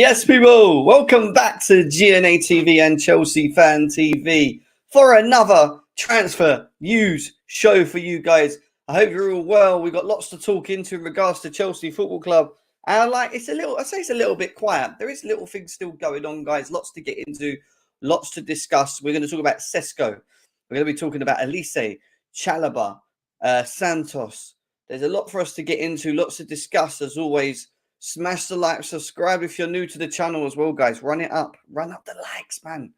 Yes, people, welcome back to GNA TV and Chelsea Fan TV for another transfer news show for you guys. I hope you're all well. We've got lots to talk into in regards to Chelsea Football Club. And it's a little bit quiet. There is little things still going on, guys. Lots to get into, lots to discuss. We're going to talk about Sesko. We're going to be talking about Olise, Chalobah, Santos. There's a lot for us to get into, lots to discuss as always. Smash the like, subscribe if you're new to the channel as well, guys. Run it up. Run up the likes, man.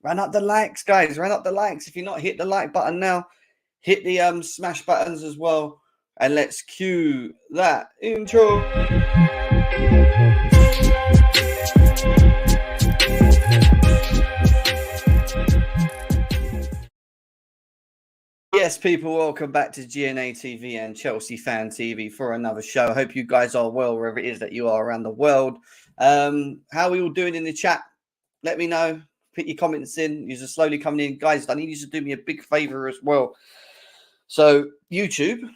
Run up the likes, guys. Run up the likes. If you're not, hit the like button now. Hit the smash buttons as well. And let's cue that intro. Yes, people, welcome back to GNA TV and Chelsea Fan TV for another show. I hope you guys are well wherever it is that you are around the world. How are we all doing in the chat? Let me know. Put your comments in. You're just slowly coming in. Guys, I need you to do me a big favor as well. So YouTube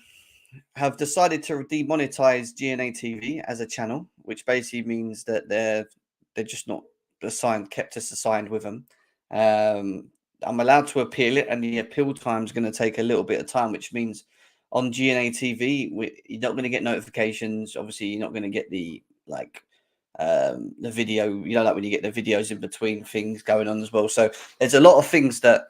have decided to demonetize GNA TV as a channel, which basically means that they're just not kept us assigned with them. I'm allowed to appeal it, and the appeal time is going to take a little bit of time, which means on GNA TV, you're not going to get notifications. Obviously, you're not going to get the video, like when you get the videos in between things going on as well. So there's a lot of things that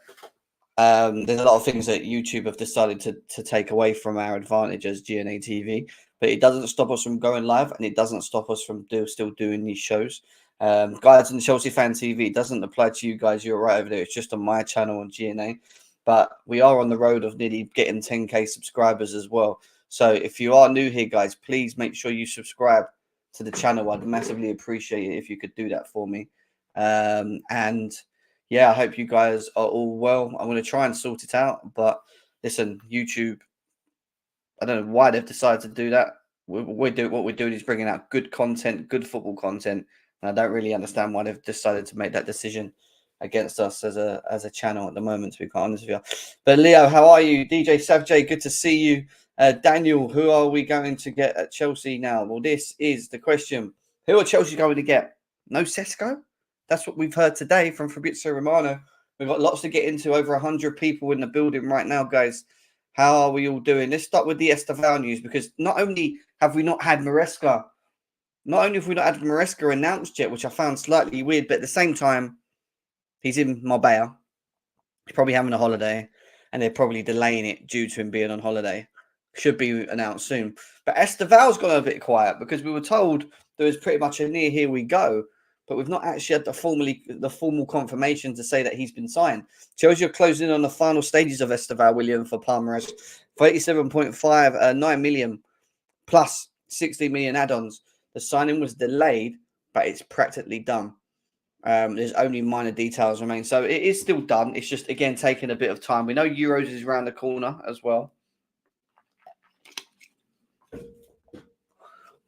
YouTube have decided to take away from our advantage as GNA TV, but it doesn't stop us from going live, and it doesn't stop us from still doing these shows. Guys on Chelsea Fan TV, it doesn't apply to you guys. You're right over there. It's just on my channel on GNA. But we are on the road of nearly getting 10K subscribers as well. So if you are new here, guys, please make sure you subscribe to the channel. I'd massively appreciate it if you could do that for me. And yeah, I hope you guys are all well. I'm going to try and sort it out. But listen, YouTube, I don't know why they've decided to do that. What we're doing is bringing out good content, good football content. I don't really understand why they've decided to make that decision against us as a channel at the moment, to be quite honest with you. But Leo, how are you? DJ Savjay, good to see you. Daniel, who are we going to get at Chelsea now? Well, this is the question. Who are Chelsea going to get? No Sesko? That's what we've heard today from Fabrizio Romano. We've got lots to get into, over 100 people in the building right now, guys. How are we all doing? Let's start with the Estevao news, because not only have we not had Maresca announced yet, which I found slightly weird, but at the same time, he's in Marbella. He's probably having a holiday, and they're probably delaying it due to him being on holiday. Should be announced soon. But Estevao's gone a bit quiet, because we were told there was pretty much a near here we go, but we've not actually had the formal confirmation to say that he's been signed. Chelsea are closing in on the final stages of Estevao, William, for Palmeiras for 87.5, 9 million plus 60 million add-ons. The signing was delayed, but it's practically done. There's only minor details remain. So it is still done. It's just, again, taking a bit of time. We know Euros is around the corner as well.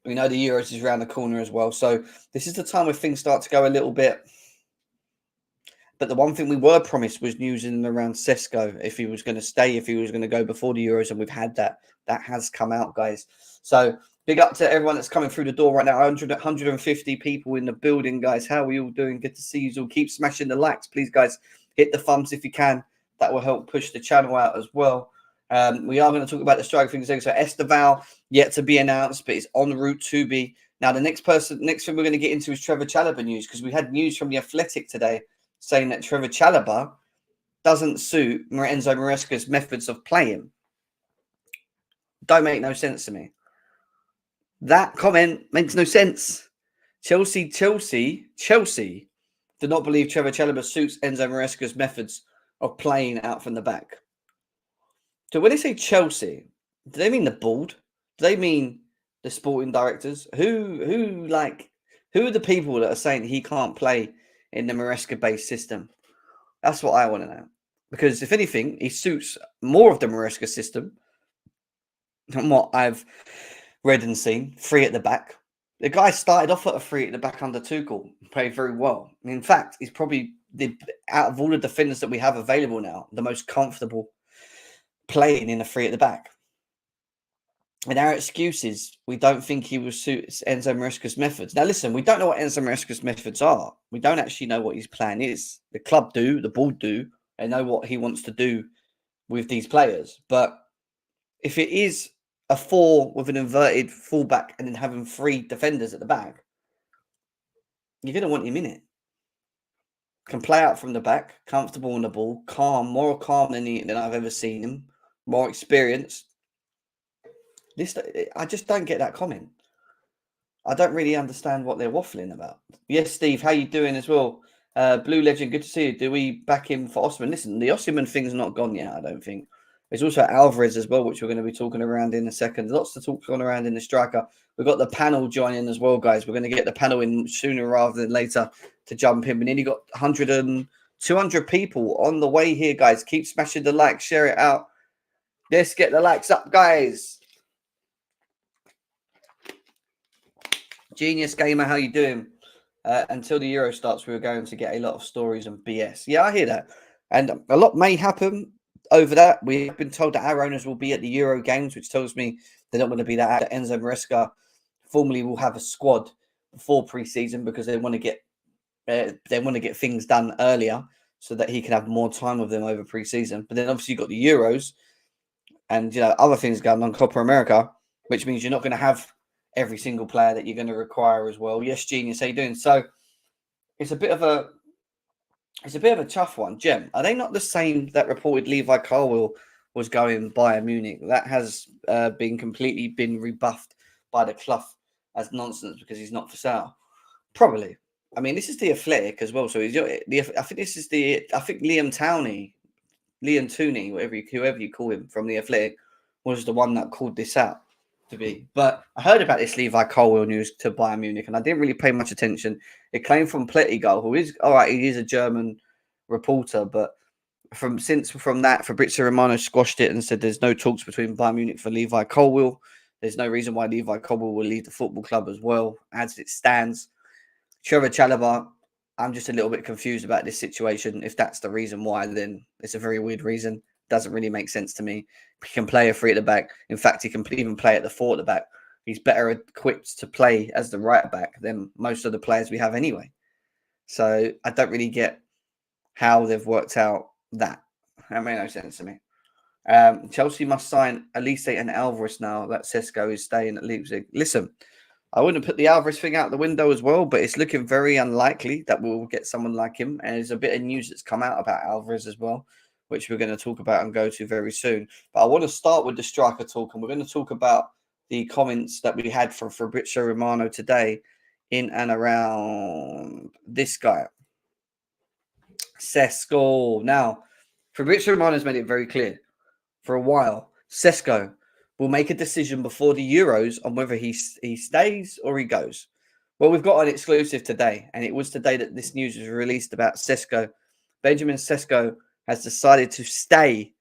We know the Euros is around the corner as well. So this is the time where things start to go a little bit. But the one thing we were promised was news in and around Sesko, if he was going to stay, if he was going to go before the Euros, and we've had that. That has come out, guys. So big up to everyone that's coming through the door right now. 150 people in the building, guys. How are we all doing? Good to see you all. Keep smashing the likes, please, guys. Hit the thumbs if you can. That will help push the channel out as well. We are going to talk about the striker thing. So Estevao, yet to be announced, but it's en route to be. Now, the next thing we're going to get into is Trevor Chalobah news, because we had news from The Athletic today saying that Trevor Chalobah doesn't suit Enzo Maresca's methods of playing. Don't make no sense to me. That comment makes no sense. Chelsea do not believe Trevor Chalobah suits Enzo Maresca's methods of playing out from the back. So when they say Chelsea, do they mean the board? Do they mean the sporting directors? Who are the people that are saying he can't play in the Maresca-based system? That's what I want to know. Because if anything, he suits more of the Maresca system than what I've read and seen. 3 at the back. The guy started off at a 3 at the back under Tuchel. Played very well. In fact, he's probably, out of all the defenders that we have available now, the most comfortable playing in a 3 at the back. And our excuse is we don't think he will suit Enzo Maresca's methods. Now, listen, we don't know what Enzo Maresca's methods are. We don't actually know what his plan is. The club do, the board do. They know what he wants to do with these players. But if it is a 4 with an inverted fullback and then having 3 defenders at the back, you're going to want him in it. Can play out from the back, comfortable on the ball, calm, more calm than I've ever seen him, more experienced. I just don't get that comment. I don't really understand what they're waffling about. Yes, Steve, how you doing as well? Blue Legend, good to see you. Do we back him for Osman? Listen, the Osimhen thing's not gone yet, I don't think. There's also Alvarez as well, which we're going to be talking around in a second. Lots to talk on around in the striker. We've got the panel joining as well, guys. We're going to get the panel in sooner rather than later to jump in. We nearly got 200 people on the way here, guys. Keep smashing the like, share it out. Let's get the likes up, guys. Genius Gamer, how you doing? Until the Euro starts, we were going to get a lot of stories and BS. Yeah, I hear that. And a lot may happen over that. We've been told that our owners will be at the Euro games, which tells me they're not going to be that. Enzo Maresca formally will have a squad before pre-season because they want to get things done earlier so that he can have more time with them over pre-season. But then obviously you've got the Euros and other things going on, Copa America, which means you're not going to have every single player that you're going to require as well. Yes, Genius, how you doing? So it's a bit of a tough one. Jem, are they not the same that reported Levi Colwill was going Bayern Munich? That has been rebuffed by the club as nonsense because he's not for sale. Probably. I mean, this is the Athletic as well. So I think Liam Tooney, whoever you call him from the Athletic, was the one that called this out to be. But I heard about this Levi Colwill news to Bayern Munich, and I didn't really pay much attention. It came from Plettigol, who is all right. He is a German reporter, but from that, Fabrizio Romano squashed it and said there's no talks between Bayern Munich for Levi Colwill. There's no reason why Levi Colwill will leave the football club as well as it stands. Trevor Chalobah, I'm just a little bit confused about this situation. If that's the reason why, then it's a very weird reason. Doesn't really make sense to me. He can play a 3 at the back. In fact, he can even play at the 4 at the back. He's better equipped to play as the right back than most of the players we have anyway. So I don't really get how they've worked out that. That made no sense to me. Chelsea must sign Olise and Alvarez now that Sesko is staying at Leipzig. Listen, I wouldn't put the Alvarez thing out the window as well, but it's looking very unlikely that we'll get someone like him. And there's a bit of news that's come out about Alvarez as well, which we're going to talk about and go to very soon. But I want to start with the striker talk, and we're going to talk about the comments that we had from Fabrizio Romano today in and around this guy, Sesko. Now, Fabrizio Romano has made it very clear for a while. Sesko will make a decision before the Euros on whether he stays or he goes. Well, we've got an exclusive today, and it was today that this news was released about Sesko. Benjamin Sesko has decided to stay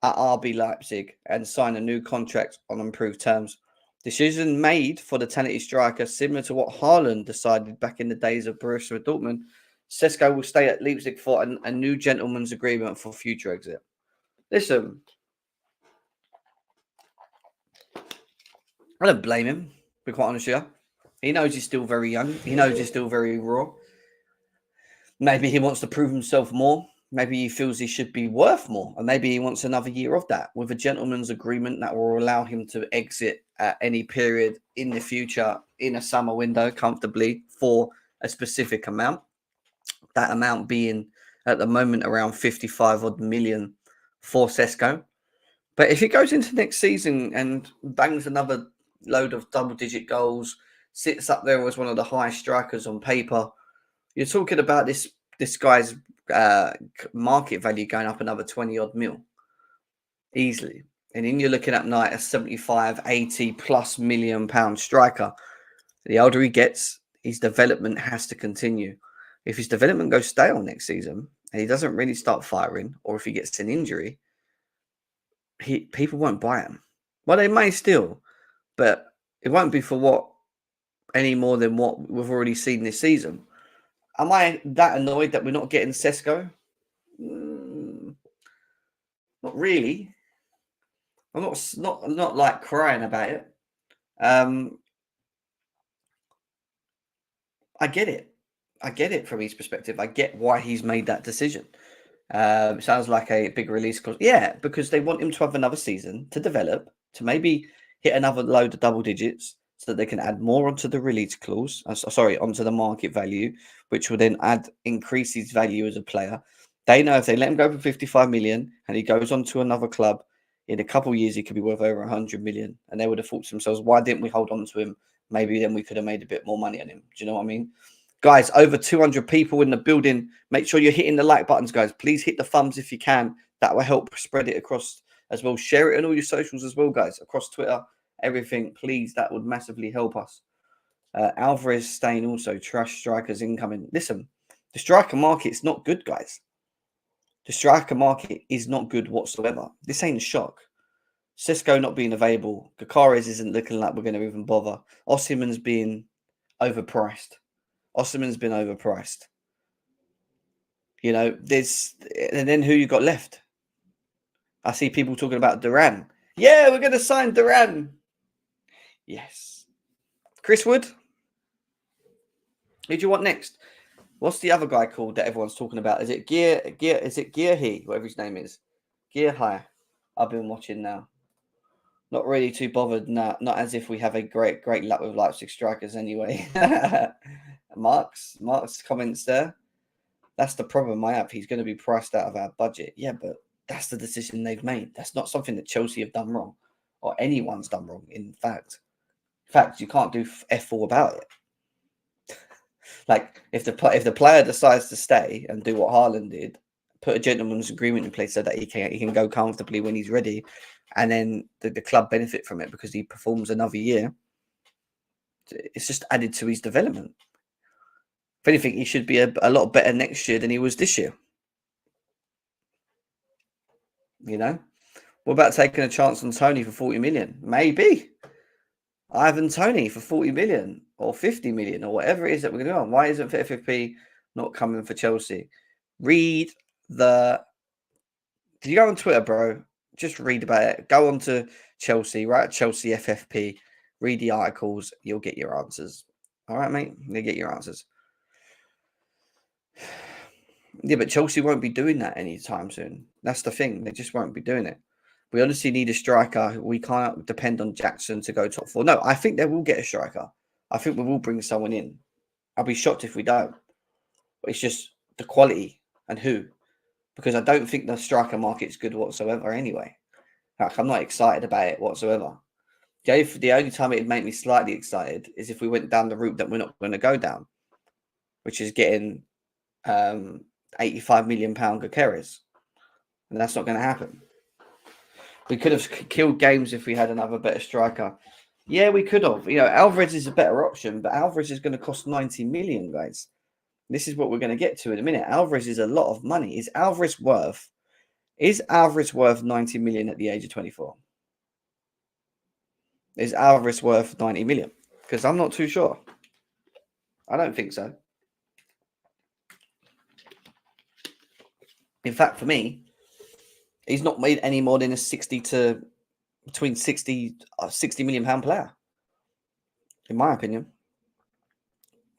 at RB Leipzig and sign a new contract on improved terms. Decision made for the talented striker, similar to what Haaland decided back in the days of Borussia Dortmund. Sesko will stay at Leipzig for a new gentleman's agreement for future exit. Listen, I don't blame him, to be quite honest with you. He knows he's still very young. He knows he's still very raw. Maybe he wants to prove himself more. Maybe he feels he should be worth more. And maybe he wants another year of that with a gentleman's agreement that will allow him to exit at any period in the future in a summer window comfortably for a specific amount. That amount being at the moment around 55 odd million for Sesko. But if he goes into next season and bangs another load of double-digit goals, sits up there as one of the highest strikers on paper, you're talking about this guy's market value going up another 20 odd mil easily. And then you're looking at night a 75, 80 plus million pound striker. The older he gets, his development has to continue. If his development goes stale next season and he doesn't really start firing, or if he gets an injury, people won't buy him. Well, they may still, but it won't be for what any more than what we've already seen this season. Am I that annoyed that we're not getting Sesko? Not really. I'm not like crying about it. I get it. I get it from his perspective. I get why he's made that decision. Sounds like a big release clause. Yeah, because they want him to have another season to develop, to maybe hit another load of double digits so that they can add more onto the release clause. Onto the market value, which will then increase his value as a player. They know if they let him go for 55 million and he goes on to another club, in a couple of years he could be worth over 100 million. And they would have thought to themselves, why didn't we hold on to him? Maybe then we could have made a bit more money on him. Do you know what I mean? Guys, over 200 people in the building. Make sure you're hitting the like buttons, guys. Please hit the thumbs if you can. That will help spread it across as well. Share it on all your socials as well, guys. Across Twitter, everything. Please, that would massively help us. Alvarez staying also. Trash strikers incoming. Listen, the striker market's not good, guys. The striker market is not good whatsoever. This ain't a shock. Sesko not being available. Gakares isn't looking like we're going to even bother. Osimhen's being overpriced. Osimhen's been overpriced. You know, and then who you got left? I see people talking about Duran. Yeah, we're going to sign Duran. Yes. Chris Wood. Who do you want next? What's the other guy called that everyone's talking about? Is it Is it Gearhe? Whatever his name is. Gearhe. I've been watching now. Not really too bothered. Not as if we have a great luck with Leipzig strikers anyway. Mark's comments there. That's the problem I have. He's going to be priced out of our budget. Yeah, but that's the decision they've made. That's not something that Chelsea have done wrong, or anyone's done wrong. In fact, you can't do f all about it. Like if the player decides to stay and do what Haaland did, put a gentleman's agreement in place so that he can go comfortably when he's ready, and then the club benefit from it because he performs another year. It's just added to his development. If anything, he should be a lot better next year than he was this year. You know, what about taking a chance on Tony for 40 million? Maybe. Ivan Tony for 40 million or 50 million or whatever it is that we're going to do on. Why isn't FFP not coming for Chelsea? Did you go on Twitter, bro? Just read about it. Go on to Chelsea, right? Chelsea FFP. Read the articles. You'll get your answers. All right, mate? You'll get your answers. Yeah, but Chelsea won't be doing that anytime soon. That's the thing. They just won't be doing it. We honestly need a striker. We can't depend on Jackson to go top four. No, I think they will get a striker. I think we will bring someone in. I'll be shocked if we don't. But it's just the quality and who. Because I don't think the striker market's good whatsoever anyway. Like, I'm not excited about it whatsoever. The only time it'd make me slightly excited is if we went down the route that we're not going to go down, which is getting 85 million pound Gakares. And that's not going to happen. We could have killed games if we had another better striker. Yeah, we could have. You know, Alvarez is a better option, but Alvarez is going to cost 90 million, guys. This is what we're going to get to in a minute. Alvarez is a lot of money. Is Alvarez worth 90 million at the age of 24? Is Alvarez worth 90 million? Because I'm not too sure. I don't think so. In fact, for me, he's not made any more than a between 60 million pound player. In my opinion.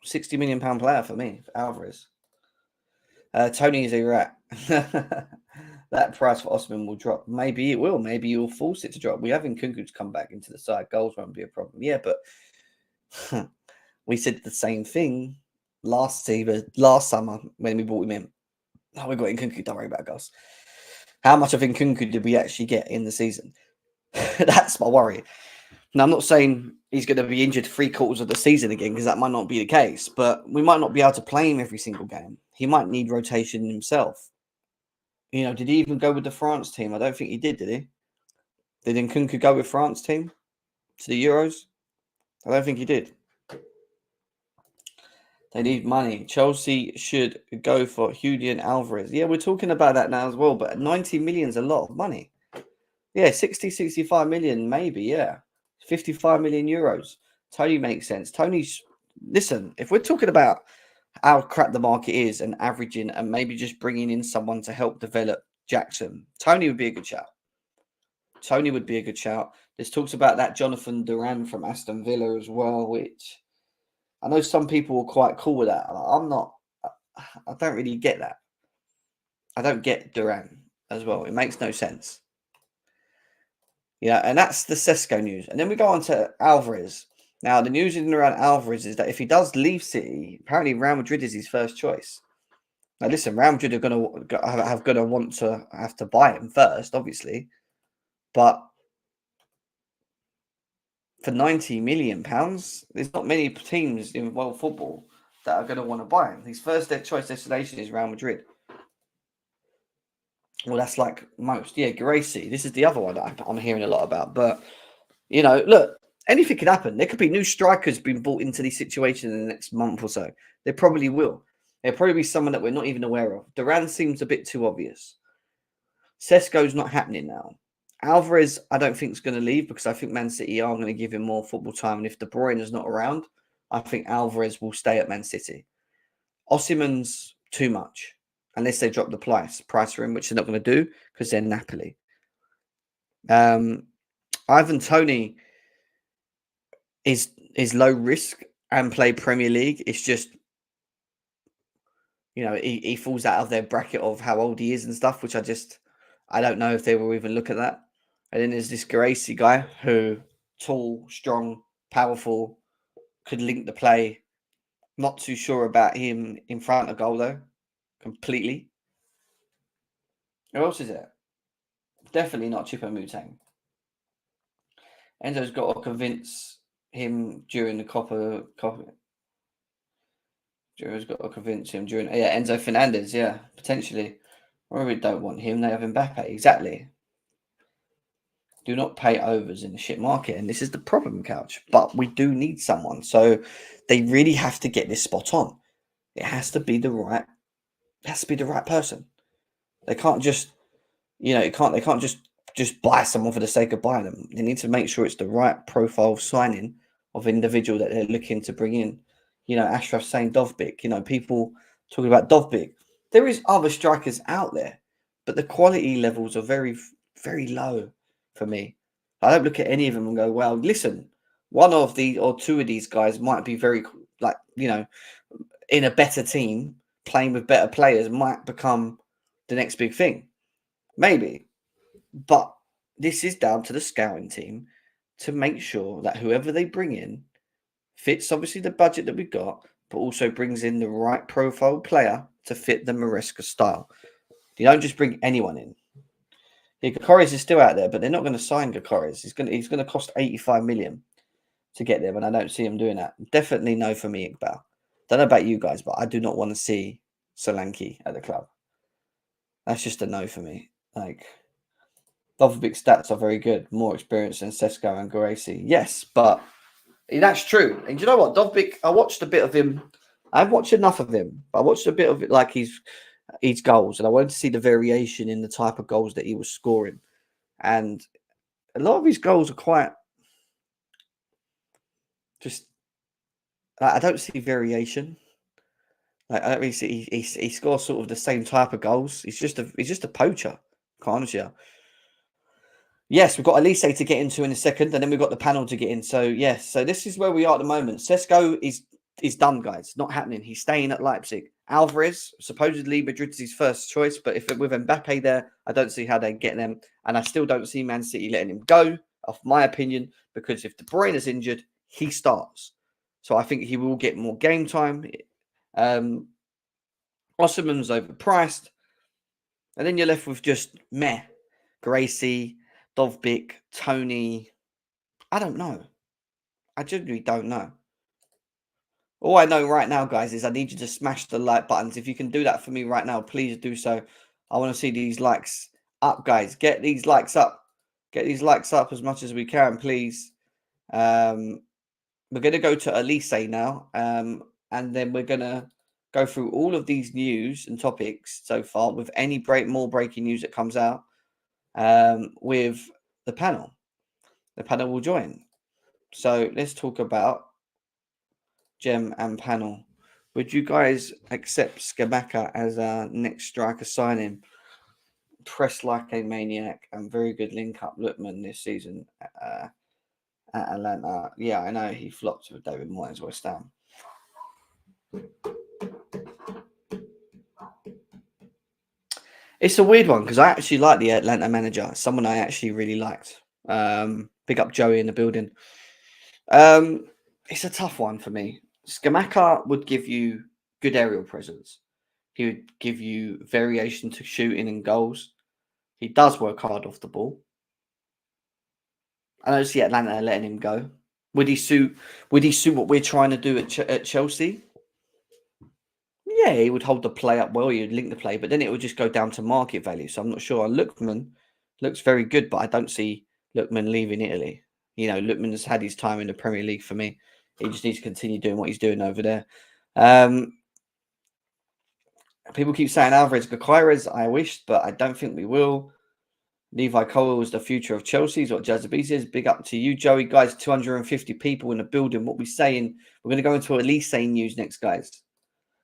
60 million pound player for me, for Alvarez. Tony is a rat. That price for Osimhen will drop. Maybe it will. Maybe you'll force it to drop. We have Nkunku to come back into the side. Goals won't be a problem. Yeah, but we said the same thing last summer when we brought him in. Oh, we got Nkunku. Don't worry about goals. How much of Nkunku did we actually get in the season? That's my worry. Now, I'm not saying he's going to be injured 3/4 of the season again, because that might not be the case, but we might not be able to play him every single game. He might need rotation himself. You know, did he even go with the France team? I don't think he did he? Did Nkunku go with France team to the Euros? I don't think he did. They need money. Chelsea should go for Julian Alvarez. Yeah, we're talking about that now as well, but 90 million is a lot of money. Yeah, 65 million, maybe, yeah. 55 million euros. Tony makes sense. Listen, if we're talking about how crap the market is and averaging and maybe just bringing in someone to help develop Jackson, Tony would be a good shout. Tony would be a good shout. There's talks about that Jonathan Duran from Aston Villa as well, which I know some people are quite cool with that. I'm not. I don't really get that. I don't get Duran as well. It makes no sense. Yeah, and that's the Sesko news. And then we go on to Alvarez. Now, the news in and around Alvarez is that if he does leave City, apparently Real Madrid is his first choice. Now, listen, Real Madrid are going to want to have to buy him first, obviously, but for £90 million, there's not many teams in world football that are going to want to buy him. His first choice destination is Real Madrid. Well, that's like most. Yeah, Gracie. This is the other one that I'm hearing a lot about. But, you know, look, anything could happen. There could be new strikers being brought into these situations in the next month or so. There probably will. There'll probably be someone that we're not even aware of. Duran seems a bit too obvious. Sesko's not happening now. Alvarez, I don't think is going to leave because I think Man City are going to give him more football time. And if De Bruyne is not around, I think Alvarez will stay at Man City. Osimhen's too much. Unless they drop the price for him, which they're not going to do because they're Napoli. Ivan Toney is low risk and play Premier League. It's just, you know, he falls out of their bracket of how old he is and stuff, which I don't know if they will even look at that. And then there's this Gracie guy who, tall, strong, powerful, could link the play. Not too sure about him in front of goal though, completely. Who else is there? Definitely not Choupo-Moting. Enzo's got to convince him during the Copa. Enzo's got to convince him during. Yeah, Enzo Fernandez. Yeah, potentially. Or we don't want him. They have Mbappe. Exactly. Do not pay overs in the shit market, and this is the problem, Couch. But we do need someone, so they really have to get this spot on. It has to be the right. It has to be the right person. They can't just, you know, they can't just buy someone for the sake of buying them. They need to make sure it's the right profile signing of individual that they're looking to bring in. You know, Ashraf saying Dovbyk. You know, people talking about Dovbyk. There is other strikers out there, but the quality levels are very, very low for me. I don't look at any of them and go, well, listen, one of the or two of these guys might be very, like, you know, in a better team, playing with better players might become the next big thing. Maybe. But this is down to the scouting team to make sure that whoever they bring in fits obviously the budget that we've got, but also brings in the right profile player to fit the Maresca style. You don't just bring anyone in. Yeah, Gakores is still out there, but they're not going to sign Gakores. He's going to cost 85 million to get there, and I don't see him doing that. Definitely no for me, Iqbal. Don't know about you guys, but I do not want to see Solanke at the club. That's just a no for me. Like, Dovbyk's stats are very good, more experience than Sesko and Gracie. Yes, but that's true. And you know what, Dovbyk, I watched a bit of him. I haven't watched enough of him, but I watched a bit of it, like his goals, and I wanted to see the variation in the type of goals that he was scoring. And a lot of his goals are quite just. I don't see variation. Like, I don't really see he scores sort of the same type of goals. He's just a poacher. Can't you? Yes, we've got Olise to get into in a second, and then we've got the panel to get in. So, yes, so this is where we are at the moment. Sesko is done, guys. Not happening. He's staying at Leipzig. Alvarez, supposedly Madrid is his first choice, but if with Mbappe there, I don't see how they get them. And I still don't see Man City letting him go, off my opinion, because if De Bruyne is injured, he starts. So I think he will get more game time. Osimhen's overpriced. And then you're left with just meh. Gracie, Dovbyk, Tony. I don't know. I genuinely don't know. All I know right now, guys, is I need you to smash the like buttons. If you can do that for me right now, please do so. I want to see these likes up, guys. Get these likes up. Get these likes up as much as we can, please. We're going to go to Olise now. And then we're going to go through all of these news and topics so far with any more breaking news that comes out with the panel. The panel will join. So let's talk about Gem and panel. Would you guys accept Scamacca as our next striker signing? press like a maniac and very good link up Lukman this season at Atlanta. Yeah, I know he flopped with David Moyes West Ham. It's a weird one because I actually like the Atlanta manager. Someone I actually really liked. Big up Joey in the building. It's a tough one for me. Scamacca would give you good aerial presence. He would give you variation to shooting and goals. He does work hard off the ball. I don't see Atlanta letting him go. Would he suit what we're trying to do at Chelsea? Yeah, he would hold the play up well. He'd link the play, but then it would just go down to market value. So I'm not sure. Lookman looks very good, but I don't see Lookman leaving Italy. You know, Lookman has had his time in the Premier League for me. He just needs to continue doing what he's doing over there. People keep saying Alvarez Gutierrez. I wish, but I don't think we will. Levi Cole is the future of Chelsea, is what Jazzaby says. Big up to you, Joey. Guys, 250 people in the building. What we saying? We're going to go into Olise news next, guys.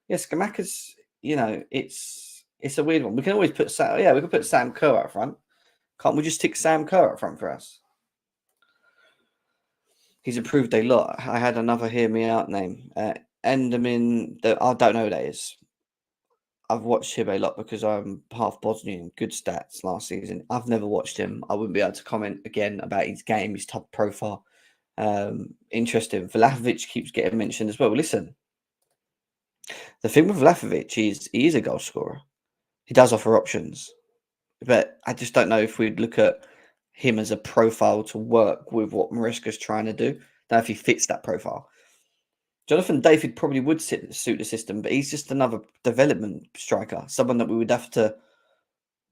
Yes, Scamacca's, it's a weird one. We can always put we can put Sam Kerr up front. Can't we just tick Sam Kerr up front for us? He's improved a lot. I had another hear me out name. Enderman, I don't know who that is. I've watched him a lot because I'm half Bosnian. Good stats last season. I've never watched him. I wouldn't be able to comment again about his game, his top profile. Interesting. Vlahovic keeps getting mentioned as well. Listen, the thing with Vlahovic is he is a goal scorer. He does offer options, but I just don't know if we'd look at him as a profile to work with what Maresca's trying to do. Don't know if he fits that profile. Jonathan David probably would suit the system, but he's just another development striker, someone that we would have to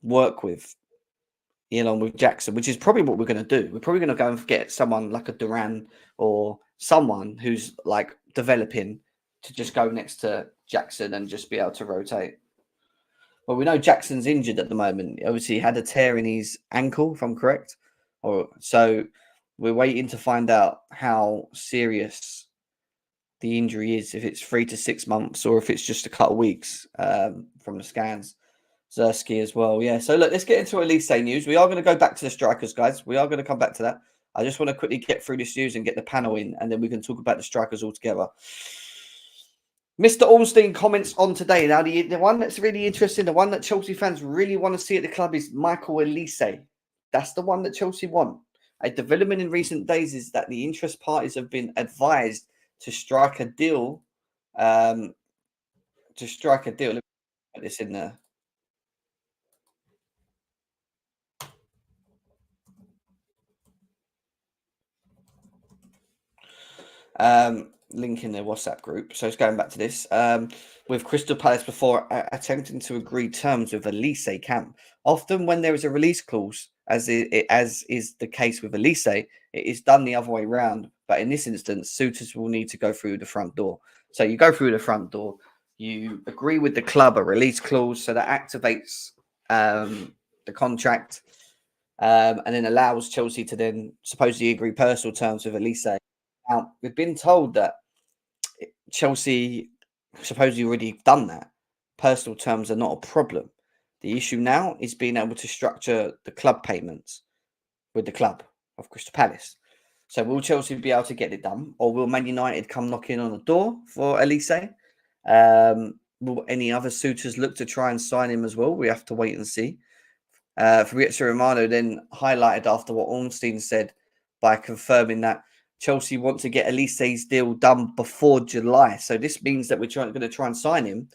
work with, with Jackson, which is probably what we're going to do. We're probably going to go and get someone like a Duran or someone who's like developing to just go next to Jackson and just be able to rotate. Well, we know Jackson's injured at the moment. Obviously, he had a tear in his ankle, if I'm correct. So we're waiting to find out how serious the injury is, if it's 3 to 6 months or if it's just a couple of weeks from the scans. Zersky as well. Yeah. So look, let's get into Olise news. We are going to go back to the strikers, guys. We are going to come back to that. I just want to quickly get through this news and get the panel in, and then we can talk about the strikers all together. Mr. Ornstein comments on today. Now, the one that's really interesting, the one that Chelsea fans really want to see at the club is Michael Olise. That's the one that Chelsea want. A development in recent days is that the interest parties have been advised to strike a deal. Let me put this in there. Link in the WhatsApp group. So it's going back to this. With Crystal Palace before attempting to agree terms with Olise camp. Often when there is a release clause, as is the case with Olise, it is done the other way around. But in this instance, suitors will need to go through the front door. So you go through the front door, you agree with the club a release clause, so that activates the contract, and then allows Chelsea to then supposedly agree personal terms with Olise. Now, we've been told that Chelsea supposedly already done that. Personal terms are not a problem. The issue now is being able to structure the club payments with the club of Crystal Palace. So will Chelsea be able to get it done, or will Man United come knocking on the door for Olise? Will any other suitors look to try and sign him as well? We have to wait and see. Fabrizio Romano then highlighted after what Ornstein said by confirming that Chelsea want to get Olise's deal done before July. So this means that we're going to try and sign him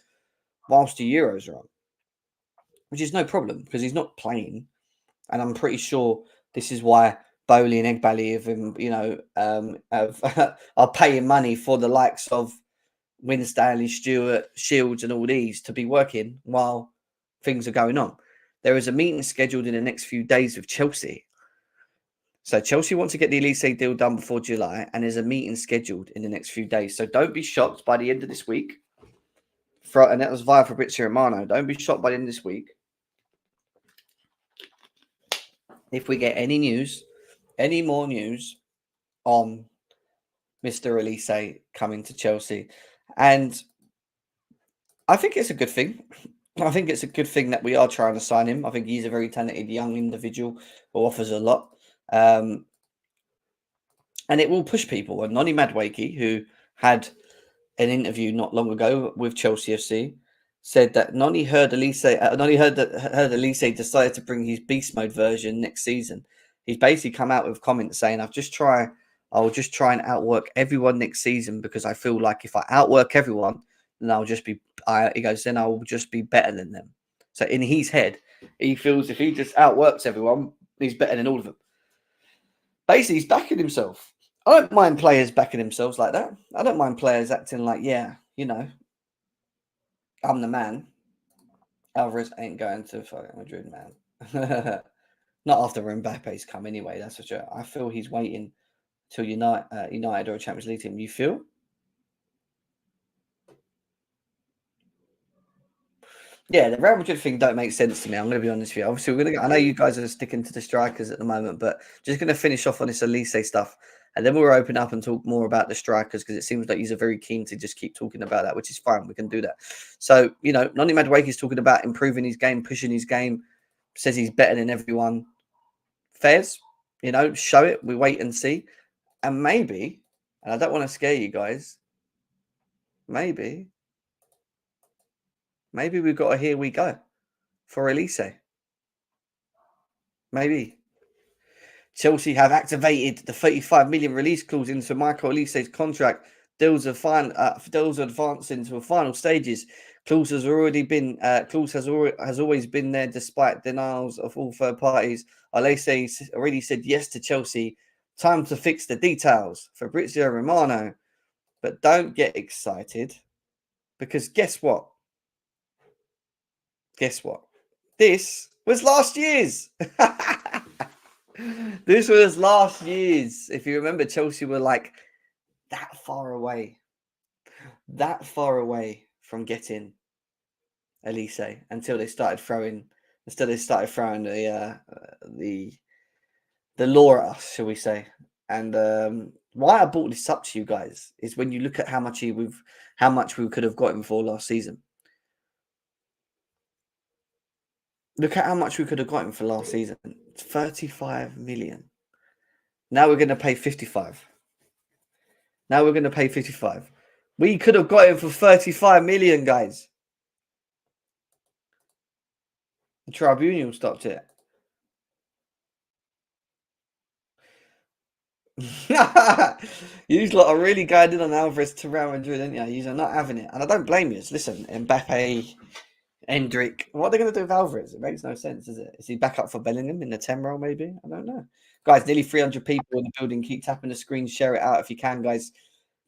whilst the Euros are on, which is no problem because he's not playing. And I'm pretty sure this is why Bowley and Egbali are paying money for the likes of Winstanley, Stewart, Shields and all these to be working while things are going on. There is a meeting scheduled in the next few days with Chelsea. So Chelsea want to get the Olise deal done before July, and there's a meeting scheduled in the next few days. So don't be shocked by the end of this week. And that was via Fabrizio Romano. Don't be shocked by the end of this week if we get any more news on Mr. Olise coming to Chelsea. And I think it's a good thing I think it's a good thing that we are trying to sign him. I think he's a very talented young individual who offers a lot. And it will push people. And Noni Madueke, who had an interview not long ago with Chelsea FC, said that Noni heard heard Olise decided to bring his beast mode version next season. He's basically come out with comments saying, I'll just try and outwork everyone next season because I feel like if I outwork everyone, then he goes, then I will just be better than them. So in his head, he feels if he just outworks everyone, he's better than all of them. Basically, he's backing himself. I don't mind players backing themselves like that. I don't mind players acting like, yeah, I'm the man. Alvarez ain't going to fucking Madrid, man. Not after Mbappe's come anyway, that's for sure. I feel he's waiting till United or a Champions League team. You feel? Yeah, the Real Madrid thing don't make sense to me. I'm going to be honest with you. Obviously, I know you guys are sticking to the strikers at the moment, but just going to finish off on this Olise stuff, and then we'll open up and talk more about the strikers because it seems like he's very keen to just keep talking about that, which is fine. We can do that. So, Noni Madueke is talking about improving his game, pushing his game, says he's better than everyone. Fairs, show it. We wait and see, and maybe, and I don't want to scare you guys. Maybe we've got a here we go for Olise. Maybe. Chelsea have activated the 35 million release clause into Michael Olise's contract. Deals advancing to the final stages. Clause has already been has always been there despite denials of all third parties. Olise already said yes to Chelsea. Time to fix the details. Fabrizio Romano. But don't get excited because guess what? Guess what? This was last year's. This was last year's. If you remember, Chelsea were like that far away from getting Olise until they started throwing the law at us, shall we say? And why I brought this up to you guys is when you look at how much we could have got him for last season. Look at how much we could have got him for last season. 35 million. Now we're going to pay 55. We could have got him for 35 million, guys. The tribunal stopped it. You lot are really going in on Alvarez to Real Madrid, aren't you? You're not having it. And I don't blame you. Listen, Mbappe, Endrick. What are they going to do with Alvarez? It makes no sense, does it? Is he back up for Bellingham in the 10 role, maybe? I don't know. Guys, nearly 300 people in the building. Keep tapping the screen. Share it out if you can, guys.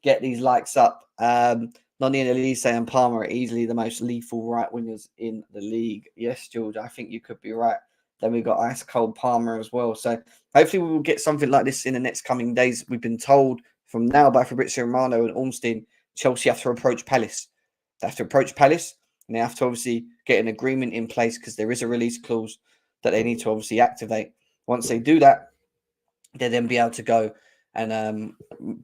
Get these likes up. Noni and Olise and Palmer are easily the most lethal right wingers in the league. Yes, George, I think you could be right. Then we've got ice cold Palmer as well. So hopefully we will get something like this in the next coming days. We've been told from now by Fabrizio Romano and Ormstein, Chelsea have to approach Palace. They have to approach Palace and they have to obviously get an agreement in place because there is a release clause that they need to obviously activate. Once they do that, they'll then be able to go and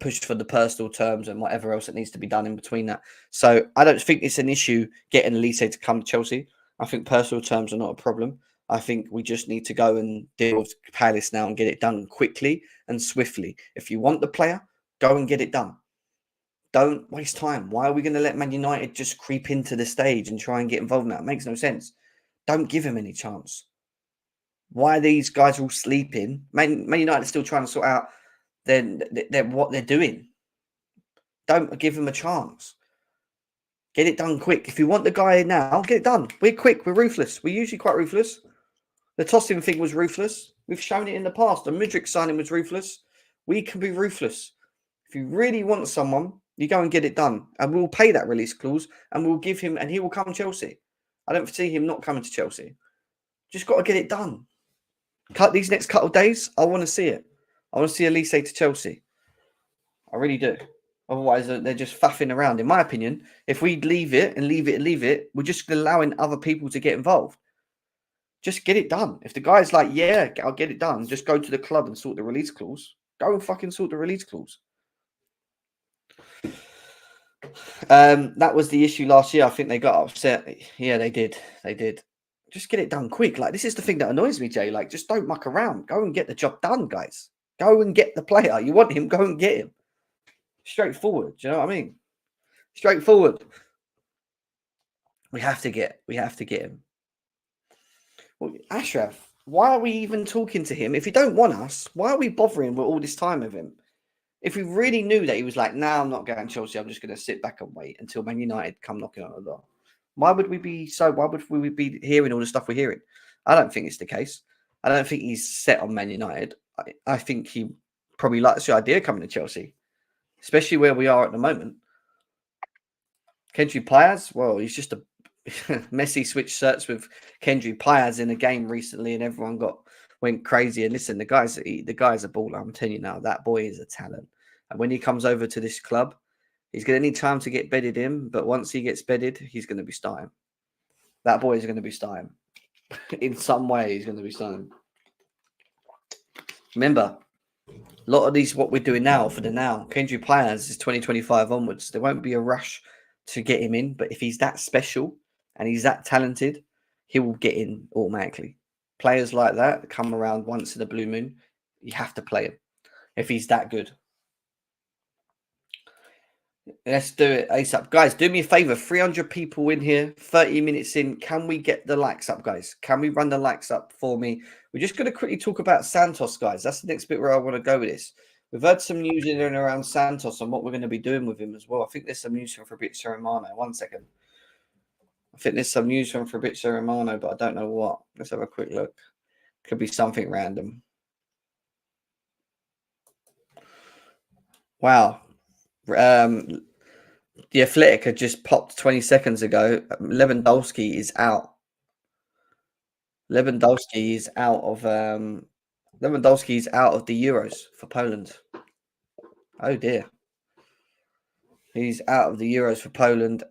push for the personal terms and whatever else that needs to be done in between that. So I don't think it's an issue getting Olise to come to Chelsea. I think personal terms are not a problem. I think we just need to go and deal with Palace now and get it done quickly and swiftly. If you want the player, go and get it done. Don't waste time. Why are we going to let Man United just creep into the stage and try and get involved in that? It makes no sense. Don't give him any chance. Why are these guys all sleeping? Man United are still trying to sort out what they're doing. Don't give them a chance. Get it done quick. If you want the guy now, get it done. We're quick. We're ruthless. We're usually quite ruthless. The Tosin thing was ruthless. We've shown it in the past. The Mudryk signing was ruthless. We can be ruthless. If you really want someone, you go and get it done. And we'll pay that release clause and we'll give him, and he will come to Chelsea. I don't see him not coming to Chelsea. Just got to get it done. These next couple of days, I want to see it. I want to see Olise to Chelsea. I really do. Otherwise, they're just faffing around. In my opinion, if we leave it, we're just allowing other people to get involved. Just get it done. If the guy's like, yeah, I'll get it done, just go to the club and sort the release clause. Go and fucking sort the release clause. That was the issue last year. I think they got upset. Yeah, they did. They did. Just get it done quick. Like, this is the thing that annoys me, Jay. Like, just don't muck around. Go and get the job done, guys. Go and get the player. You want him, go and get him. Straightforward. Do you know what I mean? Straightforward. We have to get him. Well, Ashraf, why are we even talking to him? If you don't want us, why are we bothering with all this time with him? If we really knew that he was like, "Now I'm not going to Chelsea, I'm just going to sit back and wait until Man United come knocking on the door." Why would we be so? Why would we be hearing all the stuff we're hearing? I don't think it's the case. I don't think he's set on Man United. I think he probably likes the idea of coming to Chelsea, especially where we are at the moment. Kendry Páez, well, he's just a Messi switched shirts with Kendry Páez in a game recently, and everyone went crazy. And listen, the guy's a baller. I'm telling you now, that boy is a talent. And when he comes over to this club, he's going to need time to get bedded in. But once he gets bedded, he's going to be starting. That boy is going to be starting. In some way, he's going to be starting. Remember, a lot of these, what we're doing now for the now, Kendry Páez is 2025 onwards. There won't be a rush to get him in. But if he's that special and he's that talented, he will get in automatically. Players like that come around once in a blue moon. You have to play him if he's that good. Let's do it ASAP. Guys, do me a favor. 300 people in here, 30 minutes in. Can we get the likes up, guys? Can we run the likes up for me? We're just going to quickly talk about Santos, guys. That's the next bit where I want to go with this. We've heard some news in and around Santos and what we're going to be doing with him as well. I think there's some news from Fabrizio Romano. 1 second. I think there's some news from Fabrizio Romano, but I don't know what. Let's have a quick look. Could be something random. Wow. The Athletic had just popped 20 seconds ago. Lewandowski is out. Lewandowski is out of the Euros for Poland. Oh dear. He's out of the Euros for Poland.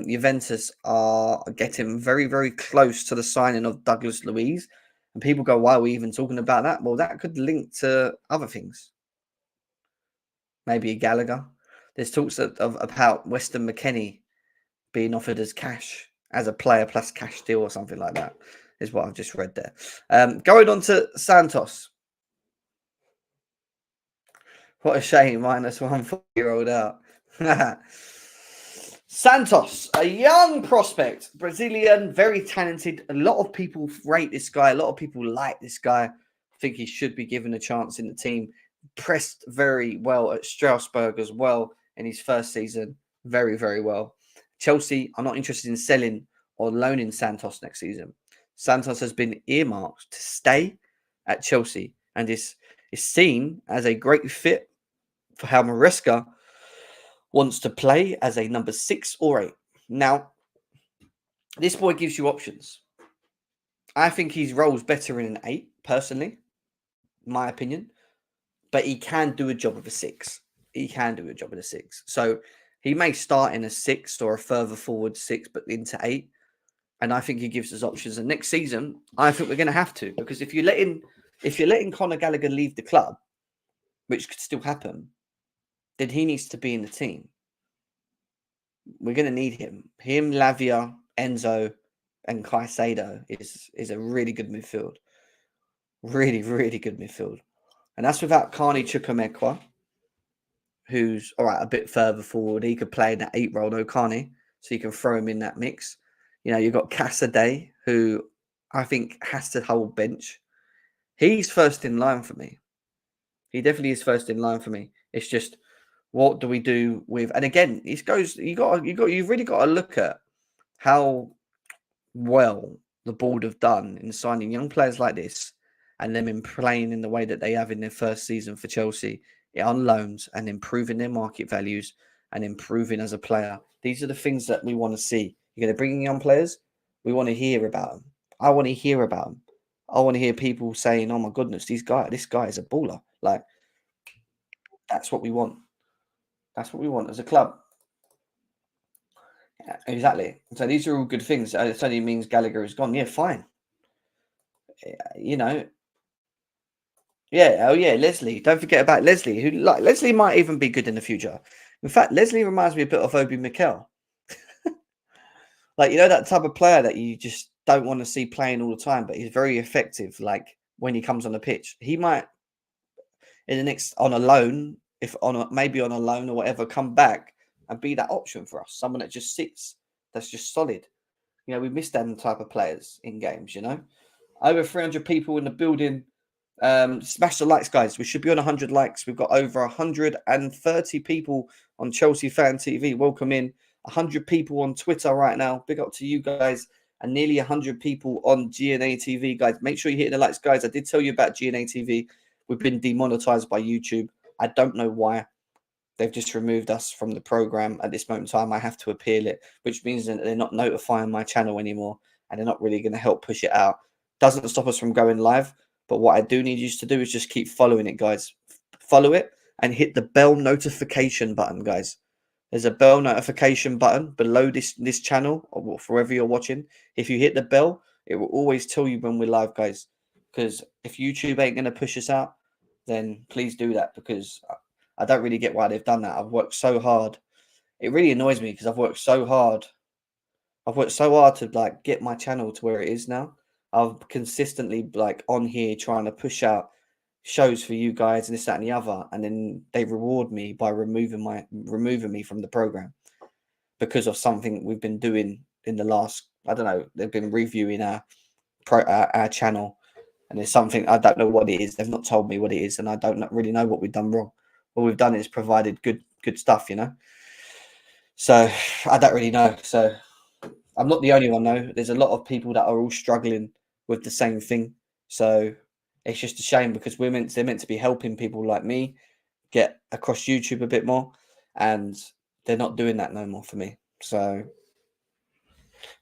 Juventus are getting very, very close to the signing of Douglas Luiz. And people go, why are we even talking about that? Well, that could link to other things. Maybe Gallagher. There's talks about Weston McKennie being offered as cash, as a player plus cash deal or something like that, is what I've just read there. Going on to Santos. What a shame, minus 1 4-year-old out. Santos, a young prospect, Brazilian, very talented. A lot of people rate this guy. A lot of people like this guy. I think he should be given a chance in the team. Pressed very well at Strasbourg as well in his first season. Very, very well. Chelsea are not interested in selling or loaning Santos next season. Santos has been earmarked to stay at Chelsea and is seen as a great fit for how Maresca wants to play as a number 6 or 8. Now, this boy gives you options. I think his role's better in an 8, personally, my opinion. But he can do a job of a 6. He can do a job of a 6. So he may start in a 6 or a further forward 6, but into 8. And I think he gives us options. And next season, I think we're going to have to, because if you're letting Conor Gallagher leave the club, which could still happen, then he needs to be in the team. We're going to need him. Him, Lavia, Enzo, and Caicedo is a really good midfield. Really, really good midfield. And that's without Carney Chukwuemeka, who's all right a bit further forward. He could play in that 8 role, no Carney, so you can throw him in that mix. You know, you've got Casaday, who I think has to hold bench. He's first in line for me. He definitely is first in line for me. It's just, what do we do with? And again, you've really got to look at how well the board have done in signing young players like this, and them in playing in the way that they have in their first season for Chelsea on loans and improving their market values and improving as a player. These are the things that we want to see. You're going to bring in young players. We want to hear about them. I want to hear about them. I want to hear people saying, "Oh my goodness, this guy is a baller." Like, that's what we want. That's what we want as a club. Exactly. So these are all good things. It only means Gallagher is gone. Yeah, fine. You know. Yeah. Oh yeah, Leslie. Don't forget about Leslie. Leslie might even be good in the future. In fact, Leslie reminds me a bit of Obi Mikel. Like, you know, that type of player that you just don't want to see playing all the time, but he's very effective. Like when he comes on the pitch, he might in the next on a loan, if on a, maybe on a loan or whatever, come back and be that option for us. Someone that just sits, that's just solid. You know, we miss them type of players in games. You know, over 300 people in the building. Smash the likes, guys. We should be on 100 likes. We've got over 130 people on Chelsea Fan TV. Welcome in. 100 people on Twitter right now. Big up to you guys. And nearly 100 people on GNA TV, guys. Make sure you hit the likes, guys. I did tell you about GNA TV. We've been demonetized by YouTube. I don't know why. They've just removed us from the program at this moment in time. I have to appeal it, which means that they're not notifying my channel anymore, and they're not really going to help push it out. Doesn't stop us from going live, but what I do need you to do is just keep following it, guys. Follow it and hit the bell notification button, guys. There's a bell notification button below this channel, or wherever you're watching. If you hit the bell, it will always tell you when we're live, guys. Because if YouTube ain't going to push us out, then please do that, because I don't really get why they've done that. I've worked so hard. It really annoys me because I've worked so hard. I've worked so hard to like get my channel to where it is now. I've consistently like on here trying to push out shows for you guys and this, that, and the other, and then they reward me by removing me from the program because of something we've been doing in the last. I don't know. They've been reviewing our channel, and there's something I don't know what it is. They've not told me what it is, and I don't really know what we've done wrong. All we've done is provided good stuff, you know. So I don't really know. So I'm not the only one, though. There's a lot of people that are all struggling with the same thing. So it's just a shame because they're meant to be helping people like me get across YouTube a bit more, and they're not doing that no more for me. So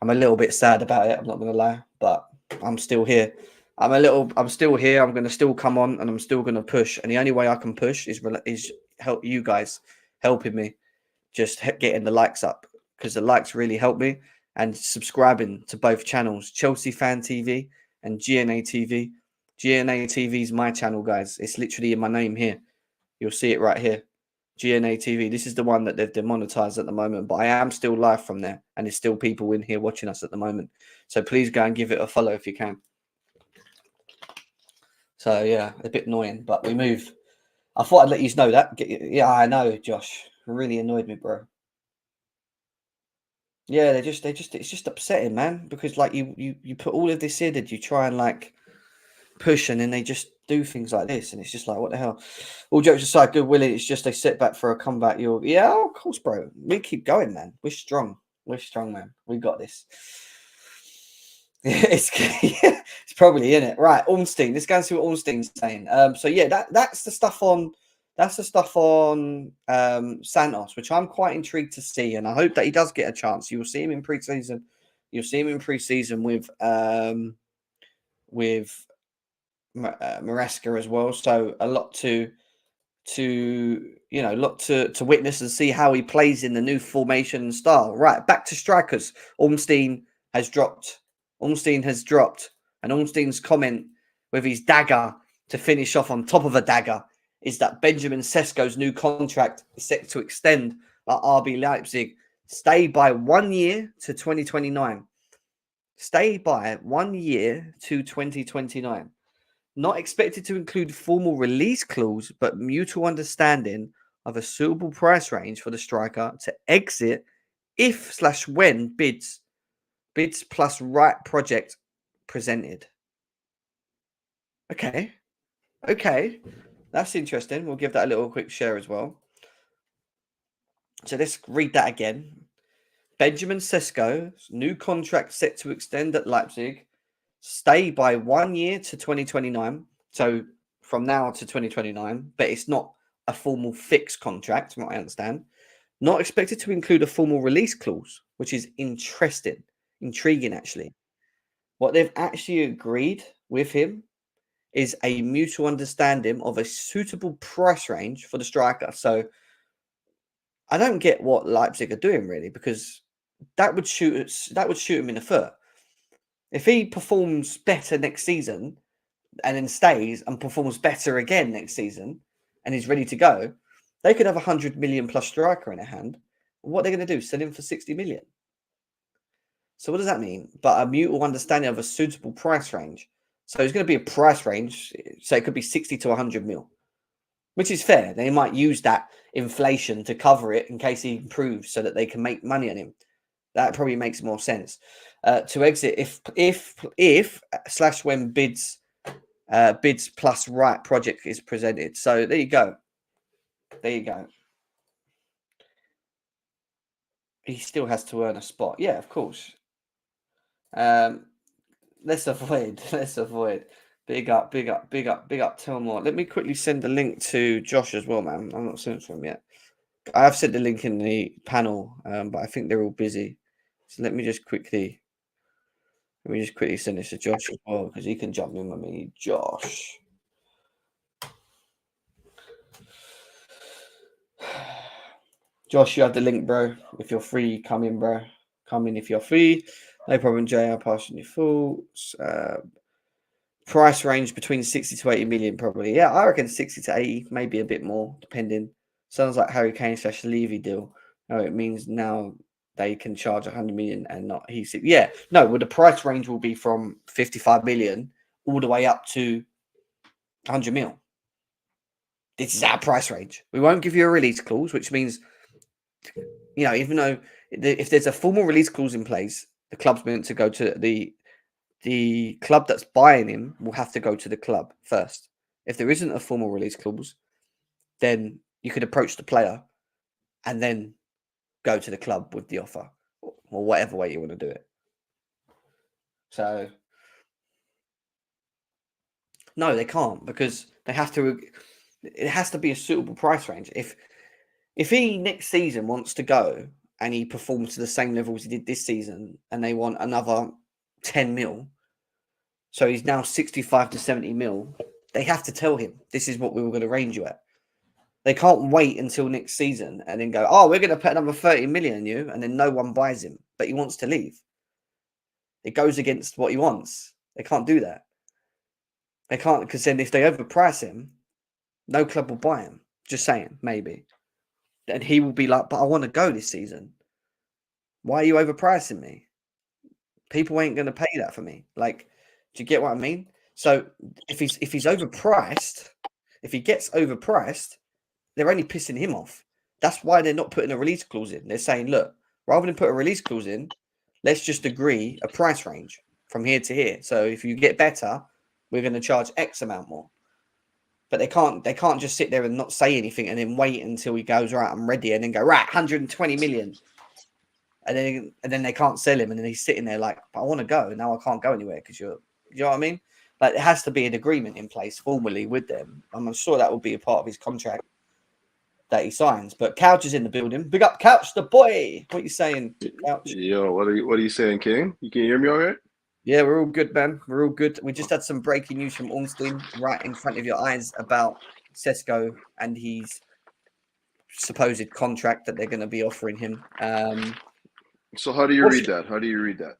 I'm a little bit sad about it. I'm not going to lie, but I'm still here. I'm still here. I'm going to still come on, and I'm still going to push. And the only way I can push is help you guys helping me, just getting the likes up, because the likes really help me, and subscribing to both channels, Chelsea Fan TV and GNA TV. GNA TV is my channel, guys. It's literally in my name here. You'll see it right here. GNA TV. This is the one that they've demonetized at the moment, but I am still live from there, and there's still people in here watching us at the moment. So please go and give it a follow if you can. So yeah, a bit annoying, but we move. I thought I'd let you know that. Yeah, I know, Josh. It really annoyed me, bro. Yeah, it's just upsetting, man, because like you put all of this in and you try and like push, and then they just do things like this, and it's just like, what the hell? All jokes aside, good Willie, it's just a setback for a comeback. Yeah, of course, bro. We keep going, man. We're strong, man. We got this. It's probably in it, right? Ornstein. Let's go and see what Ornstein's saying. So yeah, that's the stuff on Santos, which I'm quite intrigued to see, and I hope that he does get a chance. You'll see him in preseason. You'll see him in preseason with Maresca as well. So a lot to witness and see how he plays in the new formation and style. Right, back to strikers. Ornstein has dropped, and Ornstein's comment with his dagger to finish off on top of a dagger is that Benjamin Sesko's new contract is set to extend at RB Leipzig. Stay by 1 year to 2029. Stay by 1 year to 2029. Not expected to include formal release clause, but mutual understanding of a suitable price range for the striker to exit if/when bids plus right project presented. Okay. That's interesting. We'll give that a little quick share as well. So let's read that again. Benjamin Sesko's new contract set to extend at Leipzig. Stay by 1 year to 2029. So from now to 2029, but it's not a formal fixed contract, from what I understand. Not expected to include a formal release clause, which is intriguing actually. What they've actually agreed with him is a mutual understanding of a suitable price range for the striker. So I don't get what Leipzig are doing really, because that would shoot him in the foot. If he performs better next season and then stays and performs better again next season and he's ready to go, They could have 100 million plus striker in their hand. What are they going to do? Sell him for 60 million? So what does that mean? But a mutual understanding of a suitable price range. So it's going to be a price range. So it could be 60 to 100 mil, which is fair. They might use that inflation to cover it in case he improves so that they can make money on him. That probably makes more sense. To exit if / when bids plus right project is presented. So there you go. There you go. He still has to earn a spot. Yeah, of course. Let's avoid. Big up. Tell more. Let me quickly send the link to Josh as well, man. I'm not sent to him yet. I have sent the link in the panel, but I think they're all busy. So let me just quickly send this to Josh as well, because he can jump in with me. Josh. Josh, you have the link, bro. If you're free, come in, bro. Come in if you're free. No problem, Jay. I'll pass on your thoughts. Price range between 60 to 80 million, probably. Yeah, I reckon 60 to 80, maybe a bit more, depending. Sounds like Harry Kane / Levy deal. No, it means now they can charge 100 million and not he. Yeah, no, well, the price range will be from 55 million all the way up to 100 mil. This is our price range. We won't give you a release clause, which means, even though if there's a formal release clause in place, the club's meant to go to the club that's buying him will have to go to the club first. If there isn't a formal release clause, then you could approach the player and then go to the club with the offer or whatever way you want to do it. So, no, they can't, because they have to. It has to be a suitable price range. If he next season wants to go and he performs to the same level as he did this season, and they want another 10 mil, so he's now 65 to 70 mil, they have to tell him this is what we were going to range you at. They can't wait until next season and then go, oh, we're going to put another 30 million on you, and then no one buys him, but he wants to leave. It goes against what he wants. They can't do that. They can't, because then if they overprice him, no club will buy him. Just saying, maybe. And he will be like, but I want to go this season. Why are you overpricing me? People ain't going to pay that for me. Like, do you get what I mean? So if he's overpriced, if he gets overpriced, they're only pissing him off. That's why they're not putting a release clause in. They're saying, look, rather than put a release clause in, let's just agree a price range from here to here. So if you get better, we're going to charge X amount more. But they can't just sit there and not say anything and then wait until he goes, right, I'm ready, and then go, right, 120 million. And then they can't sell him, and then he's sitting there like, but I want to go. Now I can't go anywhere because you know what I mean? Like, there has to be an agreement in place formally with them. I'm sure that will be a part of his contract that he signs. But Couch is in the building. Big up Couch, the boy. What you saying, Couch? Yo, what are you saying, King? You can hear me all right? Yeah, we're all good, man. We're all good. We just had some breaking news from Ornstein right in front of your eyes about Sesko and his supposed contract that they're going to be offering him. So how do you read that? How do you read that?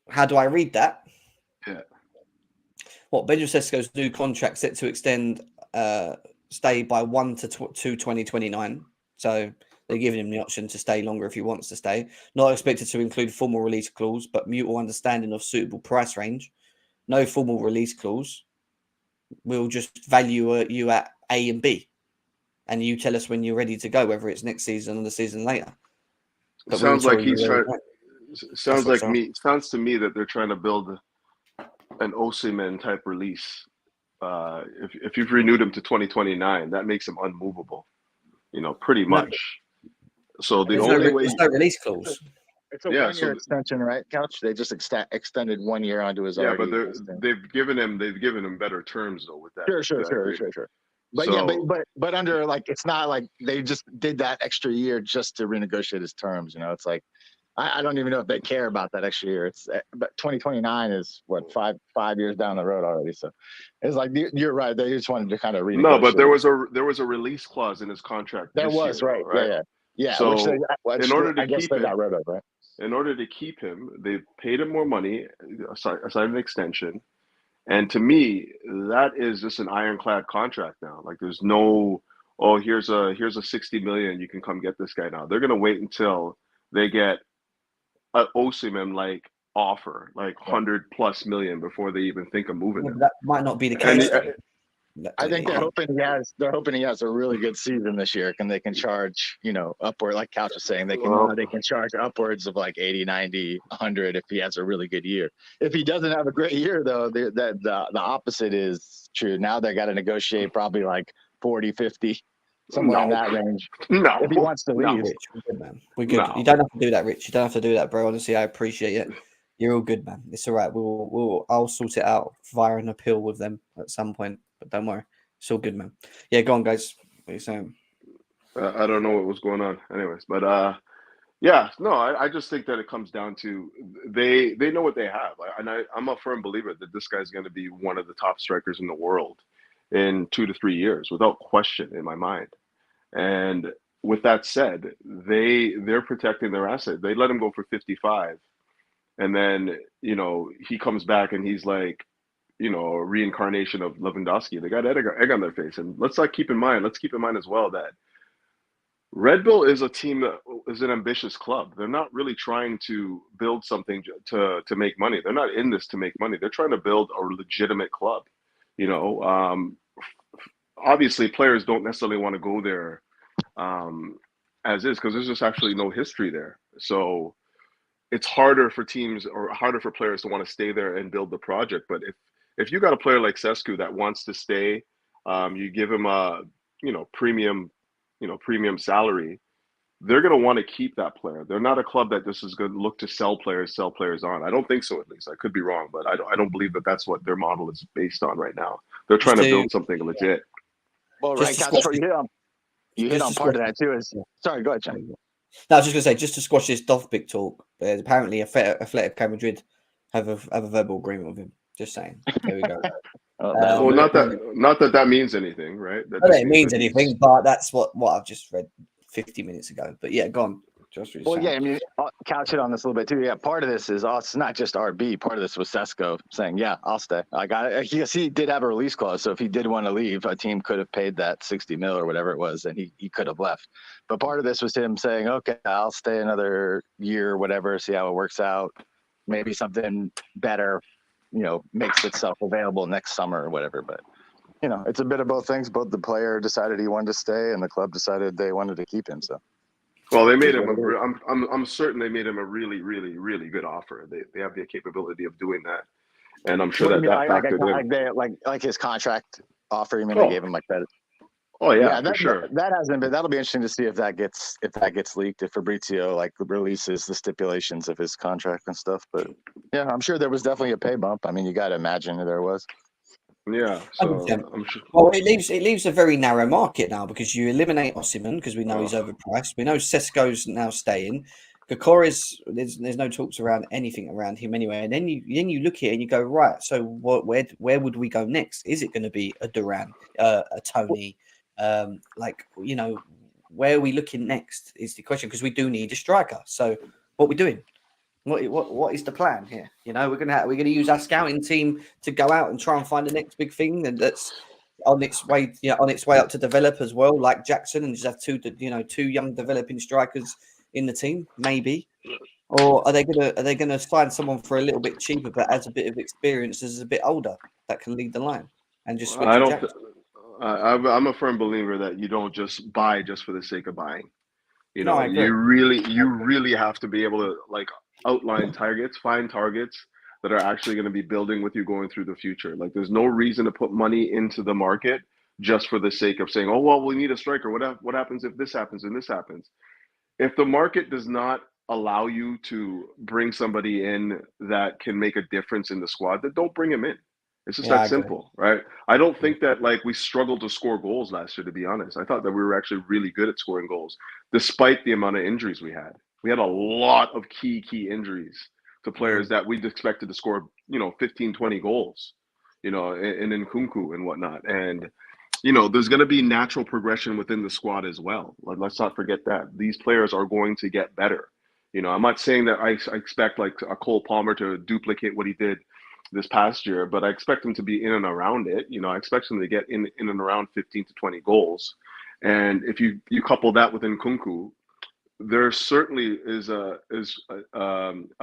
How do I read that? Yeah. What, Benjamin Sesko's new contract set to extend stay by 1 to 2029. So they're giving him the option to stay longer if he wants to stay. Not expected to include formal release clause, but mutual understanding of suitable price range. No formal release clause. We'll just value you at A and B, and you tell us when you're ready to go, whether it's next season or the season later. But sounds like he's trying. Sounds to me that they're trying to build an Osimhen type release. If you've renewed him to 2029, that makes him unmovable. Pretty much. So the only way there's no release clause. It's a 1 year extension, right, Couch? They just extended 1 year onto his. Yeah, but they've given him better terms though with that. Sure. But under, like, it's not like they just did that extra year just to renegotiate his terms. It's like, I don't even know if they care about that extra year. But 2029 is what, five years down the road already. So it's like, you're right. They just wanted to kind of renegotiate. No, but there was a release clause in his contract. There was, right? Yeah. So in order to keep him, got rid of, right? In order to keep him, they paid him more money, signed an extension. And to me, that is just an ironclad contract now. Like, there's no oh, here's a 60 million, you can come get this guy now. They're gonna wait until they get an Osimhen like offer, like Yeah. 100+ million before they even think of moving him. That might not be the And case. I think they're hoping he has a really good season this year, and they can charge, upward, like Couch was saying, they can charge upwards of like 80, 90, 100 if he has a really good year. If he doesn't have a great year, though, the opposite is true. Now they got to negotiate probably like 40, 50, somewhere in that range. No, if he wants to leave. Rich, we're good, man. We're good. No. You don't have to do that, Rich. You don't have to do that, bro. Honestly, I appreciate it. You're all good, man. It's all right. I'll sort it out via an appeal with them at some point. But don't worry, it's all good, man. Yeah, go on, guys. What are you saying? I don't know what was going on, anyways. But yeah, no, I just think that it comes down to they know what they have, and I'm a firm believer that this guy's going to be one of the top strikers in the world in 2 to 3 years, without question in my mind. And with that said, they're protecting their asset. They let him go for 55, and then he comes back and he's like, a reincarnation of Lewandowski. They got egg on their face, and let's keep in mind as well that Red Bull is a team that is an ambitious club. They're not really trying to build something to make money. They're not in this to make money. They're trying to build a legitimate club. Obviously, players don't necessarily want to go there as is, because there's just actually no history there. So it's harder for teams or harder for players to want to stay there and build the project. But if you got a player like Sesko that wants to stay, you give him a premium salary, they're going to want to keep that player. They're not a club that just is going to look to sell players on. I don't think so, at least. I could be wrong, but I don't believe that that's what their model is based on right now. They're trying to build something legit. Well, right, you hit on part of that too. Sorry, go ahead, John. No, I was just going to say, just to squash this Dovbyk talk, apparently Athletic Madrid have a verbal agreement with him. Just saying. There we go. Well, not that means anything, right? I don't think it means anything, but that's what I've just read 50 minutes ago. But yeah, go on. Well, yeah, I mean, Couch hit on this a little bit too. Yeah, part of this is it's not just RB. Part of this was Sesko saying, "Yeah, I'll stay. I got it." He did have a release clause, so if he did want to leave, a team could have paid that 60 mil or whatever it was, and he could have left. But part of this was him saying, "Okay, I'll stay another year, or whatever, see how it works out. Maybe something better, makes itself available next summer or whatever." But it's a bit of both things. Both the player decided he wanted to stay, and the club decided they wanted to keep him. So. Well, they made him. I'm certain they made him a really, really, really good offer. They have the capability of doing that, and I'm sure that factored in. Like his contract offer. You mean they gave him like that? Oh yeah, for sure. That hasn't been. That'll be interesting to see if that gets leaked. If Fabrizio releases the stipulations of his contract and stuff. But yeah, I'm sure there was definitely a pay bump. I mean, you got to imagine there was. Yeah, so I'm sure. Well, it leaves a very narrow market now, because you eliminate Osimhen because we know he's overpriced. We know Sesko's now staying. Kokoris, there's no talks around anything around him anyway. And then you look at it and you go, right, so where would we go next? Is it going to be a Duran, a Tony? Where are we looking next is the question, because we do need a striker. So what are we doing? What is the plan here? We're gonna use our scouting team to go out and try and find the next big thing, and that's on its way up to develop as well, like Jackson, and just have two young developing strikers in the team, maybe. Or are they gonna find someone for a little bit cheaper but has a bit of experience, is a bit older, that can lead the line and just switch? I'm a firm believer that you don't just buy just for the sake of buying. You really have to be able to outline targets, find targets that are actually going to be building with you going through the future. There's no reason to put money into the market just for the sake of saying, oh, well, we need a striker. What happens if this happens and this happens? If the market does not allow you to bring somebody in that can make a difference in the squad, then don't bring him in. It's just that simple, right? I don't think that we struggled to score goals last year, to be honest. I thought that we were actually really good at scoring goals, despite the amount of injuries we had. We had a lot of key injuries to players that we'd expected to score, 15, 20 goals, in Nkunku and whatnot. And, there's going to be natural progression within the squad as well. Let's not forget that. These players are going to get better. I'm not saying that I expect a Cole Palmer to duplicate what he did this past year, but I expect him to be in and around it. I expect him to get in and around 15 to 20 goals. And if you couple that with Nkunku, there certainly is a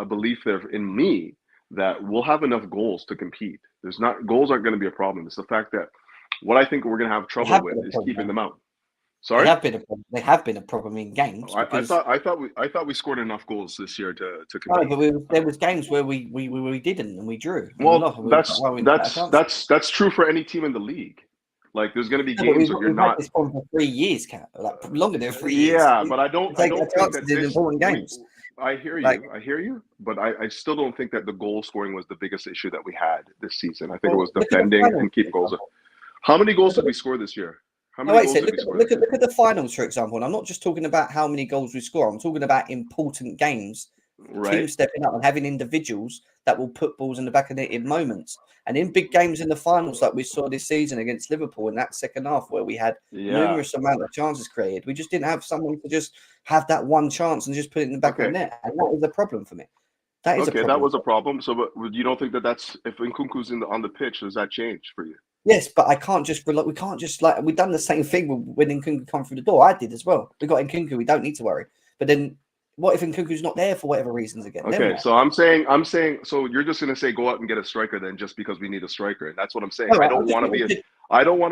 belief there in me that we'll have enough goals to compete. Goals aren't going to be a problem. It's the fact that what I think we're going to have trouble with is keeping them out. Sorry, they have been a problem in games. I thought we scored enough goals this year to compete. No, but there was games where we didn't and we drew. Well, that's true for any team in the league. Like, there's going to be games where you're not. Had this problem for 3 years, like longer than 3 years. Yeah, but I don't think that in important games. I hear you, but I still don't think that the goal scoring was the biggest issue that we had this season. I think it was defending and keeping goals. How many goals did we score this year? Look at the finals, for example. And I'm not just talking about how many goals we score. I'm talking about important games. Right. Teams stepping up and having individuals that will put balls in the back of net in moments. And in big games in the finals, like we saw this season against Liverpool in that second half, where we had numerous amount of chances created, we just didn't have someone to just have that one chance and just put it in the back of the net. And that was a problem for me. That was a problem. So, but you don't think that's if Nkunku's on the pitch, does that change for you? Yes, but we can't just we've done the same thing when Nkunku come through the door. I did as well. We got Nkunku, we don't need to worry. But then what if Nkunku's not there for whatever reasons again? Okay, so I'm saying, so you're just going to say go out and get a striker then just because we need a striker. And that's what I'm saying. Right, I don't want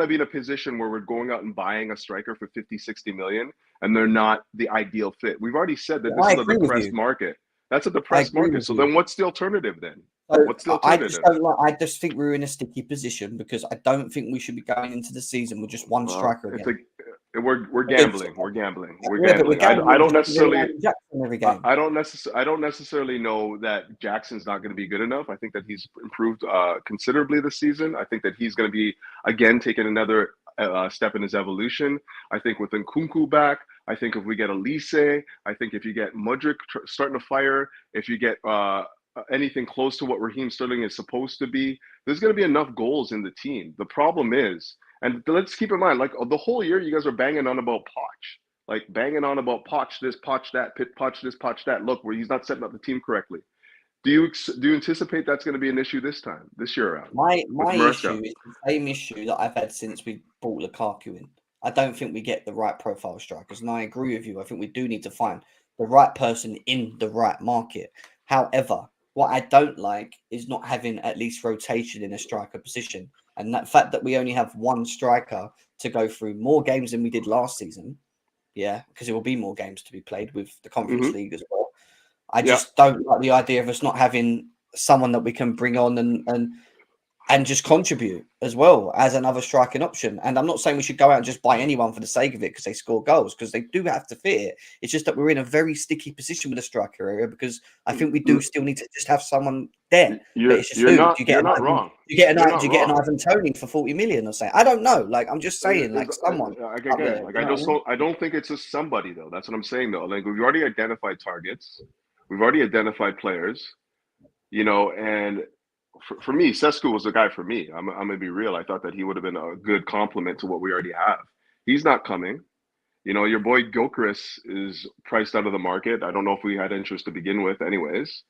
to be in a position where we're going out and buying a striker for 50, 60 million and they're not the ideal fit. We've already said that this is a depressed market. That's a depressed market. So then what's the alternative then? What's the alternative? I just think we're in a sticky position because I don't think we should be going into the season with just one striker again. We're gambling. We're gambling. I don't necessarily know that Jackson's not going to be good enough. I think that he's improved considerably this season. I think that he's going to be again taking another step in his evolution. I think with Nkunku back, I think if we get Olise, I think if you get Mudryk starting to fire, if you get anything close to what Raheem Sterling is supposed to be, there's going to be enough goals in the team. The problem is, and let's keep in mind, like the whole year, you guys are banging on about Poch, like banging on about Poch this, Poch that, Poch this, Poch that. Look, where he's not setting up the team correctly. Do you anticipate that's going to be an issue this year around? My issue is the same issue that I've had since we brought Lukaku in. I don't think we get the right profile strikers, and I agree with you. I think we do need to find the right person in the right market. However, what I don't like is not having at least rotation in a striker position. And that fact that we only have one striker to go through more games than we did last season. Yeah, because there will be more games to be played with the Conference League as well. I just don't like the idea of us not having someone that we can bring on and just contribute as well as another striking option. And I'm not saying we should go out and just buy anyone for the sake of it because they score goals, because they do have to fit it. It's just that we're in a very sticky position with the striker area because I think we do still need to just have someone there. You're not wrong. You get an Ivan Toney for 40 million or something. I don't know. Like, I'm just saying, like someone. I don't think it's just somebody though. That's what I'm saying though. Like, we've already identified targets. We've already identified players, and for me, Sesko was the guy for me. I'm going to be real. I thought that he would have been a good complement to what we already have. He's not coming. Your boy Gyökeres is priced out of the market. I don't know if we had interest to begin with anyways.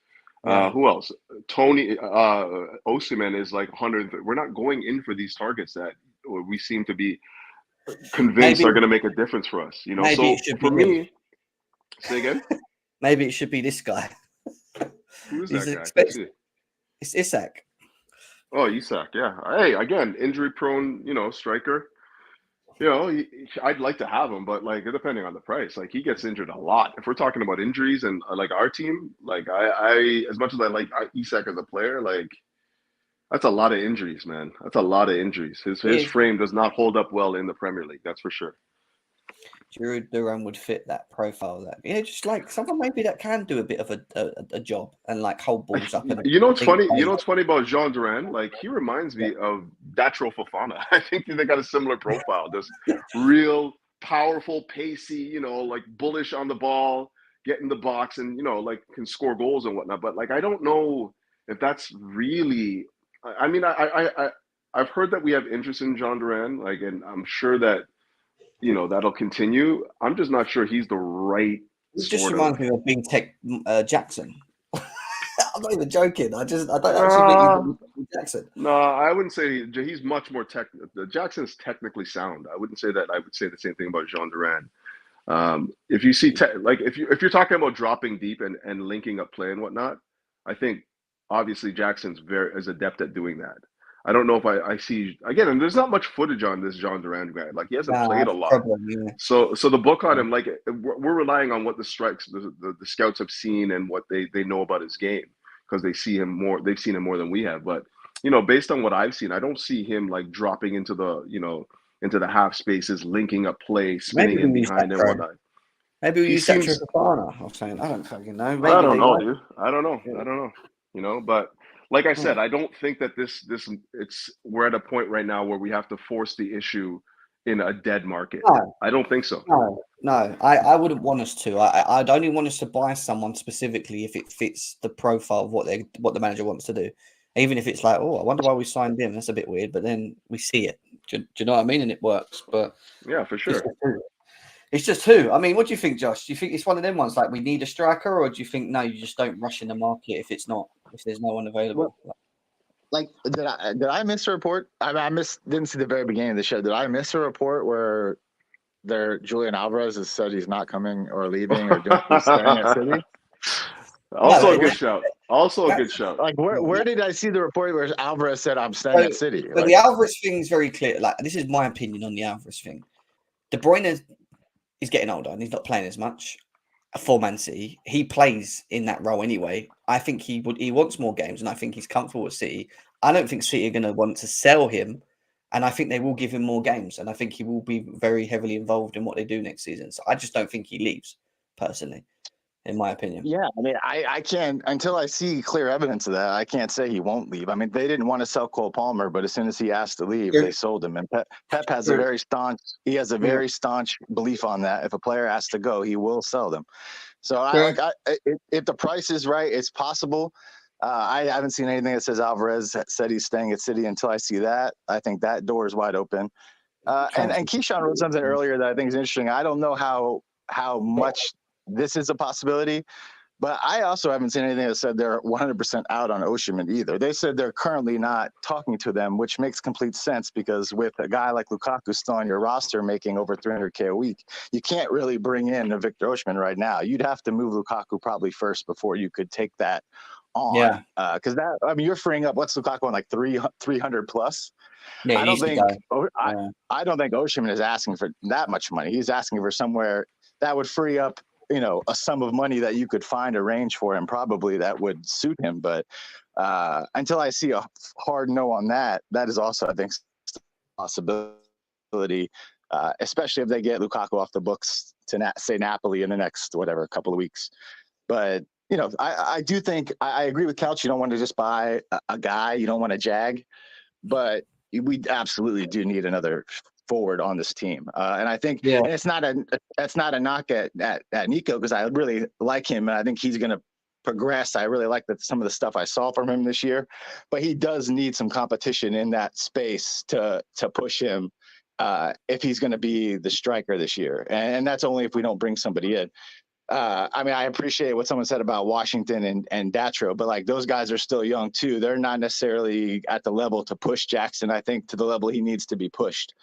Who else? Tony Osimhen is like 100. We're not going in for these targets that we seem to be convinced are going to make a difference for us. So for me, say again? Maybe it should be this guy. Who's that guy? It's Isak. Oh, Isak, yeah. Hey, again, injury-prone, striker. I'd like to have him, but like depending on the price, like he gets injured a lot. If we're talking about injuries and like our team, like I as much as I like Isak as a player, like that's a lot of injuries, man. That's a lot of injuries. His frame does not hold up well in the Premier League. That's for sure. Giroud Duran would fit that profile. That just like someone maybe that can do a bit of a job and like hold balls up. What's funny? What's funny about Jean Duran? Like he reminds me of Datro Fofana. I think they got a similar profile. Just real powerful, pacey. Like bullish on the ball, get in the box, and like can score goals and whatnot. But like I don't know if that's really. I mean, I've heard that we have interest in Jean Duran. Like, and I'm sure that. That'll continue. I'm just not sure he's the right. It just reminds me of Big Tech Jackson. I'm not even joking. I don't actually think he's Jackson. No, I wouldn't say he's much more Jackson is technically sound. I wouldn't say that. I would say the same thing about Jean Duran. If you see if you're talking about dropping deep and linking up play and whatnot, I think obviously Jackson's is adept at doing that. I don't know if I see again, and there's not much footage on this Jean Duran guy. Like he hasn't played a lot. So the book on him, like we're relying on what the scouts have seen and what they know about his game because they see him more. They've seen him more than we have. But based on what I've seen, I don't see him like dropping into the half spaces, linking up play, spinning in behind and whatnot. Maybe we use that Trevor I'm saying I don't fucking know. Maybe I don't know, dude. I don't know. But like I said, I don't think that we're at a point right now where we have to force the issue in a dead market. No. I don't think so. No. I wouldn't want us to. I'd only want us to buy someone specifically if it fits the profile of what the manager wants to do. Even if it's like, oh, I wonder why we signed him. That's a bit weird. But then we see it. Do you know what I mean? And it works. But yeah, for sure. It's just who. I mean, what do you think, Josh? Do you think it's one of them ones like we need a striker, or do you think no, you just don't rush in the market if there's no one available? Like, did I miss a report? Didn't see the very beginning of the show. Did I miss a report where Julian Alvarez has said he's not coming or leaving or staying at City? Also a good shout. Also a good shout. Like, where did I see the report where Alvarez said I'm staying at City? But the Alvarez thing is very clear. Like, this is my opinion on the Alvarez thing. De Bruyne is getting older and he's not playing as much for Man City. He plays in that role anyway. I think he wants more games and I think he's comfortable with City. I don't think City are going to want to sell him, and I think they will give him more games, and I think he will be very heavily involved in what they do next season. So I just don't think he leaves, personally, in my opinion. Yeah, I mean, I can't, until I see clear evidence of that, I can't say he won't leave. I mean, they didn't want to sell Cole Palmer, but as soon as he asked to leave, they sold him. And Pep has a very staunch belief on that. If a player has to go, he will sell them. So if the price is right, it's possible. I haven't seen anything that says Alvarez said he's staying at City until I see that. I think that door is wide open. And Keyshawn wrote something earlier that I think is interesting. I don't know how much this is a possibility, but I also haven't seen anything that said they're 100% out on Osimhen either. They said they're currently not talking to them, which makes complete sense because with a guy like Lukaku still on your roster making over $300K a week, you can't really bring in a Victor Osimhen right now. You'd have to move Lukaku probably first before you could take that on. Yeah. Because you're freeing up, what's Lukaku on, like 300 plus? Yeah, I don't think Osimhen is asking for that much money. He's asking for somewhere that would free up, a sum of money that you could find a range for him, probably that would suit him. But until I see a hard no on that, that is also, I think, a possibility, especially if they get Lukaku off the books to say Napoli in the next, couple of weeks. But, I do think I agree with Couch. You don't want to just buy a guy. You don't want to jag. But we absolutely do need another forward on this team, and I think and it's not a knock at Nico because I really like him and I think he's going to progress. I really like some of the stuff I saw from him this year, but he does need some competition in that space to push him if he's going to be the striker this year, and that's only if we don't bring somebody in. I appreciate what someone said about Washington and Datro, but like those guys are still young too. They're not necessarily at the level to push Jackson, I think, to the level he needs to be pushed.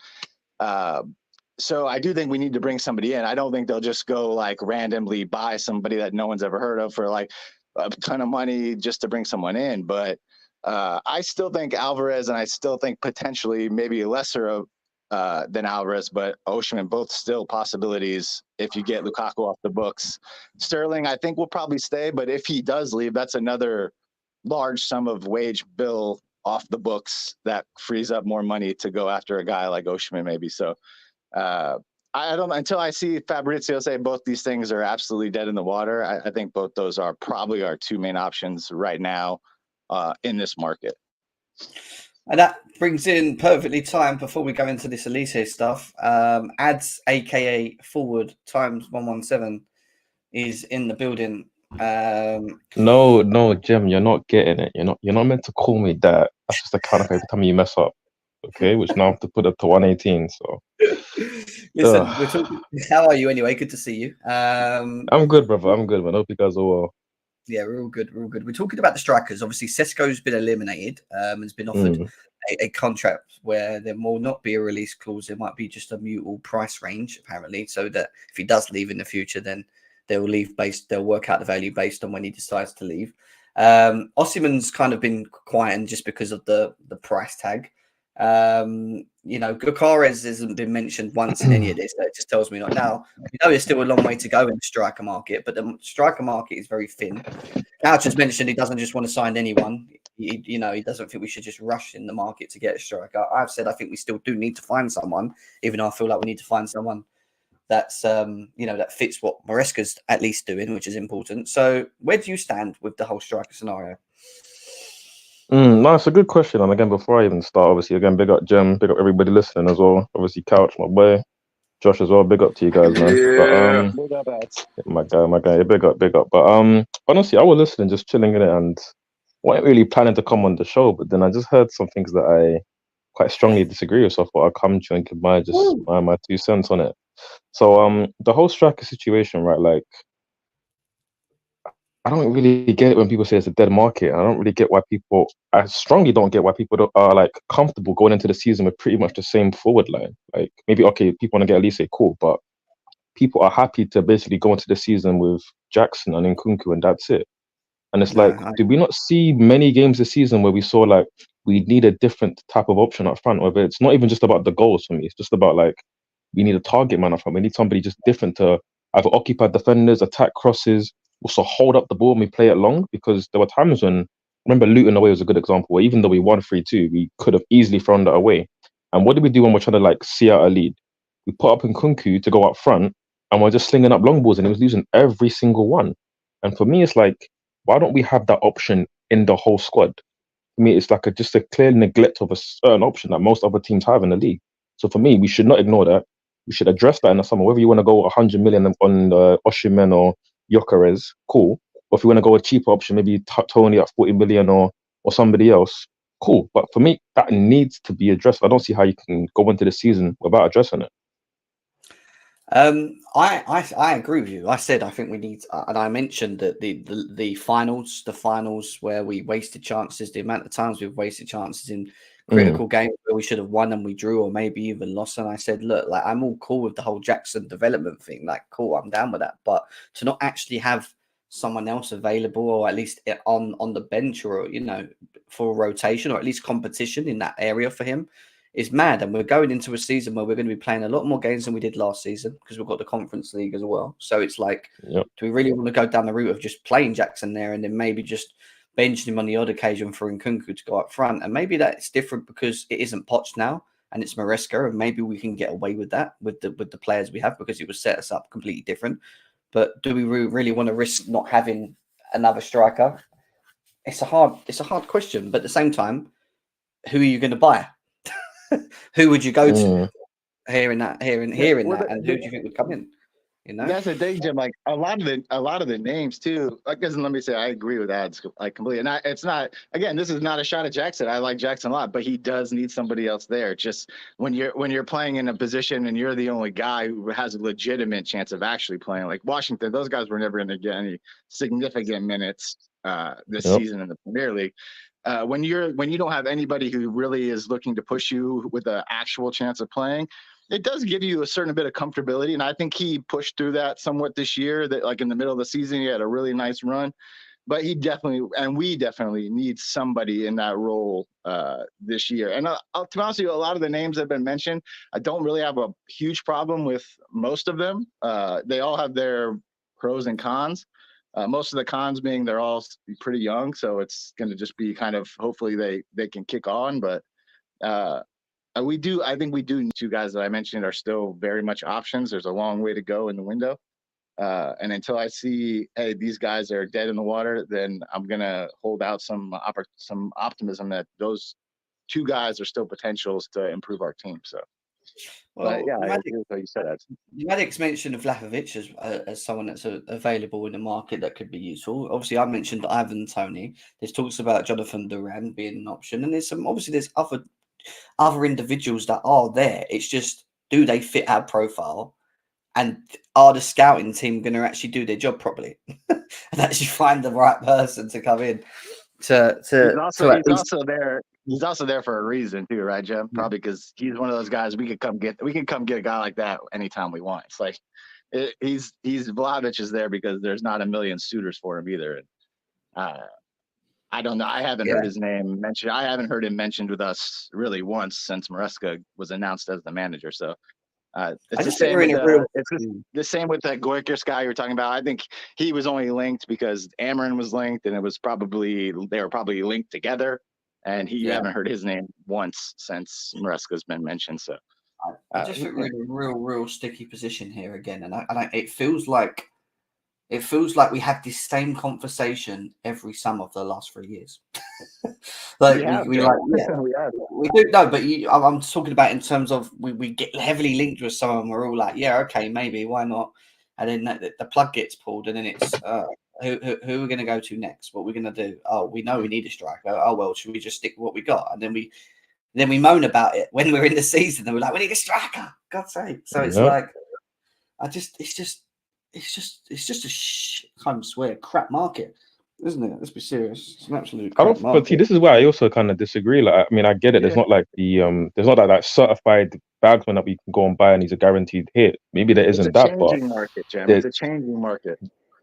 So I do think we need to bring somebody in. I don't think they'll just go like randomly buy somebody that no one's ever heard of for like a ton of money just to bring someone in. But I still think Alvarez and I still think potentially maybe lesser than Alvarez, but Osimhen, both still possibilities if you get Lukaku off the books. Sterling, I think will probably stay, but if he does leave, that's another large sum of wage bill off the books that frees up more money to go after a guy like Osimhen maybe. So I don't, until I see Fabrizio say both these things are absolutely dead in the water, I think both those are probably our two main options right now in this market. And that brings in perfectly timed before we go into this Olise stuff. Ads, aka Forward times 117, is in the building. No, Jim, you're not getting it. You're not meant to call me that. That's just a count of every time you mess up. Okay, which now I have to put it to 118. So listen, we're talking. How are you anyway? Good to see you. I'm good, brother. I'm good, man. I hope you guys are well. Yeah, we're all good. We're all good. We're talking about the strikers. Obviously, Sesko's been eliminated. Has been offered a contract where there will not be a release clause. There might be just a mutual price range, apparently, so that if he does leave in the future, then they'll work out the value based on when he decides to leave. Osimhen's kind of been quiet, and just because of the price tag. Gokares hasn't been mentioned once in any of this. That just tells me not now. We know there's still a long way to go in the striker market, but the striker market is very thin. Couch has mentioned he doesn't just want to sign anyone. He doesn't think we should just rush in the market to get a striker. I've said I think we still do need to find someone, even though I feel like we need to find someone that's that fits what Maresca's at least doing, which is important. So where do you stand with the whole striker scenario? No, it's a good question. And again, before I even start, obviously, again, big up Jem, big up everybody listening as well. Obviously, Couch, my boy, Josh as well. Big up to you guys, man. Yeah. But, my guy, big up. But honestly, I was listening, just chilling in it, and wasn't really planning to come on the show. But then I just heard some things that I quite strongly disagree with. So I thought I'd come to you and give my 2 cents on it. So the whole striker situation, right? Like, I don't really get it when people say it's a dead market. I don't really get why I strongly don't get why people are like comfortable going into the season with pretty much the same forward line. Like, maybe, okay, people want to get Olise, cool, but people are happy to basically go into the season with Jackson and Nkunku, and that's it. And it's did we not see many games this season where we saw like we need a different type of option up front? Whether it's not even just about the goals for me, it's just about like we need a target man up front. We need somebody just different to either occupy defenders, attack crosses, also hold up the ball and we play it long. Because there were times when, remember, Luton away was a good example, where even though we won 3-2, we could have easily thrown that away. And what do we do when we're trying to like see out a lead? We put up Nkunku to go up front, and we're just slinging up long balls, and he was losing every single one. And for me, it's like, why don't we have that option in the whole squad? For me, it's like just a clear neglect of a certain option that most other teams have in the league. So for me, we should not ignore that. We should address that in the summer. Whether you want to go 100 million on Osimhen or Gyökeres, cool. Or if you want to go a cheaper option, maybe Tony at 40 million or somebody else, cool. But for me, that needs to be addressed. I don't see how you can go into the season without addressing it. I agree with you. I said I think we need, and I mentioned that the finals where we wasted chances, the amount of times we've wasted chances in critical games where we should have won and we drew, or maybe even lost. And I said, look, like, I'm all cool with the whole Jackson development thing. Like, cool, I'm down with that. But to not actually have someone else available, or at least on the bench, or for rotation, or at least competition in that area for him, is mad. And we're going into a season where we're going to be playing a lot more games than we did last season, because we've got the Conference League as well. So it's like, do we really want to go down the route of just playing Jackson there and then maybe just benching him on the odd occasion for Nkunku to go up front? And maybe that's different because it isn't Poch now and it's Maresca, and maybe we can get away with that with the players we have, because it would set us up completely different. But do we really want to risk not having another striker? It's a hard question. But at the same time, who are you going to buy? Who would you go to? Hearing that, and who do you think would come in? That's the thing, Jim. Like a lot of the names too. Like, let me say, I agree with that like completely. And it's not, again, this is not a shot at Jackson. I like Jackson a lot, but he does need somebody else there. Just when you're playing in a position and you're the only guy who has a legitimate chance of actually playing, like Washington, those guys were never going to get any significant minutes this season in the Premier League. When you don't have anybody who really is looking to push you with an actual chance of playing, it does give you a certain bit of comfortability. And I think he pushed through that somewhat this year, that like in the middle of the season, he had a really nice run, but we definitely need somebody in that role this year. And to be honest with you, a lot of the names that have been mentioned, I don't really have a huge problem with most of them. They all have their pros and cons. Most of the cons being they're all pretty young, so it's going to just be kind of, hopefully they can kick on. But I think we do. 2 guys that I mentioned are still very much options. There's a long way to go in the window. And until I see, hey, these guys are dead in the water, then I'm going to hold out some optimism that those 2 guys are still potentials to improve our team. So. Well, I agree with what you said. Maddox mentioned Vlahovic as someone that's available in the market that could be useful. Obviously, I mentioned Ivan Toney. There's talks about Jonathan Duran being an option, and there's other individuals that are there. It's just, do they fit our profile? And are the scouting team going to actually do their job properly and actually find the right person to come in he's to there. He's also there for a reason too, right, Jim? Probably because he's one of those guys we can come get a guy like that anytime we want. It's like he's Vlahovic is there because there's not a million suitors for him either. I don't know. I haven't heard his name mentioned. I haven't heard him mentioned with us really once since Maresca was announced as the manager. So it's the same with the same with that Goikers guy you were talking about. I think he was only linked because Amarin was linked, and it was probably they were probably linked together. And you haven't heard his name once since Maresca's been mentioned. So I just think we're in a real sticky position here again, and it feels like we had this same conversation every summer for the last 3 years. We do no, but I'm talking about in terms of we get heavily linked with someone. We're all like, yeah, okay, maybe, why not? And then the plug gets pulled, and then it's who are we going to go to next? What we're going to do? Oh, we know we need a striker. Oh well, should we just stick with what we got? And then we moan about it when we're in the season, and we're like, we need a striker. God's sake! So it's like, it's just a kind of swear crap market, isn't it? Let's be serious. It's an absolute crap market. But see, this is why I also kind of disagree. Like, I mean, I get it. There's not like there's not that certified bagsman that we can go and buy and he's a guaranteed hit. Maybe there isn't that, but it's a changing market.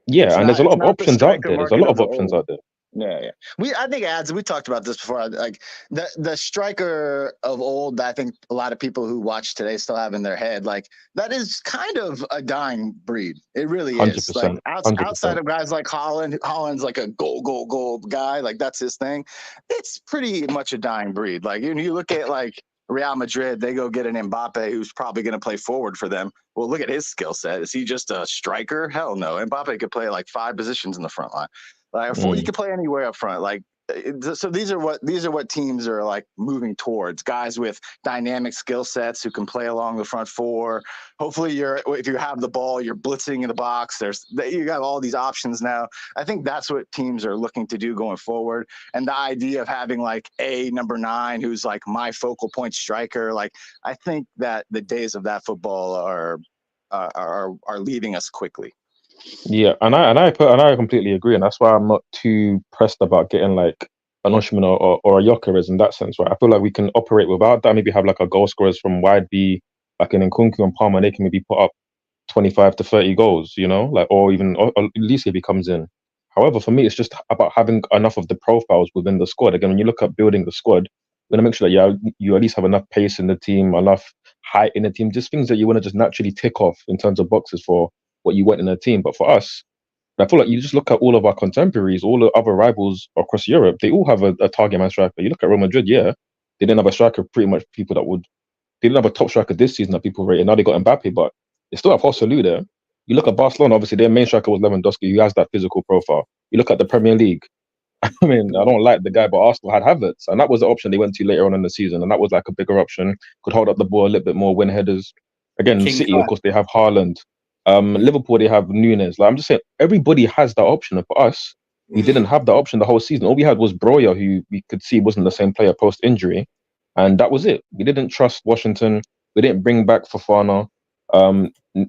Yeah, and there's a lot of options out there. There's a lot of options out there. Yeah. I think we talked about this before. Like the striker of old, I think a lot of people who watch today still have in their head, like that is kind of a dying breed. It really is. 100%, like outside of guys like Holland's like a goal guy. Like that's his thing. It's pretty much a dying breed. Like you look at like Real Madrid, they go get an Mbappe who's probably going to play forward for them. Well, look at his skill set. Is he just a striker? Hell no. Mbappe could play like 5 positions in the front line. Like you can play anywhere up front. Like so, these are what teams are like moving towards. Guys with dynamic skill sets who can play along the front four. Hopefully, if you have the ball, you're blitzing in the box. You got all these options now. I think that's what teams are looking to do going forward. And the idea of having like a number 9 who's like my focal point striker. Like I think that the days of that football are leaving us quickly. Yeah, and I completely agree, and that's why I'm not too pressed about getting like an Osimhen or a Gyökeres in that sense, right? I feel like we can operate without that. Maybe have like a goal scorers from wide B, like an Nkunku and Palmer. They can maybe put up 25 to 30 goals, you know, like or Olise if he comes in. However, for me, it's just about having enough of the profiles within the squad. Again, when you look at building the squad, you want to make sure that you at least have enough pace in the team, enough height in the team, just things that you want to just naturally tick off in terms of boxes for what you want in a team. But for us, I feel like you just look at all of our contemporaries, all the other rivals across Europe, they all have a target man striker. You look at Real Madrid, they didn't have a striker, pretty much people they didn't have a top striker this season that people rated. Now they got Mbappe, but they still have Joselu there. You look at Barcelona, obviously their main striker was Lewandowski, who has that physical profile. You look at the Premier League, I mean, I don't like the guy, but Arsenal had Havertz, and that was the option they went to later on in the season, and that was like a bigger option, could hold up the ball a little bit more, win headers. Again, City, of course, they have Haaland. Liverpool, they have Nunes. Like I'm just saying, everybody has that option. And for us, we didn't have that option the whole season. All we had was Broja, who we could see wasn't the same player post-injury. And that was it. We didn't trust Washington. We didn't bring back Fofana.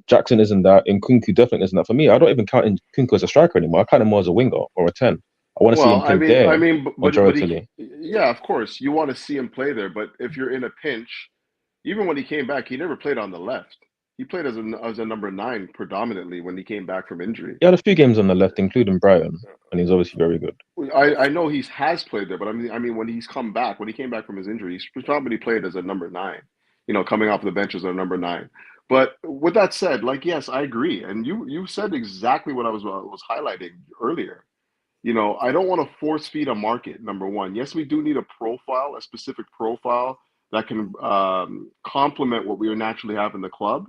Jackson isn't that. Nkunku definitely isn't that. For me, I don't even count Nkunku as a striker anymore. I count him more as a winger or a 10. I want to see him play there majoritarily. Yeah, of course. You want to see him play there. But if you're in a pinch, even when he came back, he never played on the left. He played as a number 9 predominantly when he came back from injury. He had a few games on the left, including Brighton, and he's obviously very good. I know he has played there, but I mean when he came back from his injury, he's predominantly played as a number 9. You know, coming off the bench as a number 9. But with that said, like yes, I agree, and you said exactly what I was highlighting earlier. You know, I don't want to force feed a market. Number one, yes, we do need a specific profile that can complement what we naturally have in the club.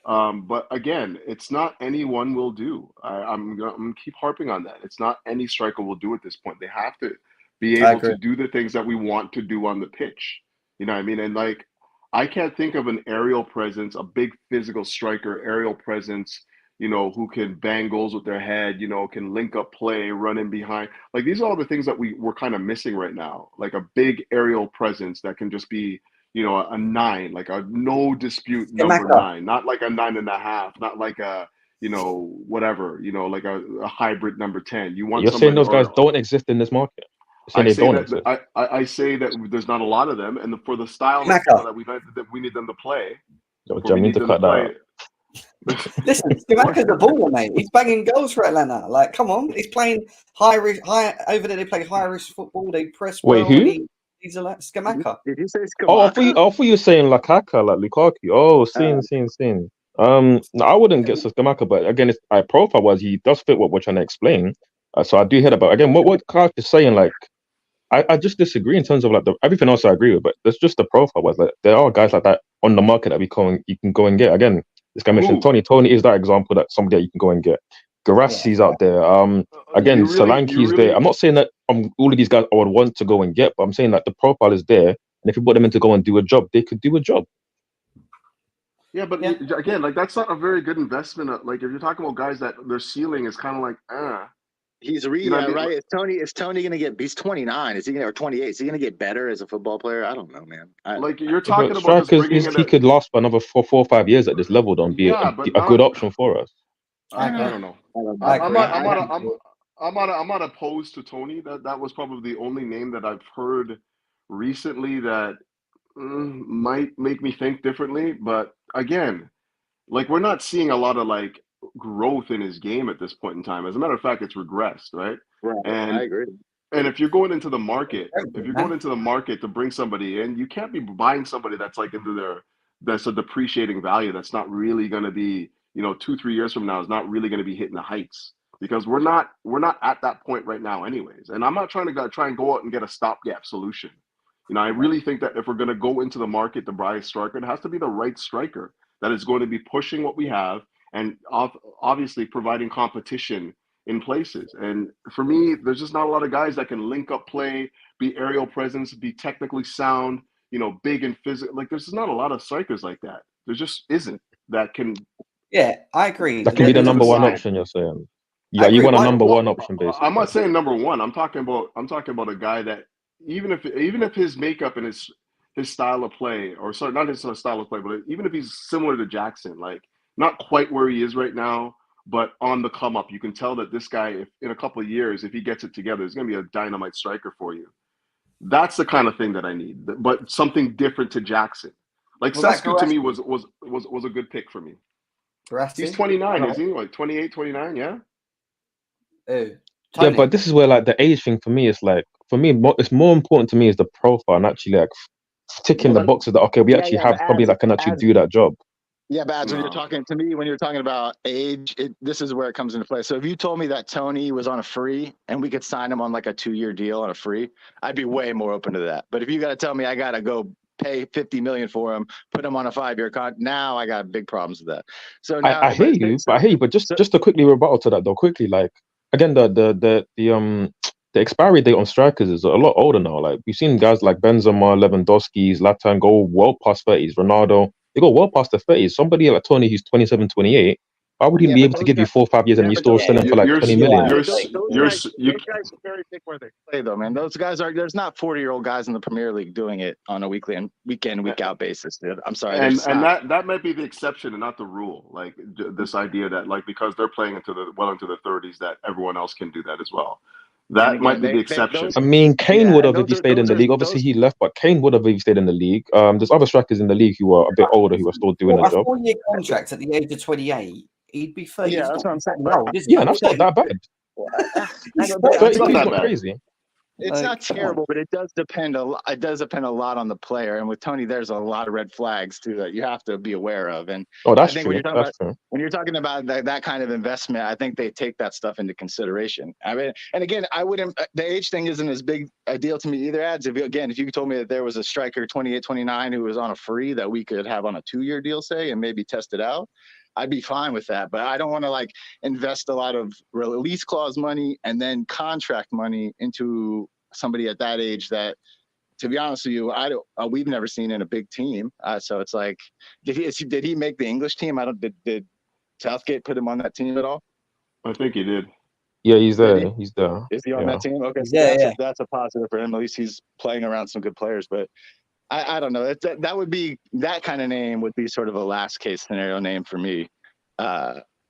But again, it's not anyone will do. I'm gonna keep harping on that. It's not any striker will do at this point. They have to be able to do the things that we want to do on the pitch. You know what I mean? And like, I can't think of an aerial presence, a big physical striker, aerial presence, you know, who can bang goals with their head, you know, can link up play, run in behind. Like these are all the things that we're kind of missing right now. Like a big aerial presence that can just be, a 9, like a no dispute number Scamacca. 9, not like a 9.5, not like a whatever, like a hybrid number 10. You want You're saying somebody, those guys or don't exist in this market. You're saying I they say don't that exist. I say that there's not a lot of them, and for the style of Scamacca. football that we need them to play, Yo, Jam, you need to cut that out. Listen, Scamacca's a baller, mate. He's banging goals for Atlanta. Like, come on, he's playing high over there. They play high risk football. They press Wait, well. who? And he's a Scamacca. Did you say Oh, I Skamaka? thought you were saying Lukaku, like Lukaku. Oh, seen. No, I wouldn't get Skamaka, but again, profile wise, he does fit what we're trying to explain. So I do hear that. But again, what Clark is saying, like, I just disagree in terms of like everything else I agree with, but there's just the profile wise. Like, there are guys like that on the market that you can go and get. Again, this guy mentioned Tony. Tony is that example that somebody that you can go and get. Garassi's out there. Again, Solanke's there. I'm not saying that all of these guys I would want to go and get, but I'm saying that the profile is there, and if you put them in to go and do a job, they could do a job. Yeah, but again, like that's not a very good investment. Like if you're talking about guys that their ceiling is kind of like, He's right. Is Tony gonna get? He's 29. Is he gonna, or 28? Is he gonna get better as a football player? I don't know, man. Like you're talking about strikers, he could last for another 4 or 5 years at this level. Don't be a good option for us. I don't know. I'm not opposed to Tony. That was probably the only name that I've heard recently that might make me think differently. But again, like we're not seeing a lot of like growth in his game at this point in time. As a matter of fact, it's regressed, right? Right. And I agree. And if you're going into the market, to bring somebody in, you can't be buying somebody that's like that's a depreciating value. That's not really going to be, 2-3 years from now is not really going to be hitting the heights, because we're not at that point right now anyways. And I'm not trying to go out and get a stopgap solution. I really think that if we're going to go into the market to buy a striker, it has to be the right striker that is going to be pushing what we have and obviously providing competition in places. And for me, there's just not a lot of guys that can link up play, be aerial presence, be technically sound, big and physical. Like there's just not a lot of strikers like that. There just isn't that can. Yeah, I agree. That can be the number one option. You're saying. Yeah, you want a number one option, basically. I'm not saying number one. I'm talking about a guy that even if his makeup and his style of play, or sorry, not his style of play, but even if he's similar to Jackson, like not quite where he is right now, but on the come up, you can tell that this guy, if in a couple of years, if he gets it together, is going to be a dynamite striker for you. That's the kind of thing that I need, but something different to Jackson. Like Sesko to me was a good pick for me. He's 29, isn't he? Like 28, 29, yeah? Yeah, but this is where like the age thing for me is like, it's more important to me is the profile and actually like ticking the boxes that, okay, we actually have somebody that can actually do that job. Yeah, but when you're talking about age, this is where it comes into play. So if you told me that Tony was on a free and we could sign him on like a 2-year deal on a free, I'd be way more open to that. But if you got to tell me I got to go pay $50 million for him, put him on a 5-year contract, now I got big problems with that. So now, I hear you, but just to quickly rebuttal to that though, like again, the expiry date on strikers is a lot older now. Like we've seen guys like Benzema, Lewandowski, Zlatan go well past 30s. Ronaldo, they go well past the 30s. Somebody like Tony, who's 27, 28, why would he be able to give you 4 or 5 years and you still sell him for like 20 million? Those guys very pick where they play though, man. Those guys there's not 40-year-old guys in the Premier League doing it on a week in, week out basis, dude. I'm sorry. And that might be the exception and not the rule. Like this idea that like because they're playing into the 30s that everyone else can do that as well. That might be the exception. I mean, Kane would have if he stayed in the league. Obviously, he left, but Kane would have if he stayed in the league. There's other strikers in the league who are a bit older who are still doing the job. A 4-year contract at the age of 28, he'd be 30. Yeah, that's what I'm saying. That's not that bad. 30 is not crazy. It's not terrible, but it does depend a lot. It does depend a lot on the player, and with Tony, there's a lot of red flags too that you have to be aware of. And that's true. When you're talking about that kind of investment, I think they take that stuff into consideration. I mean, and again, I wouldn't. The age thing isn't as big a deal to me either. If you told me that there was a striker 28, 29 who was on a free that we could have on a 2-year deal, say, and maybe test it out, I'd be fine with that. But I don't want to like invest a lot of release clause money and then contract money into somebody at that age that, to be honest with you, we've never seen in a big team. So it's like, did he make the English team? Did Southgate put him on that team at all? I think he did. Yeah, he's there. He's there. Is he on that team? Okay, so that's a positive for him. At least he's playing around some good players. But I don't know. That would be, that kind of name would be sort of a last case scenario name for me.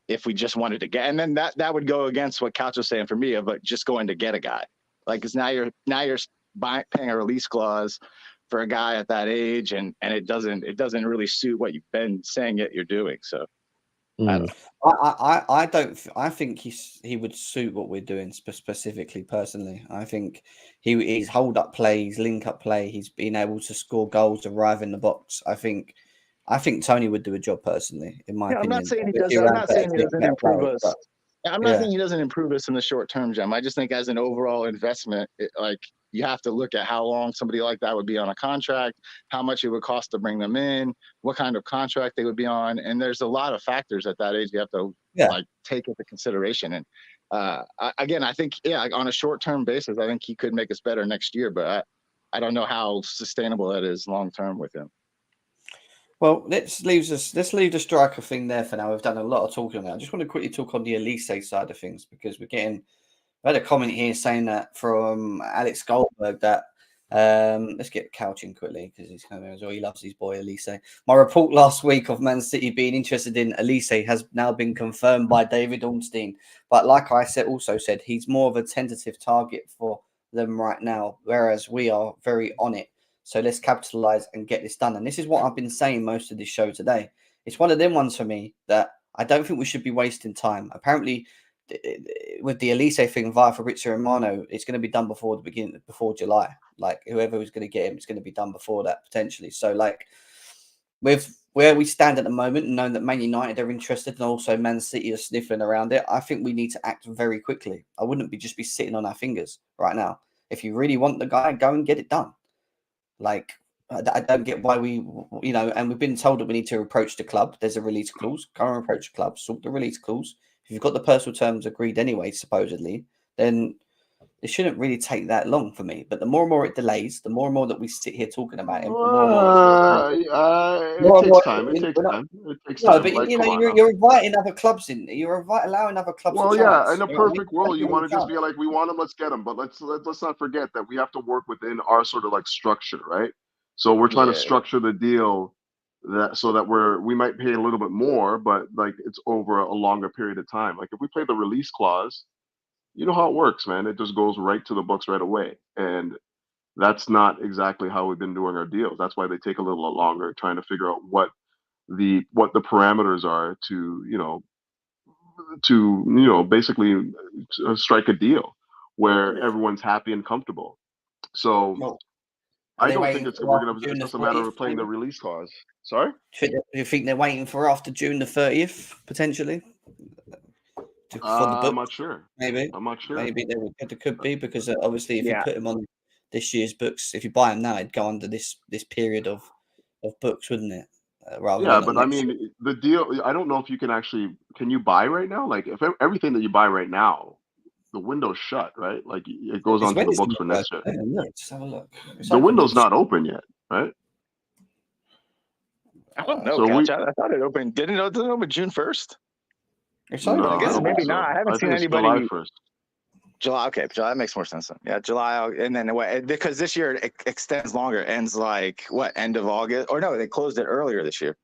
If we just wanted to get, and then that would go against what Couch was saying for me of just going to get a guy. Like, because now you're paying a release clause for a guy at that age, and it doesn't really suit what you've been saying you're doing. So I don't know. I think he would suit what we're doing specifically. Personally, I think he's hold up play, he's link up play, he's been able to score goals, arrive in the box. I think Tony would do a job personally, in my opinion. I'm not saying he does. I'm not saying he doesn't improve us. I'm not saying he doesn't improve us in the short term, Jim. I just think as an overall investment, like, you have to look at how long somebody like that would be on a contract, how much it would cost to bring them in, what kind of contract they would be on. And there's a lot of factors at that age you have to like take into consideration. And again, I think, on a short-term basis, I think he could make us better next year, but I don't know how sustainable that is long-term with him. Well, let's leave the striker thing there for now. We've done a lot of talking on that. I just want to quickly talk on the Olise side of things, because I had a comment here saying that from Alex Goldberg that let's get Couch in quickly, because he's coming as well. He loves his boy Olise. My report last week of Man City being interested in Olise has now been confirmed by David Ornstein. But like I also said, he's more of a tentative target for them right now, whereas we are very on it. So let's capitalize and get this done. And this is what I've been saying most of this show today. It's one of them ones for me that I don't think we should be wasting time. Apparently, with the Olise thing via Fabrizio Romano, it's going to be done before July. Like, whoever was going to get him, it's going to be done before that potentially. So, like, with where we stand at the moment, and knowing that Man United are interested and also Man City are sniffing around it, I think we need to act very quickly. I wouldn't just be sitting on our fingers right now. If you really want the guy, go and get it done. Like, I don't get why and we've been told that we need to approach the club. There's a release clause. Go and approach the club, sort the release clause. If you've got the personal terms agreed anyway, supposedly, then it shouldn't really take that long for me. But the more and more it delays, the more and more that we sit here talking about it, it takes time. It takes time. No, but like, you're inviting other clubs in. You're allowing other clubs. Well, yeah, in a perfect world, you want to just be like, we want them, let's get them. But let's not forget that we have to work within our sort of like structure, right? So we're trying to structure the deal so that we might pay a little bit more, but like it's over a longer period of time. Like if we play the release clause, you know how it works, man. It just goes right to the books right away. And that's not exactly how we've been doing our deals. That's why they take a little longer, trying to figure out what the parameters are to basically strike a deal where everyone's happy and comfortable. So I don't think it's just a matter of playing the release clause. Sorry? You think they're waiting for after June the 30th, potentially? I'm not sure. Maybe. I'm not sure. Maybe there could be, because obviously if you put him on this year's books, if you buy him now, it'd go under this period of books, wouldn't it? But I mean, the deal, I don't know if you can you buy right now? Like, if everything that you buy right now, the window's shut, right? Like, it goes onto the books for next year. Let's have a look. The window's not open yet, right? I don't know, Couch. I thought it opened. Didn't it open June 1st? No, I guess maybe not. I haven't seen anybody. July 1st. July. Okay, July. That makes more sense then. Yeah, July, and then because this year it extends longer. It ends like end of August? Or no, they closed it earlier this year.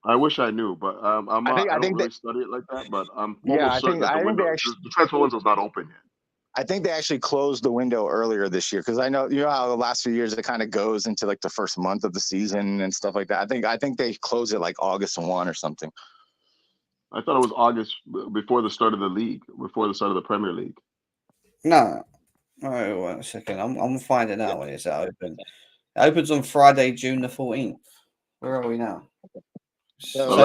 I wish I knew, but I don't really study it like that. But I'm almost certain that the transfer window's not open yet. I think they actually closed the window earlier this year, because I know how the last few years it kind of goes into like the first month of the season and stuff like that. I think they closed it like August 1 or something. I thought it was August before the start of the league, before the start of the Premier League. No. Oh, wait a second. I'm finding out when it's open. It opens on Friday, June the 14th. Where are we now? So it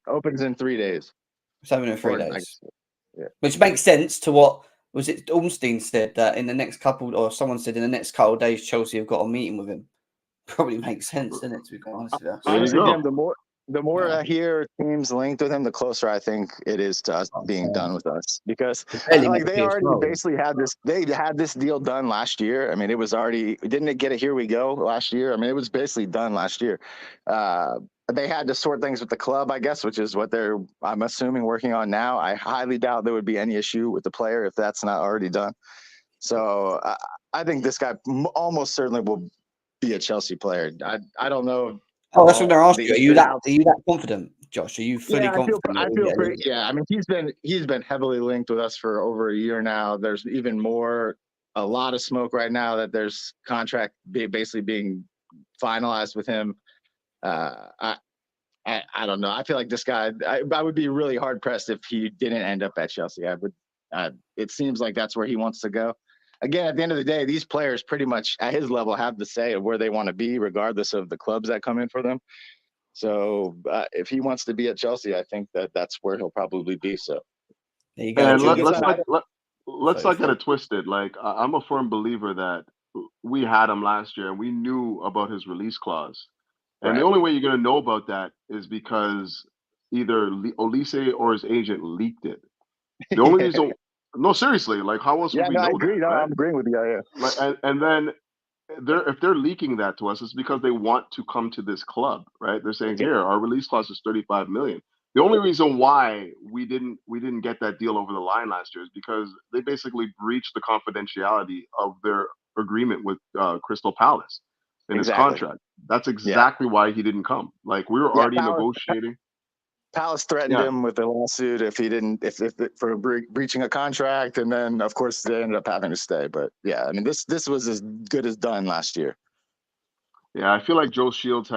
opens in 3 days. It's open in 3 days. Yeah. Which makes sense to what was it Ornstein said, that in the next couple, or someone said in the next couple of days, Chelsea have got a meeting with him. Probably makes sense, doesn't it, to be quite honest with you? Honestly, Jim, the more I hear teams linked with him, the closer I think it is to us being done with us. Because they already basically had this. They had this deal done last year. I mean, it was already. Didn't it get a here we go last year? I mean, it was basically done last year. They had to sort things with the club, I guess, which is what I'm assuming, working on now. I highly doubt there would be any issue with the player if that's not already done. So I think this guy almost certainly will be a Chelsea player. I don't know. Oh, that's what they're asking. Are you that confident, Josh? Are you fully confident? I feel pretty. Yeah, I mean, he's been heavily linked with us for over a year now. There's even a lot of smoke right now that there's contract basically being finalized with him. I don't know. I feel like this guy. I would be really hard pressed if he didn't end up at Chelsea. I would. It seems like that's where he wants to go. Again, at the end of the day, these players pretty much at his level have the say of where they want to be, regardless of the clubs that come in for them. So if he wants to be at Chelsea, I think that's where he'll probably be. So, there you go. And let's not get it twisted. Like, I'm a firm believer that we had him last year and we knew about his release clause. And the only way you're going to know about that is because either Olise or his agent leaked it. The only reason, no, seriously, like how else would we know I agree. that? Right? I'm agreeing with you. Yeah. Like, and then if they're leaking that to us, it's because they want to come to this club, right? They're saying, here, our release clause is 35 million. The only reason why we didn't get that deal over the line last year is because they basically breached the confidentiality of their agreement with Crystal Palace in his contract. That's exactly why he didn't come. Like, we were already negotiating. Palace threatened him with a lawsuit if he didn't, for breaching a contract, and then of course they ended up having to stay. But yeah, I mean this was as good as done last year. Yeah, I feel like Joe Shields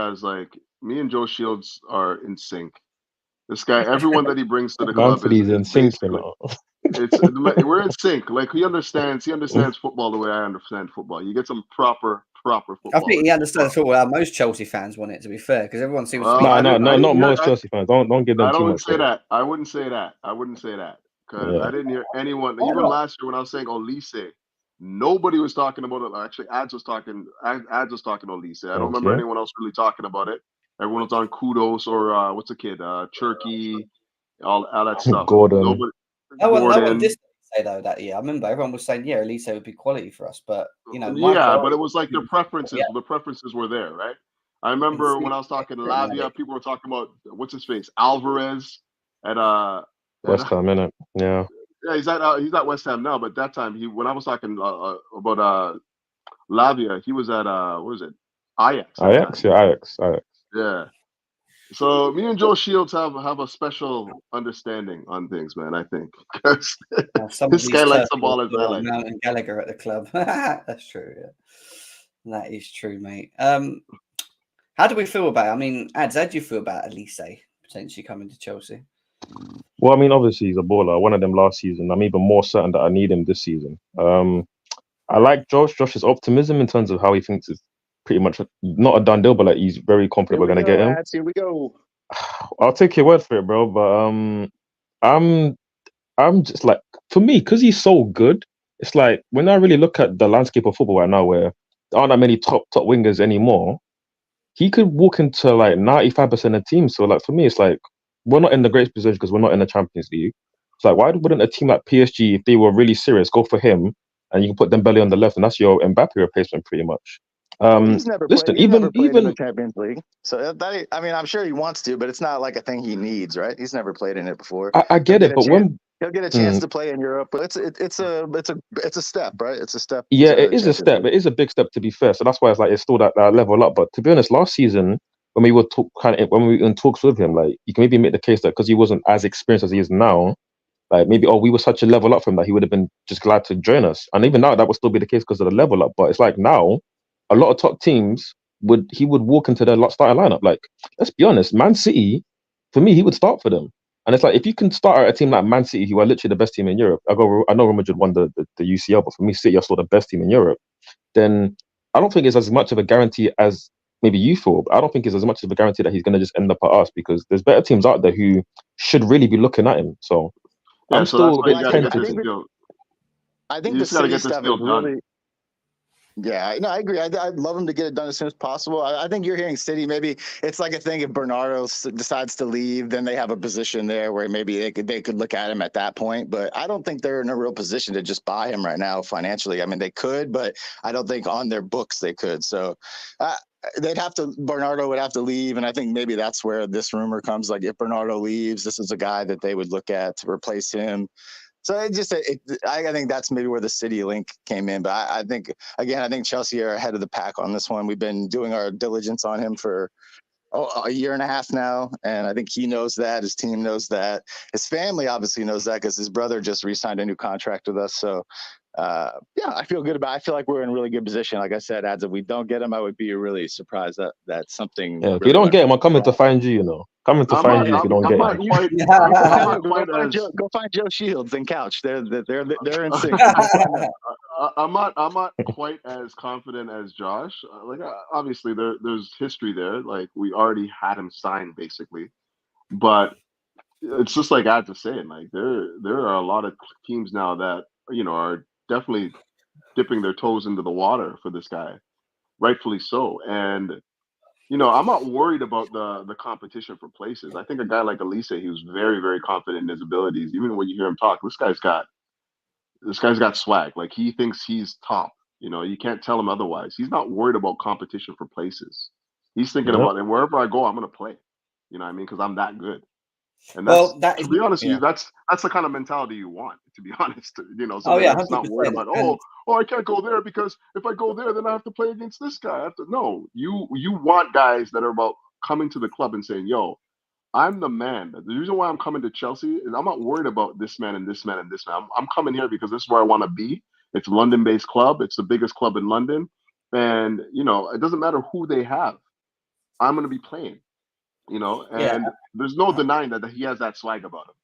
me and Joe Shields are in sync. This guy, everyone that he brings to the club is in sync. We're in sync. Like he understands football the way I understand football. You get some proper football. I think he understands football. Most Chelsea fans want it, to be fair, because everyone seems to be. Not most Chelsea fans. Don't give them too much. I wouldn't say that because I didn't hear anyone. Even last year when I was saying Olise, nobody was talking about it. Actually, Ads was talking Olise. I don't remember anyone else really talking about it. Everyone was on Kudos or what's the kid? Turkey, all that stuff. Gordon. No one did say though that year. I remember everyone was saying, Olise would be quality for us, but but it was like their preferences. The preferences were there, right? I remember when I was talking to Lavia, people were talking about what's his face, Alvarez at West Ham, innit? Yeah. Yeah, he's at West Ham now, but that time when I was talking about Lavia, he was at what is it? Ajax. Ajax. Yeah. So me and Joe Shields have a special understanding on things, man. I think this guy likes the ball as I like. Mountain Gallagher at the club. That's true. Yeah. That is true, mate. How do we feel about it? I mean, Ads, how do you feel about Olise potentially coming to Chelsea? Well, I mean, obviously he's a baller. One of them last season. I'm even more certain that I need him this season. I like Josh's optimism in terms of how he thinks it's pretty much not a done deal, but like he's very confident we're gonna get him. Here we go. I'll take your word for it, bro. But I'm just like, for me, because he's so good, it's like when I really look at the landscape of football right now, where there aren't that many top wingers anymore, he could walk into like 95% of teams. So like for me, it's like we're not in the greatest position because we're not in the Champions League. It's like, why wouldn't a team like PSG, if they were really serious, go for him and you can put Dembele on the left and that's your Mbappe replacement pretty much. He's never played in the Champions League, so that, I mean, I'm sure he wants to, but it's not like a thing he needs, right? He's never played in it before. I get it, but he'll get a chance to play in Europe, but it's a step, right? It's a step. Yeah, it is a step. It is a big step, to be fair. So that's why it's like it's still that level up. But to be honest, last season when we were when we were in talks with him, like you can maybe make the case that because he wasn't as experienced as he is now, like maybe we were such a level up from that he would have been just glad to join us. And even now that would still be the case because of the level up. But it's like now, a lot of top teams he would walk into their starting lineup. Like, let's be honest, Man City, for me, he would start for them. And it's like if you can start at a team like Man City, who are literally the best team in Europe. I know Real Madrid won the UCL, but for me, City are still the best team in Europe. Then I don't think it's as much of a guarantee as maybe you thought. But I don't think it's as much of a guarantee that he's going to just end up at us because there's better teams out there who should really be looking at him. So I'm still a bit tentative. I think the City stuff is really. Yeah, no, I agree. I'd love him to get it done as soon as possible. I think you're hearing City. Maybe it's like a thing if Bernardo decides to leave, then they have a position there where maybe they could look at him at that point. But I don't think they're in a real position to just buy him right now financially. I mean, they could, but I don't think on their books they could. So Bernardo would have to leave, and I think maybe that's where this rumor comes. Like if Bernardo leaves, this is a guy that they would look at to replace him. So I think that's maybe where the City link came in. But I think Chelsea are ahead of the pack on this one. We've been doing our diligence on him for a year and a half now, and I think he knows that. His team knows that. His family obviously knows that because his brother just re-signed a new contract with us. So, I feel good about it. I feel like we're in a really good position. Like I said, Ads, if we don't get him, I would be really surprised that something. Yeah, if you don't get him, I'm coming to find you. Coming to find you if you don't get him. Go find Joe Shields and Couch. They're in sync. I'm not quite as confident as Josh. Obviously there's history there. Like we already had him signed basically, but it's just like I had to say, like there are a lot of teams now that are definitely dipping their toes into the water for this guy, rightfully so. And I'm not worried about the competition for places. I think a guy like Olise, he was very, very confident in his abilities. Even when you hear him talk, this guy's got swag. Like he thinks he's top. You can't tell him otherwise. He's not worried about competition for places. He's thinking about it. Wherever I go, I'm going to play. You know what I mean? Because I'm that good. And to be honest with you, that's the kind of mentality you want, to be honest. It's not worried about, I can't go there because if I go there, then I have to play against this guy. No, you want guys that are about coming to the club and saying, yo, I'm the man. The reason why I'm coming to Chelsea is I'm not worried about this man and this man and this man. I'm coming here because this is where I want to be. It's a London-based club. It's the biggest club in London. And, it doesn't matter who they have. I'm going to be playing. And there's no denying that he has that swag about him.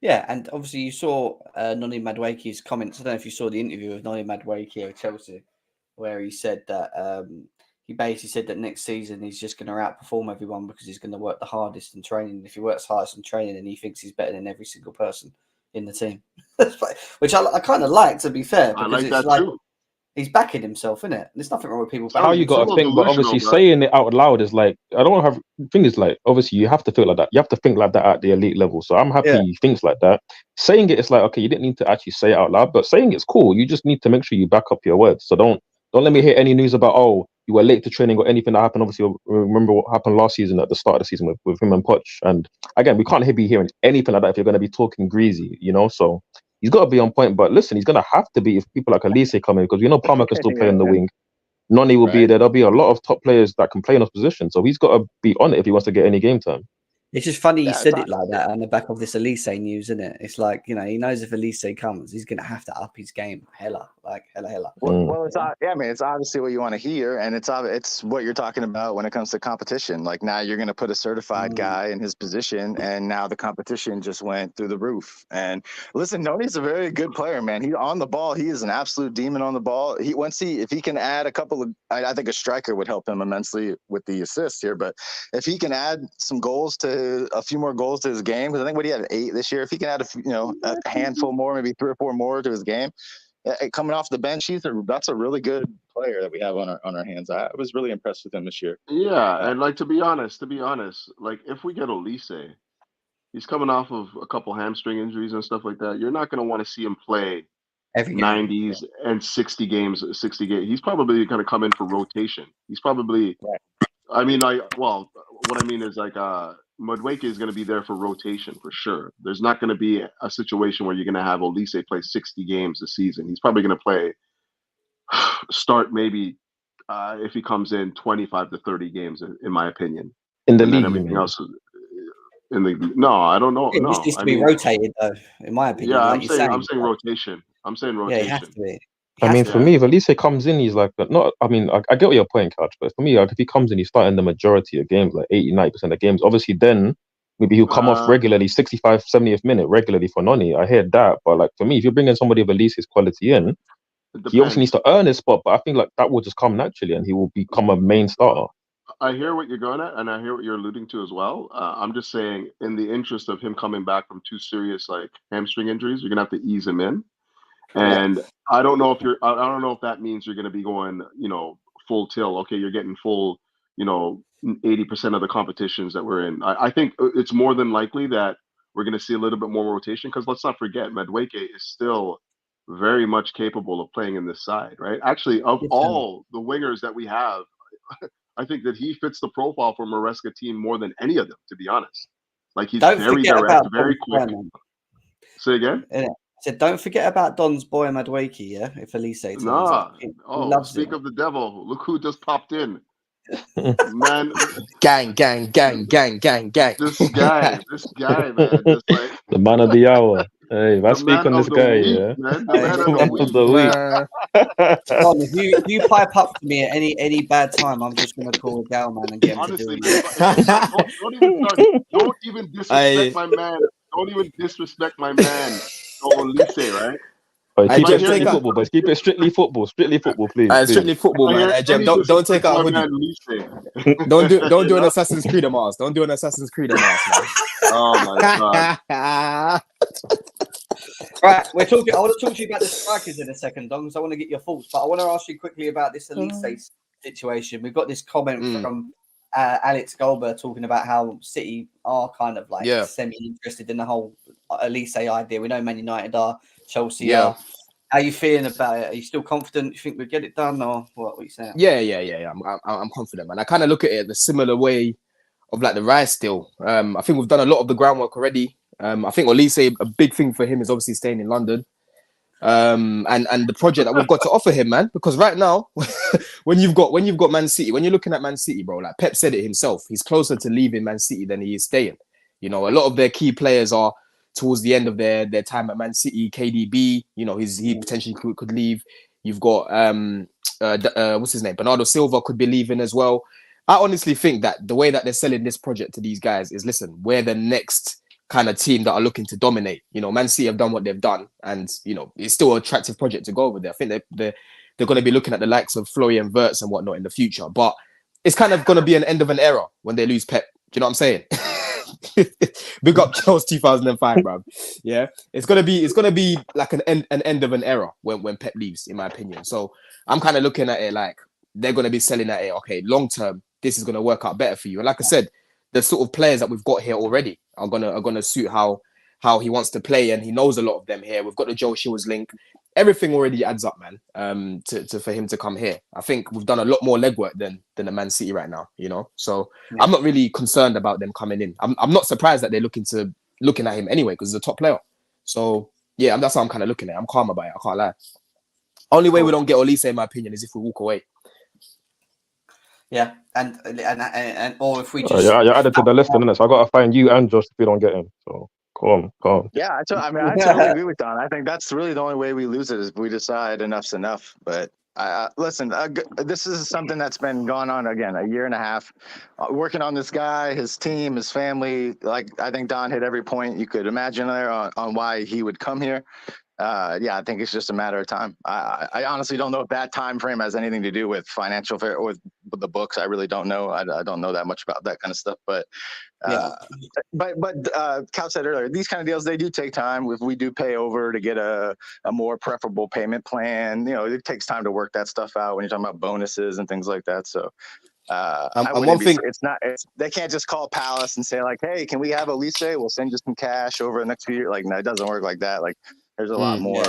Yeah, and obviously you saw Noni Madueke's comments. I don't know if you saw the interview with Noni Madueke at Chelsea, where he said that he basically said that next season he's just going to outperform everyone because he's going to work the hardest in training. If he works hardest in training, then he thinks he's better than every single person in the team, which I kind of like, to be fair. I like that too. He's backing himself, innit? There's nothing wrong with people backing how you got to think, but obviously saying it out loud is like, I don't have, the thing is like, obviously you have to feel like that. You have to think like that at the elite level. So I'm happy he thinks like that. Saying it, it's like, okay, you didn't need to actually say it out loud, but saying it's cool. You just need to make sure you back up your words. So don't let me hear any news about, you were late to training or anything that happened. Obviously, remember what happened last season at the start of the season with him and Poch. And again, we can't be hearing anything like that if you're going to be talking greasy, so he's got to be on point. But listen, he's going to have to be if people like Olise come in, because Palmer can still play in the wing. Noni will be there. There'll be a lot of top players that can play in those positions. So he's got to be on it if he wants to get any game time. It's just funny he said it like that on the back of this Olise news, isn't it? It's like, he knows if Olise comes, he's going to have to up his game hella. Well, it's obviously what you want to hear, and it's what you're talking about when it comes to competition. Like now you're going to put a certified guy in his position, and now the competition just went through the roof. And listen, Noni's a very good player, man. He on the ball, he is an absolute demon on the ball. If he can add a couple of, I think a striker would help him immensely with the assists here. But if he can add some goals a few more goals to his game, because I think he had 8 this year. If he can add a handful more, maybe 3 or 4 more to his game, coming off the bench, that's a really good player that we have on our hands. I was really impressed with him this year. Yeah, and to be honest, like if we get Olise, he's coming off of a couple hamstring injuries and stuff like that. You're not going to want to see him play every 90s and 60 games. He's probably going to come in for rotation. He's probably. Right. I mean, what I mean is like Madueke is going to be there for rotation for sure. There's not going to be a situation where you're going to have Olise play 60 games a season. He's probably going to start maybe if he comes in 25 to 30 games, in my opinion. In the league, everything else no, I don't know. It just needs to be rotated, though, in my opinion. Yeah, I'm saying rotation. Yeah, it has to be. For me, if Olise comes in, he's like, I get what your point, Couch, but for me, like, if he comes in, he's starting the majority of games, like 80-90% of games. Obviously, then maybe he'll come off regularly, 65th, 70th minute regularly for Noni. I hear that, but like for me, if you're bringing somebody of Olise's quality in, he obviously needs to earn his spot, but I think like that will just come naturally, and he will become a main starter. I hear what you're going at, and I hear what you're alluding to as well. I'm just saying, in the interest of him coming back from 2 serious like hamstring injuries, you're gonna have to ease him in. And I don't know if that means you're going to be going, full tilt. Okay, you're getting full, 80% of the competitions that we're in. I think it's more than likely that we're going to see a little bit more rotation, because let's not forget, Madueke is still very much capable of playing in this side, right? Actually, of all the wingers that we have, I think that he fits the profile for Maresca team more than any of them, to be honest. Like he's very direct, very quick. Say again? said, don't forget about Don's boy Mudryk, yeah? If Olise turns up. He loves speak him. of the devil. Look who just popped in. Man. Gang. This guy, man. Just like The man of the hour. Hey, if I the speak man on this of the guy, week, yeah. man. The Hey, man look, of the Man week. of the week. Don, if you pipe up to me at any bad time, I'm just gonna call a gal man and get him to do Honestly, it. man, don't even start. Don't even disrespect my man. Don't even disrespect my man, Olise, right? But keep Jem, it strictly take out. football, but keep it strictly football, please. Strictly football, I man. hear Jem, any don't take disrespect out to a my hoodie. man Olise. Don't do an know? Assassin's Creed mask. Don't do an Assassin's Creed mask, man. Oh my god. Right, I want to talk to you about the strikers in a second, Don, because I want to get your thoughts. But I want to ask you quickly about this Olise situation. We've got this comment from Alex Goldberg talking about how City are kind of like semi-interested in the whole Olise idea. We know Man United are, Chelsea are. How are you feeling about it? Are you still confident? You think we'll get it done, or what are you saying? Yeah. I'm confident, man. I kind of look at it the similar way of like the Rice deal. I think we've done a lot of the groundwork already. I think Olise, a big thing for him is obviously staying in London. And the project that we've got to offer him, man. Because right now, when you've got Man City, when you're looking at Man City, bro, like Pep said it himself, he's closer to leaving Man City than he is staying. You know, a lot of their key players are towards the end of their time at Man City. KDB, you know, he potentially could leave. You've got what's his name? Bernardo Silva could be leaving as well. I honestly think that the way that they're selling this project to these guys is, listen, we're the next kind of team that are looking to dominate. You know, Man City have done what they've done, and you know, it's still an attractive project to go over there. I think they're going to be looking at the likes of Florian Wirtz and whatnot in the future, but it's kind of going to be an end of an era when they lose Pep. Do you know what I'm saying? Big up Chelsea 2005, bro. Yeah, it's gonna be like an end of an era when Pep leaves, in my opinion. So I'm kind of looking at it like they're gonna be selling at it. Okay, long term, this is gonna work out better for you. And like I said, the sort of players that we've got here already are gonna suit how he wants to play, and he knows a lot of them here. We've got the Joe Shields link. Everything already adds up, man. To for him to come here, I think we've done a lot more legwork than the Man City right now. You know, so I'm not really concerned about them coming in. I'm not surprised that they're looking at him anyway because he's a top player. So yeah, that's how I'm kind of looking at it. I'm calm about it. I can't lie. Only way we don't get Olise, in my opinion, is if we walk away. Yeah, and or if we just you're added to the list, innit? So I gotta find you and Josh if we don't get him. So come on. Yeah, I totally agree with Don. I think that's really the only way we lose it is if we decide enough's enough. But listen, this is something that's been going on again a year and a half, working on this guy, his team, his family. Like I think Don hit every point you could imagine there on why he would come here. I think it's just a matter of time. I honestly don't know if that time frame has anything to do with financial fair or with the books. I really don't know. I don't know that much about that kind of stuff. But Cal said earlier, these kind of deals, they do take time. If we do pay over to get a more preferable payment plan, you know, it takes time to work that stuff out when you're talking about bonuses and things like that. So they can't just call Palace and say like, hey, can we have Olise? We'll send you some cash over the next few years. Like, no, it doesn't work like that. Like, there's a lot more.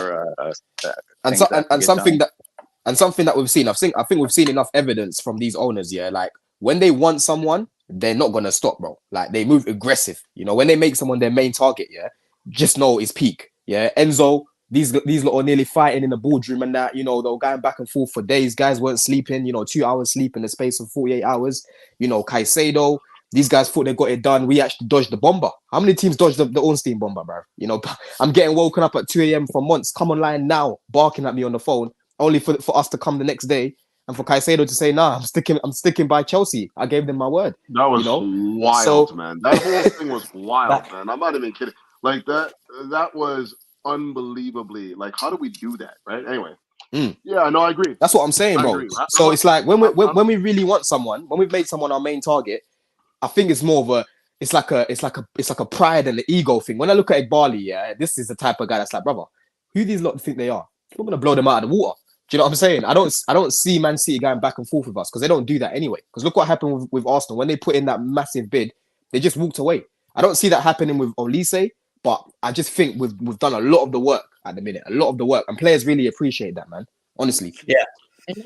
Something that we've seen. I think we've seen enough evidence from these owners. Yeah, like when they want someone, they're not gonna stop, bro. Like they move aggressive. You know, when they make someone their main target, yeah, just know it's peak. Yeah, Enzo. These lot are nearly fighting in the boardroom and that. You know, they were going back and forth for days. Guys weren't sleeping. You know, 2 hours sleep in the space of 48 hours. You know, Caicedo. These guys thought they got it done. We actually dodged the bomber. How many teams dodged the Ornstein bomber, bro? You know, I'm getting woken up at 2 a.m. for months. Come online now, barking at me on the phone, only for us to come the next day and for Caicedo to say, "Nah, I'm sticking by Chelsea. I gave them my word." That was wild, man. That whole thing was wild, man. I'm not even kidding. Like that was unbelievably. Like, how do we do that, right? Anyway. Yeah, no, I agree. That's what I'm saying, bro. So it's like when we really want someone, when we've made someone our main target. I think it's more of it's like a pride and the ego thing. When I look at Igbali, yeah, this is the type of guy that's like, brother, who these lot think they are? We're gonna blow them out of the water. Do you know what I'm saying? I don't see Man City going back and forth with us because they don't do that anyway. Because look what happened with Arsenal when they put in that massive bid, they just walked away. I don't see that happening with Olise, but I just think we've done a lot of the work at the minute, and players really appreciate that, man. Honestly, we've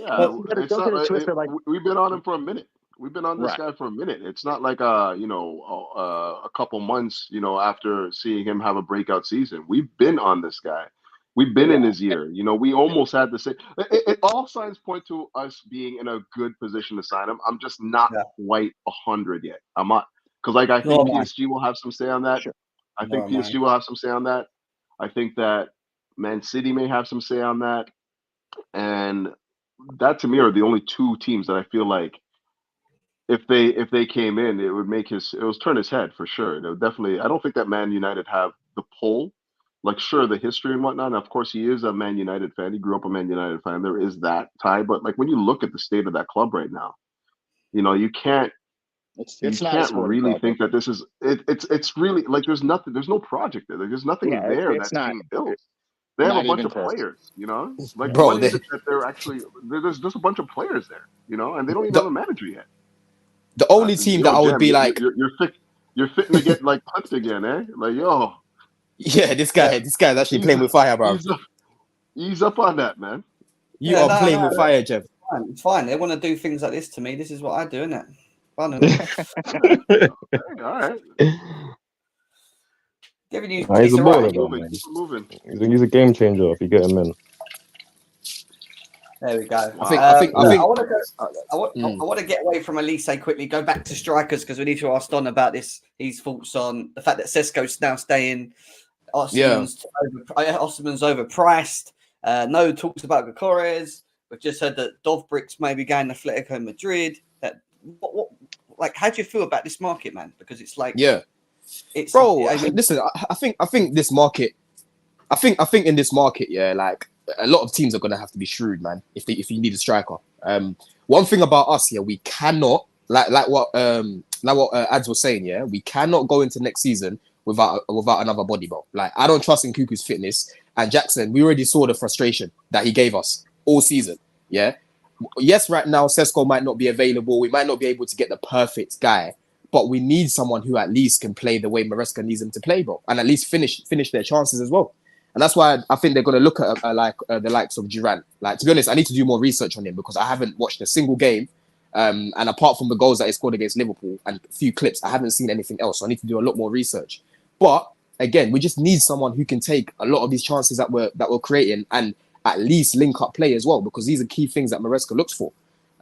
been on him for a minute. We've been on this guy for a minute. It's not like a couple months, after seeing him have a breakout season. We've been on this guy. We've been in his year. You know, we almost had the same. All signs point to us being in a good position to sign him. I'm just not quite 100 yet. I'm not, because like I think PSG will have some say on that. Sure. I think PSG will have some say on that. I think that Man City may have some say on that. And that to me are the only two teams that I feel like if they came in, it would turn his head for sure. It would definitely. I don't think that Man United have the pull. Like, sure, the history and whatnot. And of course, he is a Man United fan. He grew up a Man United fan. There is that tie. But like when you look at the state of that club right now, you know, you can't. You can't really think that this is. It's really like there's nothing. There's no project there. There's nothing there that's being built. They have a bunch of players, you know. Like, bro, what is it that they're actually? There's just a bunch of players there, you know, and they don't even have a manager yet. The only team that I would be like, you're fitting to get like punched again, eh? Like, yo. Yeah, this guy's actually playing with fire, bro. Ease up on that, man. You are playing with fire, Jeff. It's fine. They want to do things like this to me. This is what I do, isn't it? Fun. All right. Giving you, he's a baller, moving. He's a game changer if you get him in. There we go. I want to get away from Olise quickly. Go back to strikers because we need to ask Don about this. His thoughts on the fact that Sesko's now staying. Osimhen's overpriced. No talks about Gokores. We've just heard that Dovbrik's maybe going to Atletico Madrid. Like, how do you feel about this market, man? Because it's like, it's bro. Listen, I think this market. I think in this market, like a lot of teams are gonna have to be shrewd, man. If you need a striker, one thing about us, we cannot like what Ads was saying, we cannot go into next season without another body, bro. Like, I don't trust in Nkunku's fitness, and Jackson. We already saw the frustration that he gave us all season. Yes, right now Sesko might not be available. We might not be able to get the perfect guy, but we need someone who at least can play the way Maresca needs him to play, bro, and at least finish their chances as well. And that's why I think they're going to look at the likes of Durant. Like, to be honest, I need to do more research on him because I haven't watched a single game. And apart from the goals that he scored against Liverpool and a few clips, I haven't seen anything else. So I need to do a lot more research. But again, we just need someone who can take a lot of these chances that we're creating and at least link up play as well, because these are key things that Maresca looks for.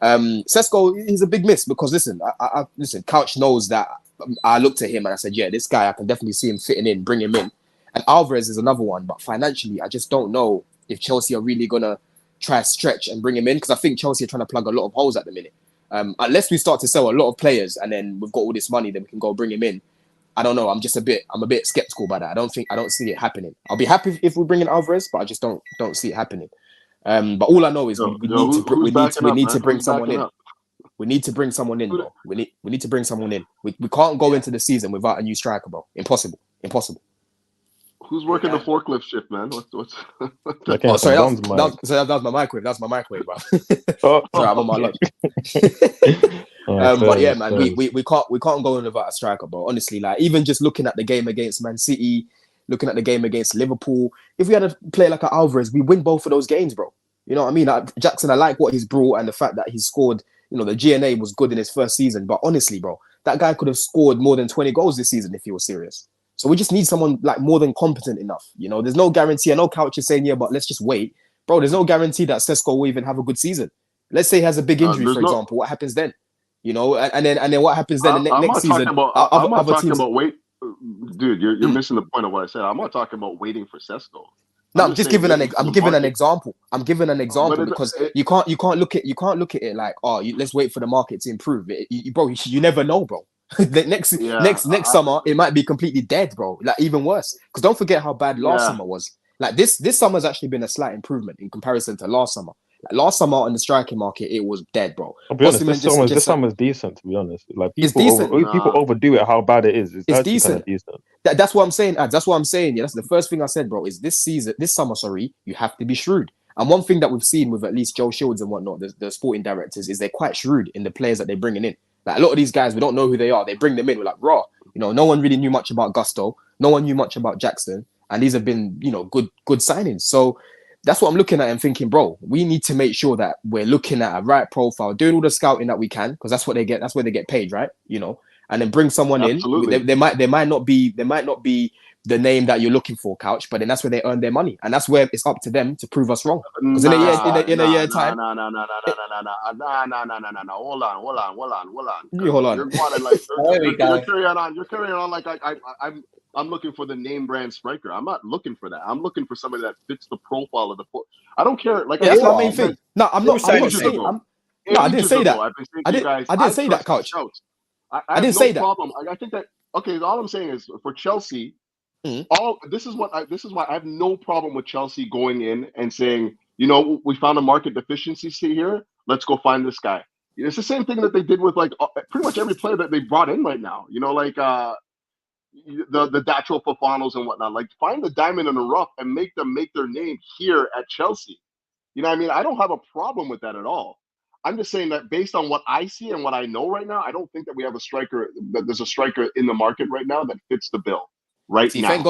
Sesko is a big miss because listen, Couch knows that I looked at him and I said, this guy, I can definitely see him fitting in, bring him in. And Alvarez is another one, but financially, I just don't know if Chelsea are really gonna try to stretch and bring him in, because I think Chelsea are trying to plug a lot of holes at the minute. Unless we start to sell a lot of players and then we've got all this money, then we can go bring him in. I don't know. I'm a bit skeptical about that. I don't see it happening. I'll be happy if we bring in Alvarez, but I just don't see it happening. But all I know is we need to bring someone in. We need to bring someone in, bro. We need to bring someone in. We can't go into the season without a new striker, bro. Impossible. Who's working the forklift shift, man? What's sorry, that was my microwave. That's my microwave, bro. Sorry, I'm on my lunch. But yeah, man, we can't go in without a striker, bro. Honestly, like, even just looking at the game against Man City, looking at the game against Liverpool, if we had a player like Alvarez, we win both of those games, bro. You know what I mean? Jackson, I like what he's brought and the fact that he scored. You know, the GNA was good in his first season, but honestly, bro, that guy could have scored more than 20 goals this season if he was serious. So we just need someone like more than competent enough. You know, there's no guarantee. I know Couch is saying, but let's just wait. Bro, there's no guarantee that Sesko will even have a good season. Let's say he has a big injury, for example. What happens then? You know, and then what happens then next season? I'm not talking about wait. Dude, you're missing the point of what I said. I'm not talking about waiting for Sesko. No, I'm just giving an example. I'm giving an example because you can't look at it like, let's wait for the market to improve. Bro, you never know, bro. next summer it might be completely dead, bro. Like, even worse, because don't forget how bad last summer was. Like, this summer's actually been a slight improvement in comparison to last summer. Like, last summer on the striking market, it was dead, bro. I'll be honest, this summer's decent, to be honest. Like, people overdo it how bad it is. It's decent. That's what I'm saying, Ads. That's what I'm saying. Yeah, that's the first thing I said, bro. Is this summer, you have to be shrewd. And one thing that we've seen with at least Joe Shields and whatnot, the sporting directors, is they're quite shrewd in the players that they're bringing in. Like, a lot of these guys, we don't know who they are. They bring them in. We're like, raw. You know, no one really knew much about Gusto. No one knew much about Jackson. And these have been, you know, good signings. So that's what I'm looking at and thinking, bro, we need to make sure that we're looking at a right profile, doing all the scouting that we can, because that's what they get. That's where they get paid, right? You know, and then bring someone in. They might not be the name that you're looking for, Couch. But then that's where they earn their money, and that's where it's up to them to prove us wrong. Because in a year time, no. Hold on. you hold on. You're going like There we go. You're carrying on like I'm looking for the name brand striker. I'm not looking for that. I'm looking for somebody that fits the profile of the. I don't care. Like that's my main thing. No, I'm not saying. No, I didn't say that. I didn't say that, Couch. I didn't say that. Problem. I think that all I'm saying is for Chelsea, this is why I have no problem with Chelsea going in and saying, you know, we found a market deficiency here. Let's go find this guy. It's the same thing that they did with like pretty much every player that they brought in right now. You know, like the Dacho Fofanos and whatnot. Like find the diamond in the rough and make them make their name here at Chelsea. You know what I mean? I don't have a problem with that at all. I'm just saying that based on what I see and what I know right now, I don't think that we have a striker, that there's a striker in the market right now that fits the bill now. Thank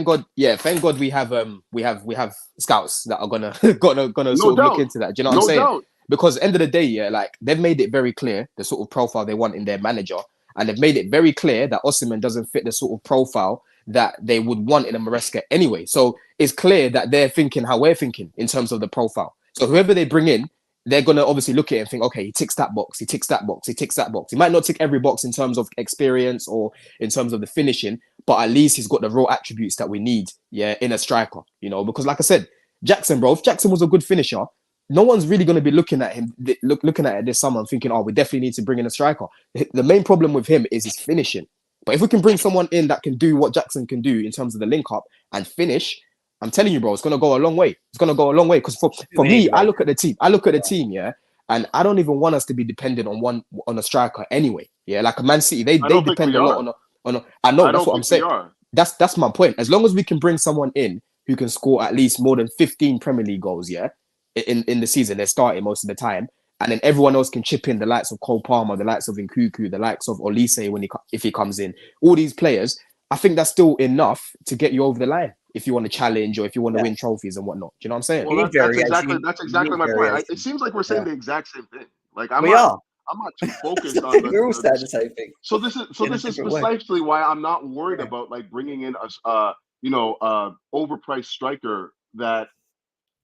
God. Yeah, thank God we have scouts that are gonna sort of look into that. Do you know what I'm saying? Doubt. Because end of the day, yeah, like they've made it very clear the sort of profile they want in their manager, and they've made it very clear that Osimhen doesn't fit the sort of profile that they would want in a Maresca anyway. So it's clear that they're thinking how we're thinking in terms of the profile. So whoever they bring in, they're going to obviously look at it and think, okay, he ticks that box, he ticks that box, he ticks that box. He might not tick every box in terms of experience or in terms of the finishing, but at least he's got the raw attributes that we need, yeah, in a striker, you know, because like I said, Jackson, bro, if Jackson was a good finisher, no one's really going to be looking at him, looking at it this summer and thinking, oh, we definitely need to bring in a striker. The main problem with him is his finishing. But if we can bring someone in that can do what Jackson can do in terms of the link up and finish, I'm telling you, bro, it's going to go a long way. It's going to go a long way. Because for me, I look at the team, yeah, and I don't even want us to be dependent on a striker anyway. Yeah, like a Man City, they depend a lot on a. I know that's what I'm saying. That's my point. As long as we can bring someone in who can score at least more than 15 Premier League goals, yeah, in the season, they're starting most of the time, and then everyone else can chip in, the likes of Cole Palmer, the likes of Nkunku, the likes of Olise if he comes in. All these players, I think that's still enough to get you over the line if you want to challenge or if you want to win trophies and whatnot. Do you know what I'm saying? Well, that's exactly my point. It seems like we're saying the exact same thing. Like I'm not too focused on we're all saying the same thing. So this is precisely why I'm not worried about like bringing in a overpriced striker that,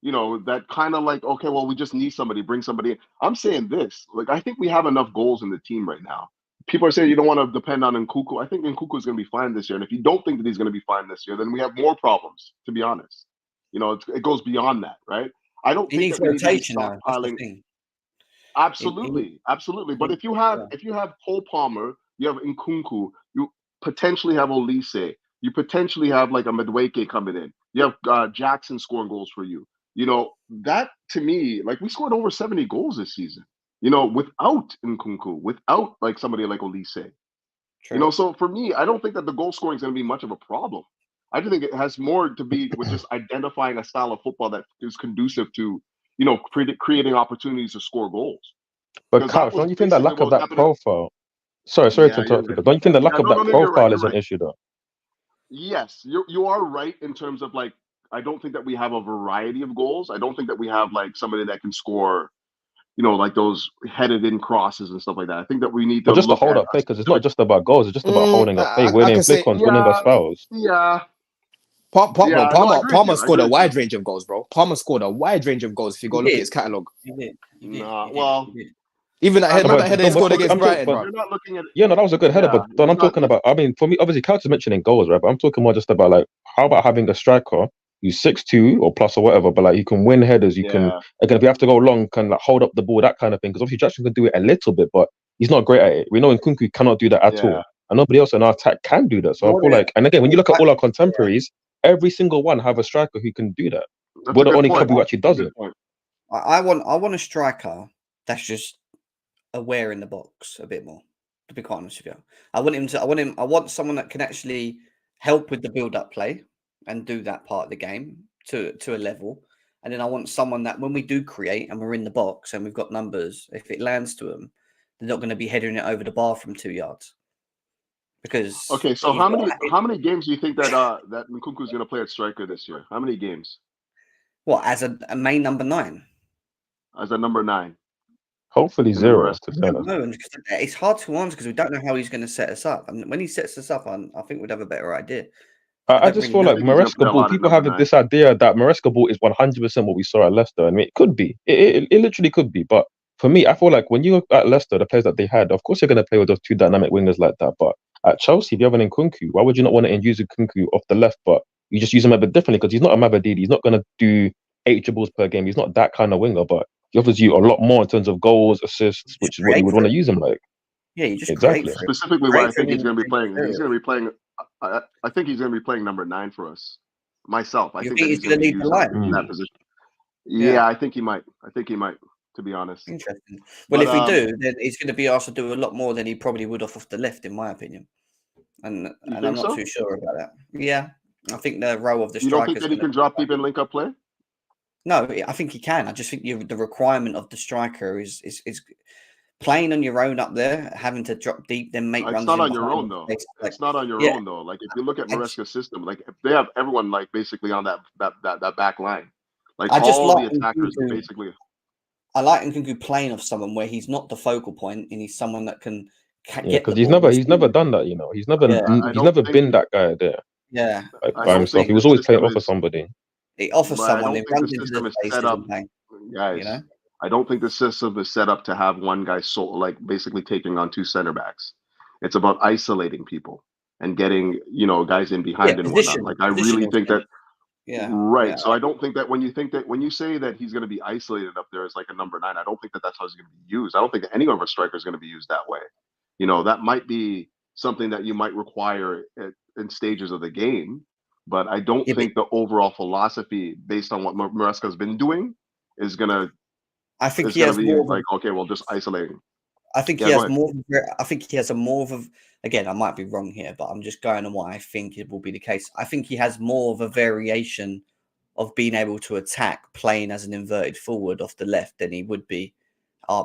you know, that kind of like, okay, well, we just need somebody, bring somebody in. I'm saying this, like, I think we have enough goals in the team right now. People are saying you don't want to depend on Nkunku. I think Nkunku is going to be fine this year. And if you don't think that he's going to be fine this year, then we have more problems, to be honest. You know, it goes beyond that, right? I don't think needs rotation now. Absolutely. But if you have Cole Palmer, you have Nkunku, you potentially have Olise, you potentially have like a Mudryk coming in. You have Jackson scoring goals for you. You know, that to me, like we scored over 70 goals this season, you know, without Nkunku, without like somebody like Olise. True. You know, so for me, I don't think that the goal scoring is going to be much of a problem. I just think it has more to be with just identifying a style of football that is conducive to, you know, creating opportunities to score goals. But Couch, don't you think that lack of that profile? Sorry to interrupt you, but don't you think the lack of that profile is an issue though? Yes, you are right in terms of like, I don't think that we have a variety of goals. I don't think that we have like somebody that can score, you know, like those headed in crosses and stuff like that. I think that we need to just to hold up play, because it's not just about goals, it's just about holding up play, winning flick-ons, winning us fouls. Yeah. Palmer scored a wide range of goals, bro. Palmer scored a wide range of goals if you go look at his catalogue. Even that header he scored against Brighton, bro. You're not looking at that was a good header, but I'm talking about, I mean, for me, obviously, Couch is mentioning goals, right? But I'm talking more just about like, how about having a striker who's 6'2" or plus or whatever, but like you can win headers, you can, again, if you have to go long, can like hold up the ball, that kind of thing. Because obviously Jackson can do it a little bit, but he's not great at it. We know Nkunku cannot do that at all. And nobody else in our attack can do that. So I feel like, and again, when you look at all our contemporaries, every single one have a striker who can do that. We're the only club who actually does it. I want a striker that's just aware in the box a bit more, to be quite honest with you. I want someone that can actually help with the build-up play and do that part of the game to a level. And then I want someone that when we do create and we're in the box and we've got numbers, if it lands to them, they're not going to be heading it over the bar from 2 yards. Because so how many games do you think that that Nkunku is going to play at striker this year? How many games? What, as a main number 9? As a number 9. Hopefully 0. No, it's hard to answer because we don't know how he's going to set us up. And when he sets us up, I think we'd have a better idea. I don't just really feel know. like I think he's going to play Maresca a ball. lot at People number have 9. this idea that Maresca ball is 100% what we saw at Leicester. I mean, it could be. It literally could be. But for me, I feel like when you look at Leicester, the players that they had, of course, you're going to play with those two dynamic wingers like that. But at Chelsea, if you have an Nkunku, why would you not want to use Nkunku off the left? But you just use him a bit differently because he's not a Mavadidi. He's not going to do 8 dribbles per game. He's not that kind of winger. But he offers you a lot more in terms of goals, assists, Just which is what you create would for want to him. use him like. Yeah, you just create Exactly. for him. Specifically, what I Create for think he's him going to be in playing. He's areas. going to be playing. I think he's going to be playing number 9 for us. Myself, I You think think that he's he's going going to to be lead the used line? in that position. Yeah. Yeah, I think he might. To be honest. Interesting. Well, But if we do, then he's going to be asked to do a lot more than he probably would off the left, in my opinion. And you I'm think not so? too sure about that. Yeah, I think the role of the You don't striker think is that he going can to. drop deep and link up play? No, I think he can. I just think the requirement of the striker is playing on your own up there, having to drop deep, then make It's runs not in on your behind own the though. space. Like, It's not on your yeah, own though. Like if you look at I just, Maresca's system, like if they have everyone like basically on that back line, like I just all the like attackers are Nkunku. basically. I like Nkunku playing off someone where he's not the focal point and he's someone that can Yeah, get the because he's ball. never done that. You know, he's never Yeah, I he's don't never think. been that guy there yeah. like I by don't himself. think He the was always playing system off of is. somebody. He offers But I someone, don't he think the runs into system the is set spaces up, and bang. guys. You know, I don't think the system is set up to have one guy like basically taking on 2 center backs. It's about isolating people and getting guys in yeah, behind and whatnot. Like I really positional think change. that. Yeah, Right. yeah, So I don't think that when you say that he's going to be isolated up there as like a number 9, I don't think that that's how he's going to be used. I don't think that any of our strikers is going to be used that way. That might be something that you might require in stages of the game, but I don't yeah. But think the overall philosophy based on what Maresca's been doing is gonna I think is he gonna has be more of a like, okay, well, just isolating. I think he Yeah, go has ahead. more. I think he has a more of a. Again, I might be wrong here, but I'm just going on what I think it will be the case. I think he has more of a variation of being able to attack playing as an inverted forward off the left than he would be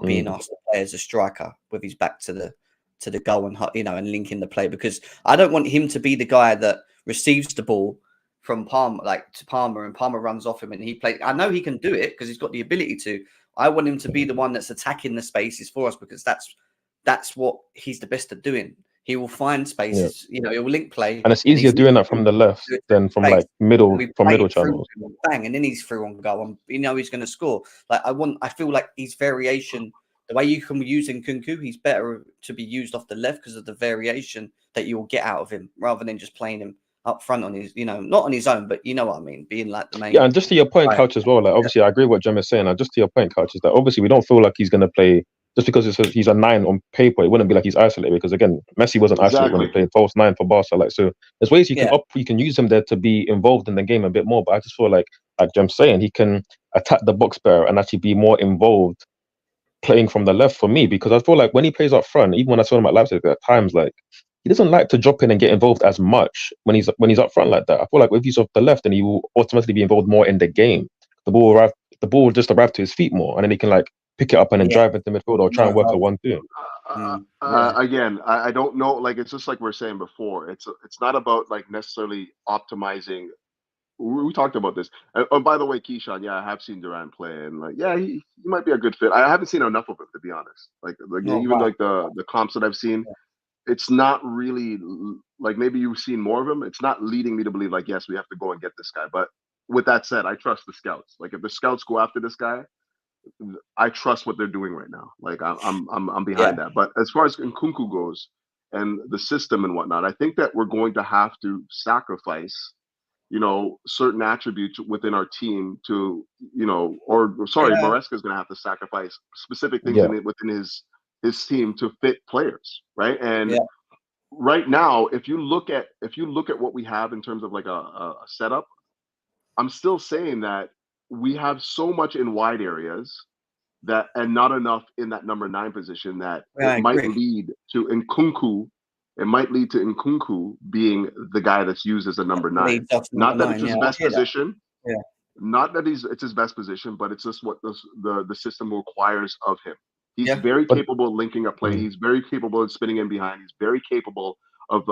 being asked to play as a striker with his back to the goal and and linking the play. Because I don't want him to be the guy that receives the ball from Palmer, like to Palmer, and Palmer runs off him and he plays. I know he can do it because he's got the ability to. I want him to be the one that's attacking the spaces for us because that's what he's the best at doing. He will find spaces, he will link play, And it's easier doing that from the left than from like middle channels. Bang, and then he's through on goal, and he's going to score. Like I feel like his variation, the way you can use Nkunku, he's better to be used off the left because of the variation that you will get out of him, rather than just playing him up front on his, not on his own, but you know what I mean, being like the main. Yeah, and just to your point, Couch, as well. Like obviously, I agree with what Jem is saying. And just to your point, Couch, is that obviously we don't feel like he's going to play. Just because he's a 9 on paper, it wouldn't be like he's isolated because again, Messi wasn't isolated when he played false 9 for Barca. Like so, there's ways you can use him there to be involved in the game a bit more. But I just feel like Jem's saying, he can attack the box better and actually be more involved playing from the left for me because I feel like when he plays up front, even when I saw him at Leipzig at times, like he doesn't like to drop in and get involved as much when he's up front like that. I feel like if he's off the left, then he will automatically be involved more in the game. The ball will just arrive to his feet more, and then he can like pick it up and then drive into midfield or try and work a 1-2. Again, I don't know. Like it's just like we we're saying before. It's not about like necessarily optimizing. We talked about this. Oh, by the way, Keyshawn, I have seen Duran play, and like, he might be a good fit. I haven't seen enough of him to be honest. Like like the comps that I've seen, it's not really like maybe you've seen more of him. It's not leading me to believe like yes, we have to go and get this guy. But with that said, I trust the scouts. Like if the scouts go after this guy, I trust what they're doing right now. Like I'm behind that. But as far as Nkunku goes and the system and whatnot, I think that we're going to have to sacrifice certain attributes within our team to, Maresca is going to have to sacrifice specific things within his team to fit players, right? And right now, if you look at what we have in terms of like a setup, I'm still saying that we have so much in wide areas and not enough in that number 9 position that it might lead to Nkunku. It might lead to Nkunku being the guy that's used as a number 9. Not that it's his best position. Yeah. Not that it's his best position, but it's just what the system requires of him. He's very capable of linking up play. He's very capable of spinning in behind. He's very capable of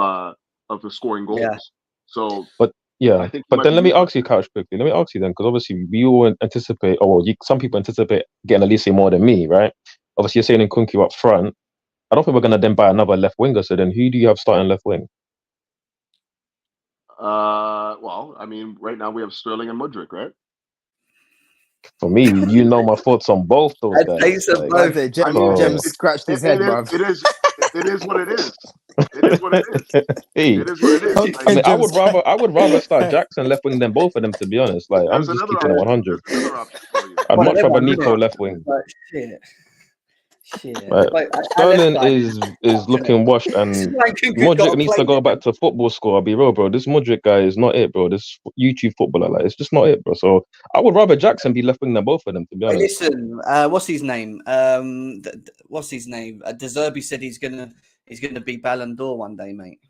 scoring goals. Yeah. So, I think. But then let me ask you, Couch, quickly. Let me ask you then, because obviously we all anticipate, some people anticipate getting Olise more than me, right? Obviously, you're saying Nkunku up front. I don't think we're going to then buy another left winger. So then who do you have starting left wing? Well, I mean, right now we have Sterling and Mudryk, right? For me, you know my thoughts on both those I'd guys. say so Like, both. Jem, I mean, Jem scratched his head, bro. it is what it is. It is what it is. hey, It is what it is. Okay, I mean, Jem I would rather start Jackson left wing than both of them. To be honest, like I'm There's just another keeping it option. 100. There's another option for you. I'd One much of them rather ones, Nico innit? left wing. Like, shit. Right. Like, Sterling is looking washed, and Mudryk needs to go back to football school. I'll be real, bro. This Mudryk guy is not it, bro. This YouTube footballer, like, it's just not it, bro. So I would rather Jackson be left wing than both of them, to be Hey, honest. listen, what's his name? What's his name? De Zerbi said he's gonna be Ballon d'Or one day, mate.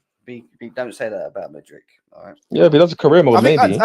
Don't say that about Mudryk. All right. Yeah, if he does a career mode, maybe.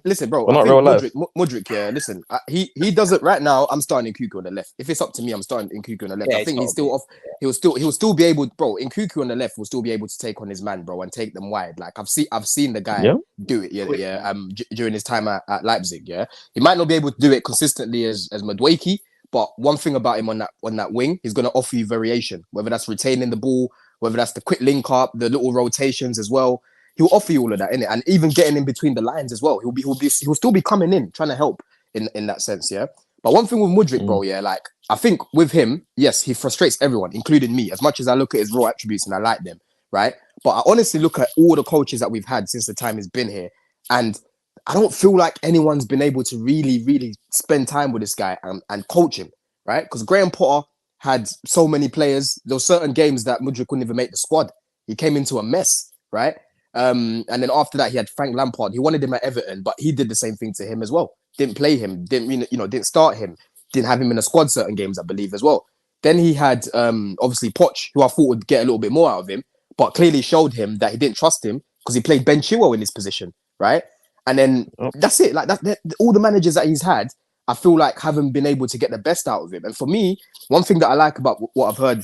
Listen, bro. But I not think real life. Mudryk, yeah. Listen, he does it right now. I'm starting Nkuku on the left. If it's up to me, I'm starting Nkuku on the left. Yeah, I think he's still off. He'll still be able, bro. Nkuku on the left will still be able to take on his man, bro, and take them wide. Like I've seen the guy do it. Yeah. During his time at Leipzig, yeah. He might not be able to do it consistently as Mudryk, but one thing about him on that wing, he's going to offer you variation. Whether that's retaining the ball, whether that's the quick link up, the little rotations as well. He'll offer you all of that, innit? And even getting in between the lines as well. He'll still be coming in, trying to help in that sense, yeah. But one thing with Mudryk, bro, yeah, like I think with him, yes, he frustrates everyone, including me. As much as I look at his raw attributes and I like them, right? But I honestly look at all the coaches that we've had since the time he's been here, and I don't feel like anyone's been able to really, really spend time with this guy and coach him, right? Because Graham Potter had so many players. There were certain games that Mudryk couldn't even make the squad. He came into a mess, right? And then after that, he had Frank Lampard. He wanted him at Everton, but he did the same thing to him as well. Didn't play him, didn't start him, didn't have him in the squad certain games, I believe, as well. Then he had obviously Poch, who I thought would get a little bit more out of him, but clearly showed him that he didn't trust him because he played Ben Chilwell in his position, right? And then that's it. Like that, all the managers that he's had, I feel like haven't been able to get the best out of him. And for me, one thing that I like about what I've heard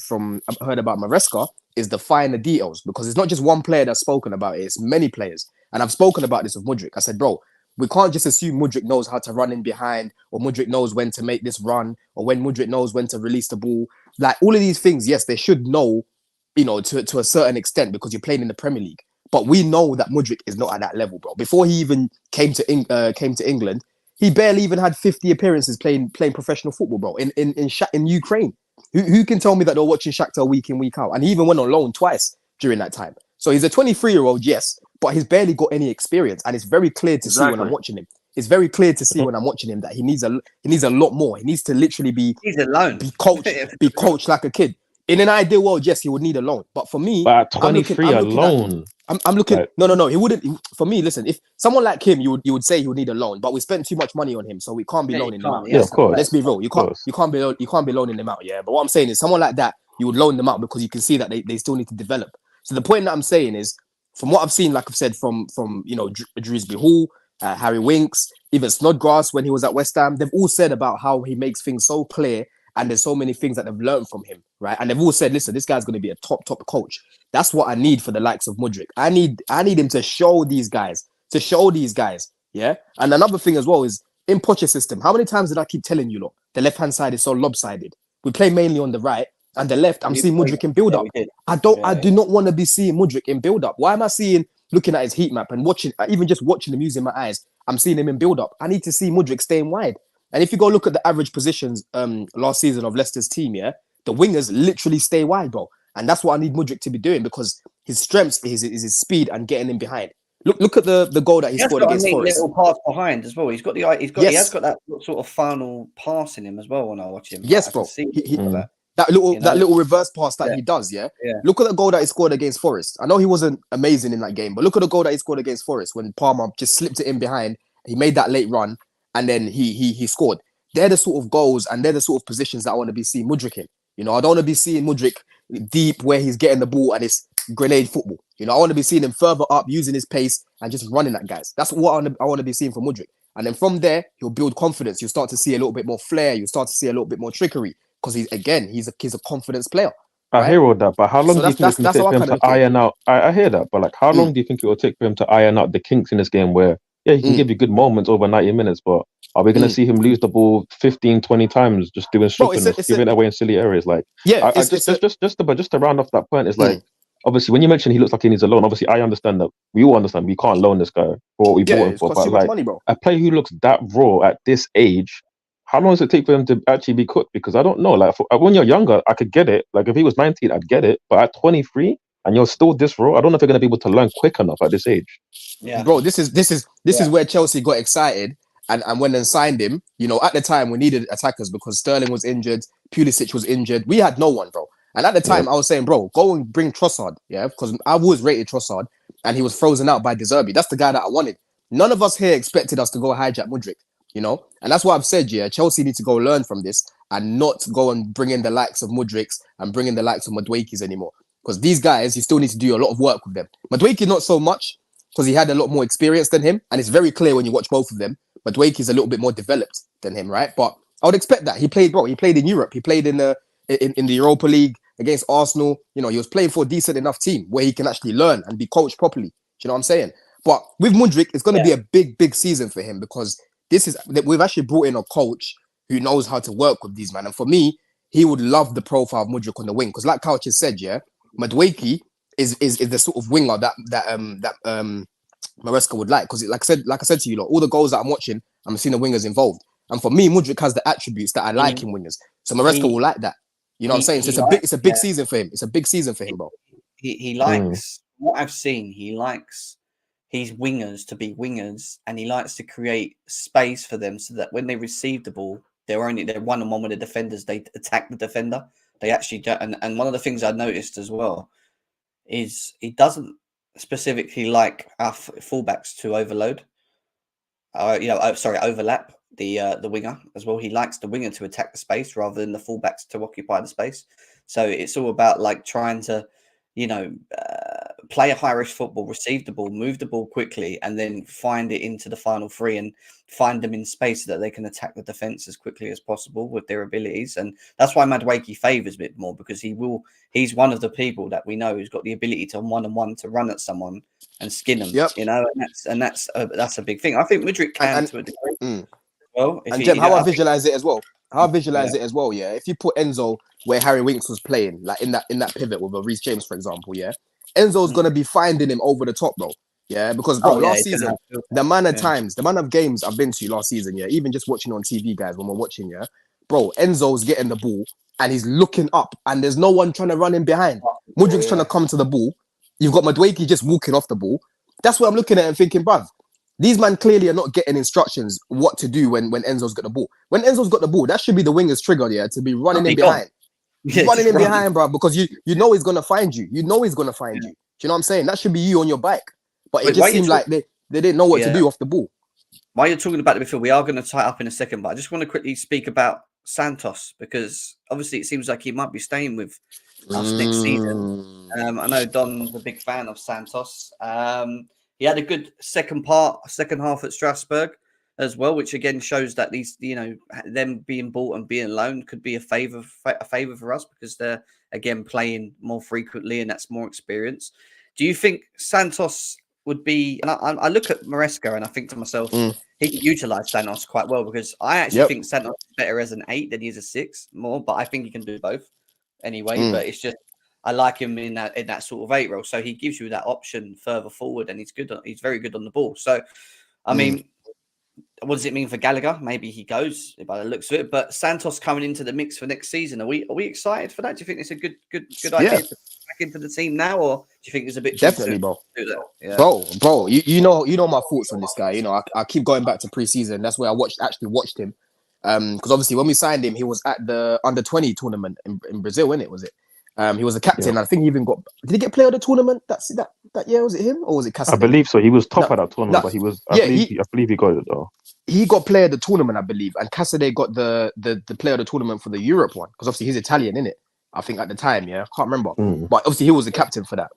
about Maresca is the finer details, because it's not just one player that's spoken about it, it's many players. And I've spoken about this with Mudryk. I said, bro, we can't just assume Mudryk knows how to run in behind, or Mudryk knows when to make this run, or when Mudryk knows when to release the ball. Like all of these things, yes, they should know, to a certain extent because you're playing in the Premier League. But we know that Mudryk is not at that level, bro. Before he even came to England, he barely even had 50 appearances playing professional football, bro, in Ukraine. Who can tell me that they're watching Shakhtar week in, week out? And he even went on loan twice during that time. So he's a 23-year-old, yes, but he's barely got any experience. And it's very clear to see when I'm watching him. It's very clear to see when I'm watching him that he needs a lot more. He needs to literally be coached like a kid. In an ideal world, yes, he would need a loan. But for me, but at 23 alone. I'm looking. Like, no. He wouldn't. For me, listen. If someone like him, you would say he would need a loan. But we spent too much money on him, so we can't be loaning him out. Yeah, of course. Let's be real. You can't be loaning him out. Yeah. But what I'm saying is, someone like that, you would loan them out because you can see that they still need to develop. So the point that I'm saying is, from what I've seen, like I've said, from Dewsbury Hall, Harry Winks, even Snodgrass when he was at West Ham, they've all said about how he makes things so clear. And there's so many things that they've learned from him, right? And they've all said, listen, this guy's going to be a top coach. That's what I need for the likes of Mudryk. I need him to show these guys, yeah? And another thing as well is, in Poch's system, how many times did I keep telling you, look, the left-hand side is so lopsided. We play mainly on the right, and the left, I'm seeing Mudryk in build-up. I do not want to be seeing Mudryk in build-up. Why am I looking at his heat map and watching, even just watching him using my eyes, I'm seeing him in build-up. I need to see Mudryk staying wide. And if you go look at the average positions last season of Leicester's team, yeah, the wingers literally stay wide, bro. And that's what I need Mudryk to be doing, because his strength is his speed and getting in behind. Look at the goal that he scored against Forest. Little pass behind as well. He has got that sort of final pass in him as well when I watch him. Yes, bro. That little reverse pass that he does, yeah? Look at the goal that he scored against Forest. I know he wasn't amazing in that game, but look at the goal that he scored against Forest when Palmer just slipped it in behind. He made that late run. And then he scored. They're the sort of goals and they're the sort of positions that I want to be seeing Mudryk in. I don't want to be seeing Mudryk deep where he's getting the ball and it's grenade football. I want to be seeing him further up, using his pace and just running at guys. That's what I want to be seeing from Mudryk. And then from there, he'll build confidence. You'll start to see a little bit more flair. You'll start to see a little bit more trickery because he's a confidence player. Right? I hear all that, but how long do you think it will take for him to iron out? I hear that, but like, how long do you think it will take for him to iron out the kinks in this game where, yeah, he can give you good moments over 90 minutes, but are we going to see him lose the ball 15, 20 times just doing stripping, giving it away in silly areas? Like, just to round off that point, it's like, obviously, when you mention he looks like he needs a loan, obviously I understand that. We all understand we can't loan this guy for what we bought him it's for. cost But too much like money, bro. a player who looks that raw at this age, how long does it take for them to actually be cooked? Because I don't know. Like when you're younger, I could get it. Like if he was 19, I'd get it. But at 23 and you're still this raw, I don't know if you're gonna be able to learn quick enough at this age. Yeah, Bro, this is where Chelsea got excited and went and signed him. You know, at the time we needed attackers because Sterling was injured, Pulisic was injured. We had no one, bro. And at the time, I was saying, bro, go and bring Trossard, yeah, because I was rated Trossard, and he was frozen out by De Zerbi. That's the guy that I wanted. None of us here expected us to go hijack Mudryk, you know, and that's what I've said. Yeah, Chelsea need to go learn from this and not go and bring in the likes of Mudryks and bring in the likes of Madueke's anymore. Because these guys, you still need to do a lot of work with them. Madueke not so much because he had a lot more experience than him, and it's very clear when you watch both of them. Madueke is a little bit more developed than him, right? But I would expect that he played, bro. He played in Europe. He played in the Europa League against Arsenal. You know, he was playing for a decent enough team where he can actually learn and be coached properly. Do you know what I'm saying? But with Mudryk, it's going to be a big season for him because we've actually brought in a coach who knows how to work with these men. And for me, he would love the profile of Mudryk on the wing because, like Couch has said, yeah, Madueke is the sort of winger that Maresca would like because, like I said to you, all the goals that I'm watching, I'm seeing the wingers involved. And for me, Mudryk has the attributes that I like in wingers, so Maresca will like that. You know what I'm saying? So it's a big season for him. It's a big season for him, bro. He likes what I've seen. He likes his wingers to be wingers, and he likes to create space for them so that when they receive the ball, they're one-on-one with the defenders. They attack the defender. They actually do. And one of the things I noticed as well is he doesn't specifically like our fullbacks to overload. Overlap the winger as well. He likes the winger to attack the space rather than the fullbacks to occupy the space. So it's all about like trying to, play a high-risk football, receive the ball, move the ball quickly, and then find it into the final three and find them in space so that they can attack the defense as quickly as possible with their abilities. And that's why Madueke favours a bit more because he's one of the people that we know who's got the ability to one-on-one to run at someone and skin them. Yep. And that's a big thing. I think Mudryk can to a degree. Well, and Jem, how I visualize it as well. Yeah. If you put Enzo where Harry Winks was playing, like in that pivot with a Reece James, for example, yeah, Enzo's gonna be finding him over the top, bro. Yeah, because last season, the amount of games I've been to last season, yeah, even just watching on TV, guys, when we're watching, yeah, bro, Enzo's getting the ball and he's looking up and there's no one trying to run him behind. Mudryk's trying to come to the ball. You've got Madueke just walking off the ball. That's what I'm looking at and thinking, bruv, these men clearly are not getting instructions what to do when Enzo's got the ball. When Enzo's got the ball, that should be the winger's trigger, yeah, to be running in behind. Running in behind, bro, because you know he's gonna find you. You know he's gonna find you. Do you know what I'm saying? That should be you on your bike. But it just seemed like they didn't know what to do off the ball. While you're talking about the midfield, we are going to tie up in a second, but I just want to quickly speak about Santos because obviously it seems like he might be staying with us next season. I know Don's a big fan of Santos. He had a good second half at Strasbourg as well, which again shows that these, them being bought and being loaned could be a favor for us because they're again playing more frequently and that's more experience. Do you think Santos would be? And I look at Maresca and I think to myself, he can utilize Santos quite well because I actually think Santos is better as an 8 than he is a 6 more, but I think he can do both anyway. But it's just I like him in that sort of 8 role, so he gives you that option further forward, and he's very good on the ball. So, I mean. What does it mean for Gallagher? Maybe he goes by the looks of it. But Santos coming into the mix for next season, are we excited for that? Do you think it's a good idea to back into the team now, or do you think it's a bit definitely, bro? Yeah. Bro, you know my thoughts on this guy. You know, I keep going back to preseason. That's where I actually watched him. Because obviously when we signed him, he was at the under-20 tournament in Brazil, innit? Was it? He was a captain. I think he even did he get player of the tournament that year? Was it him or was it Cassidy? I believe so. He was top at that tournament, but he was. I believe he got it though. He got player of the tournament, I believe, and Cassidy got the player of the tournament for the Europe one because obviously he's Italian, innit? I think at the time, I can't remember, but obviously he was the captain for that.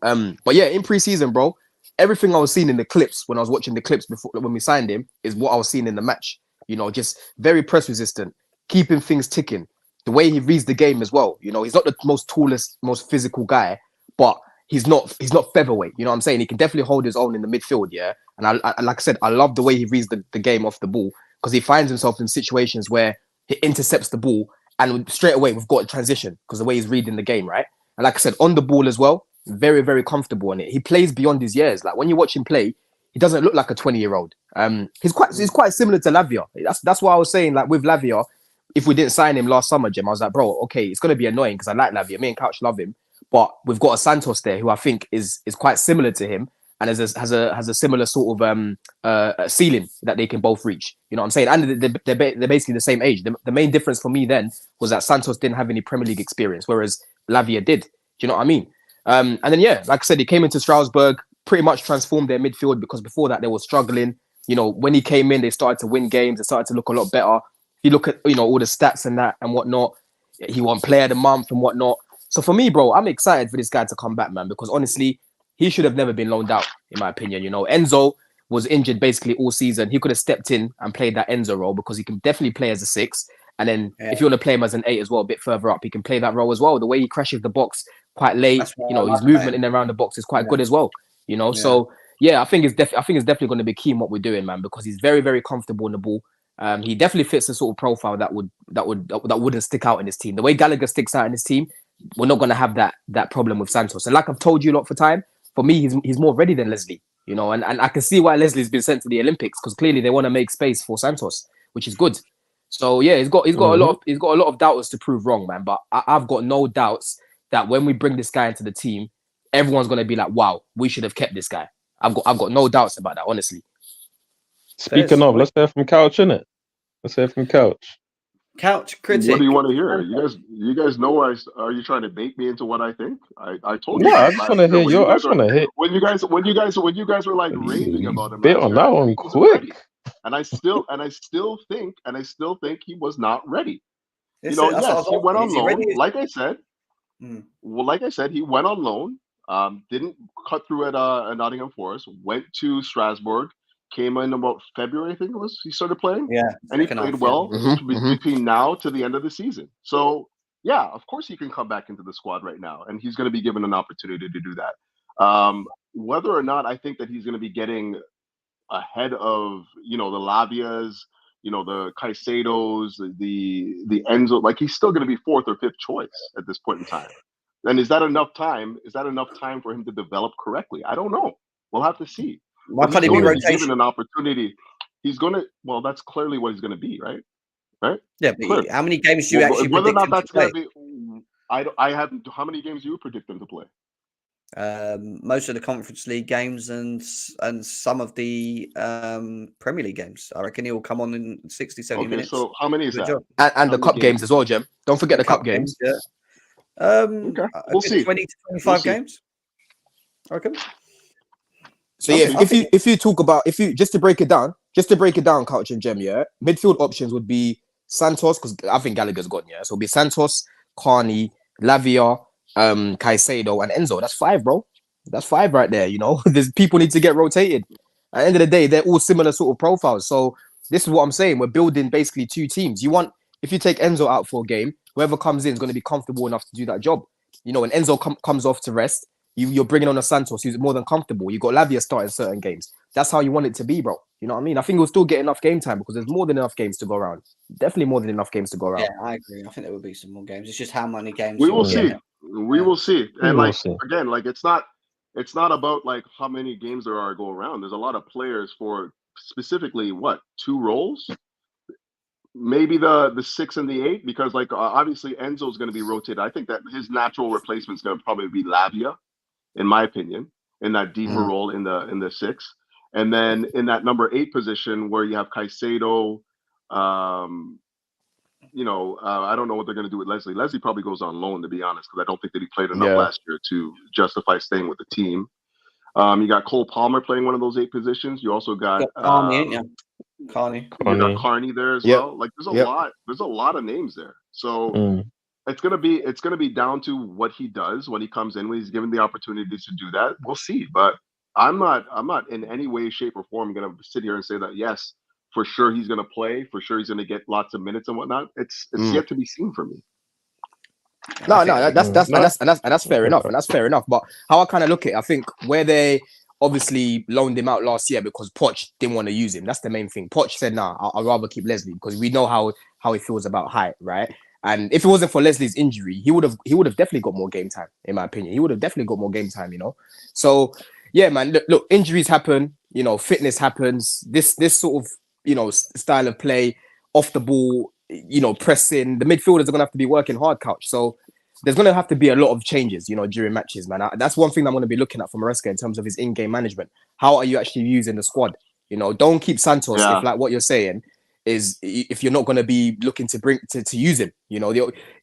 But yeah, in preseason, bro, everything I was seeing in the clips when I was watching the clips before when we signed him is what I was seeing in the match. You know, just very press resistant, keeping things ticking. The way he reads the game as well. You know, he's not the most tallest, most physical guy, but he's not featherweight. You know what I'm saying? He can definitely hold his own in the midfield, yeah. And I like I said, I love the way he reads the game off the ball because he finds himself in situations where he intercepts the ball and straight away we've got a transition because the way he's reading the game, right? And like I said, on the ball as well, very, very comfortable on it. He plays beyond his years. Like when you watch him play, he doesn't look like a 20-year-old. He's quite similar to Lavia. That's why I was saying, like with Lavia, if we didn't sign him last summer, Jim, I was like, bro, okay, it's gonna be annoying because I like Lavia. Me and Couch love him, but we've got a Santos there who I think is quite similar to him and has a similar sort of ceiling that they can both reach. You know what I'm saying? And they're basically the same age. The main difference for me then was that Santos didn't have any Premier League experience, whereas Lavia did. Do you know what I mean? And then like I said, he came into Strasbourg, pretty much transformed their midfield because before that they were struggling. You know, when he came in, they started to win games. They started to look a lot better. If you look at all the stats and that and whatnot, he won Player of the Month and whatnot. So for me, bro, I'm excited for this guy to come back, man, because honestly, he should have never been loaned out, in my opinion. You know, Enzo was injured basically all season. He could have stepped in and played that Enzo role because he can definitely play as a 6. And then if you want to play him as an 8 as well, a bit further up, he can play that role as well. The way he crashes the box quite late, his movement in and around the box is quite good as well. You know, so I think it's definitely going to be key in what we're doing, man, because he's very, very comfortable in the ball. He definitely fits the sort of profile that wouldn't stick out in his team. The way Gallagher sticks out in his team, we're not going to have that problem with Santos. And like I've told you a lot for time, for me, he's more ready than Leslie. You know, and I can see why Leslie's been sent to the Olympics because clearly they want to make space for Santos, which is good. So yeah, he's got a lot of doubters to prove wrong, man. But I've got no doubts that when we bring this guy into the team, everyone's gonna be like, "Wow, we should have kept this guy." I've got no doubts about that, honestly. Speaking of, let's hear from Couch, innit? Let's hear from Couch. Couch critic. What do you want to hear? You guys know are you trying to bait me into what I think? I told you. No, I just want to hear your. I just want to hear when you guys were like raving about him. Bit on that one quick. And I still think he was not ready. Yes, he went on loan. Like I said, he went on loan. Didn't cut through at Nottingham Forest. Went to Strasbourg. Came in about February, I think it was. He started playing. Yeah, and he played well between now to the end of the season. So yeah, of course he can come back into the squad right now, and he's going to be given an opportunity to do that. Whether or not I think that he's going to be getting ahead of the Lavias, the Caicedos, the Enzo, like he's still going to be 4th or 5th choice at this point in time. Then is that enough time? Is that enough time for him to develop correctly? I don't know. We'll have to see. Why can't he be rotation? Given an opportunity, he's going to. Well, that's clearly what he's going to be, right? Right? Yeah. But how many games do you actually whether predict or not him to play? Be, I have. How many games do you predict him to play? Most of the Conference League games and some of the Premier League games. I reckon he will come on in 60, 70 minutes. So how many is that? And the cup games as well, Jim. Don't forget the cup games. Yeah. Okay. We'll see. 20 to 25 games. I reckon. So yeah, if you talk about just to break it down, Couch and Gem, yeah, midfield options would be Santos because I think Gallagher's gone, yeah. So it'll be Santos, Carney, Lavia, Caicedo, and Enzo. That's 5, bro. That's 5 right there. You know, there's people need to get rotated. At the end of the day, they're all similar sort of profiles. So this is what I'm saying. We're building basically 2 teams. If you take Enzo out for a game, whoever comes in is going to be comfortable enough to do that job. You know, when Enzo comes off to rest, you're bringing on a Santos who's more than comfortable. You got Lavia starting certain games. That's how you want it to be, bro. You know what I mean? I think we'll still get enough game time because there's more than enough games to go around. Definitely more than enough games to go around. Yeah, I agree. I think there will be some more games. It's just how many games. We will see. We will see. And again, it's not about like how many games there are go around. There's a lot of players for specifically 2 roles. Maybe the 6 and the 8 because obviously Enzo is going to be rotated. I think that his natural replacement is going to probably be Lavia, in my opinion, in that deeper role in the 6, and then in that number 8 position where you have Caicedo. I don't know what they're going to do with Leslie. Leslie probably goes on loan, to be honest, because I don't think that he played enough last year to justify staying with the team. You got Cole Palmer playing one of those 8 positions. You also got Carney. You got Carney there as well. Like there's a lot of names there. So it's gonna be down to what he does when he comes in, when he's given the opportunity to do that. We'll see. But I'm not in any way, shape, or form gonna sit here and say that yes, for sure he's gonna play, for sure he's gonna get lots of minutes and whatnot. It's yet to be seen for me. No, that's fair enough, and that's fair enough. But how I kind of look at it, I think where they obviously loaned him out last year because Poch didn't want to use him. That's the main thing. Poch said, "Nah, I'd rather keep Leslie because we know how he feels about height, right?" And if it wasn't for Leslie's injury, he would have definitely got more game time, in my opinion. He would have definitely got more game time, you know. So yeah, man. Look, injuries happen. You know, fitness happens. This sort of, you know, style of play, off the ball, you know, pressing. The midfielders are gonna have to be working hard, Couch. So there's gonna have to be a lot of changes, you know, during matches, man. That's one thing I'm gonna be looking at from Maresca in terms of his in-game management. How are you actually using the squad? You know, don't keep Santos if, like what you're saying, is if you're not going to be looking to use him, you know,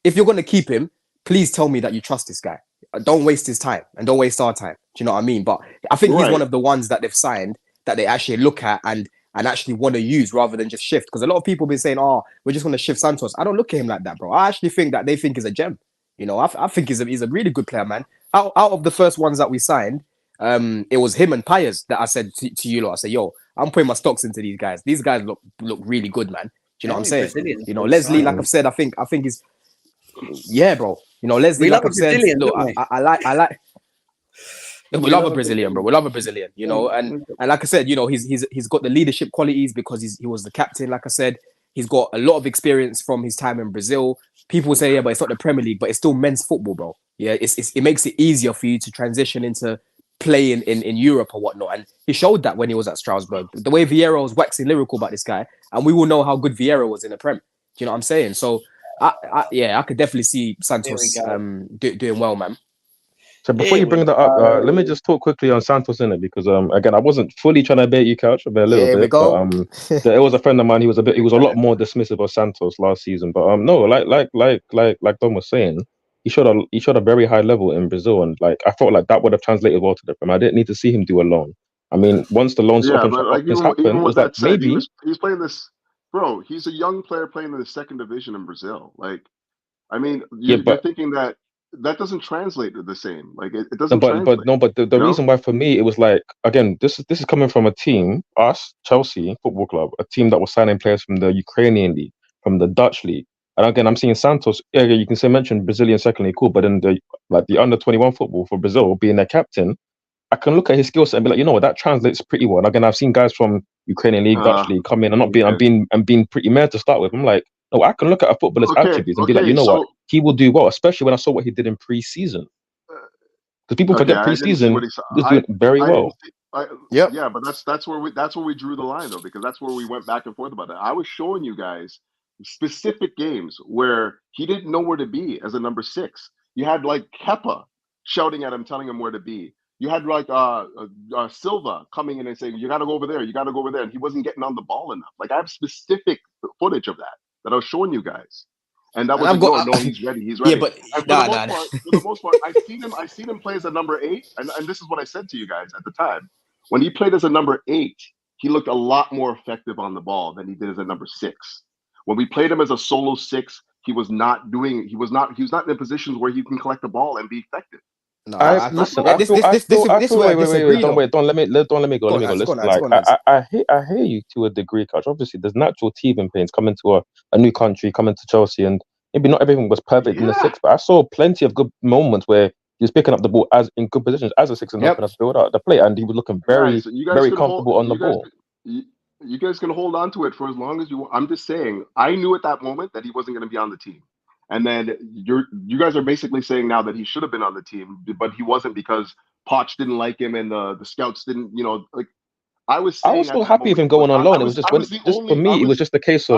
if you're going to keep him, please tell me that you trust this guy. Don't waste his time and don't waste our time. Do you know what I mean? But I think he's one of the ones that they've signed that they actually look at and actually want to use rather than just shift. Because a lot of people have been saying, oh, we're just going to shift Santos. I don't look at him like that, bro. I actually think that they think he's a gem. You know, I think he's a really good player, man. Out of the first ones that we signed, it was him and Payers that I said to you lot. I said, yo, I'm putting my stocks into these guys. These guys look really good, man. Do you know what I'm saying? You know, Leslie, like I've said, I think he's, yeah, bro. You know, Leslie, like I've said, look, I like. We love a Brazilian, bro. We love a Brazilian, you know, and like I said, you know, he's got the leadership qualities because he was the captain. Like I said, he's got a lot of experience from his time in Brazil. People say, yeah, but it's not the Premier League, but it's still men's football, bro. Yeah, it makes it easier for you to transition into playing in Europe or whatnot, and he showed that when he was at Strasbourg. The way Vieira was waxing lyrical about this guy, and we will know how good Vieira was in the Prem. Do you know what I'm saying? So, I could definitely see Santos doing well, man. So before you bring that up, let me just talk quickly on Santos in it because again, I wasn't fully trying to bait you, Couch, a little bit, but it was a friend of mine. He was a lot more dismissive of Santos last season, but no, like Dom was saying. He showed a very high level in Brazil, and like I felt like that would have translated well to the Prem. I didn't need to see him do a loan. I mean, once the loan but like even with that said, maybe he's playing this, bro. He's a young player playing in the second division in Brazil. Like, I mean, you're thinking that doesn't translate to the same. Like, it doesn't. But the reason why for me it was like, again, this is coming from a team, us Chelsea Football Club, a team that was signing players from the Ukrainian league, from the Dutch league. And again, I'm seeing Santos. Yeah, you can say mention Brazilian second league, cool. But then the under 21 football for Brazil, being their captain, I can look at his skill set and be like, you know what, that translates pretty well. And again, I've seen guys from Ukrainian league, Dutch league come in and I'm being pretty mad to start with. I'm like, no, I can look at a footballer's attributes and be like, you know what, he will do well, especially when I saw what he did in pre-season. Because people forget pre-season, he was doing very well. Yeah, but that's where we drew the line though, because that's where we went back and forth about it. I was showing you guys specific games where he didn't know where to be as a number 6. You had like Kepa shouting at him, telling him where to be. You had like Silva coming in and saying, you got to go over there, you got to go over there. And he wasn't getting on the ball enough. Like, I have specific footage of that I was showing you guys. And that was no, he's ready. He's ready. Yeah, but for the most part, I've seen him play as a number 8. And this is what I said to you guys at the time. When he played as a number 8, he looked a lot more effective on the ball than he did as a number 6. When we played him as a solo 6, he was not in positions where he can collect the ball and be effective. No, wait, don't let me go. Listen, I hear you to a degree, Coach. Obviously, there's natural teething pains coming to a new country, coming to Chelsea, and maybe not everything was perfect in the 6, but I saw plenty of good moments where he was picking up the ball as in good positions as a 6 and helping us build out the play, and he was looking very comfortable on the ball. You guys can hold on to it for as long as you want. I'm just saying, I knew at that moment that he wasn't going to be on the team. And then you guys are basically saying now that he should have been on the team, but he wasn't because Poch didn't like him and the scouts didn't, like I was still happy with him going on loan. It was just for me, it was just a case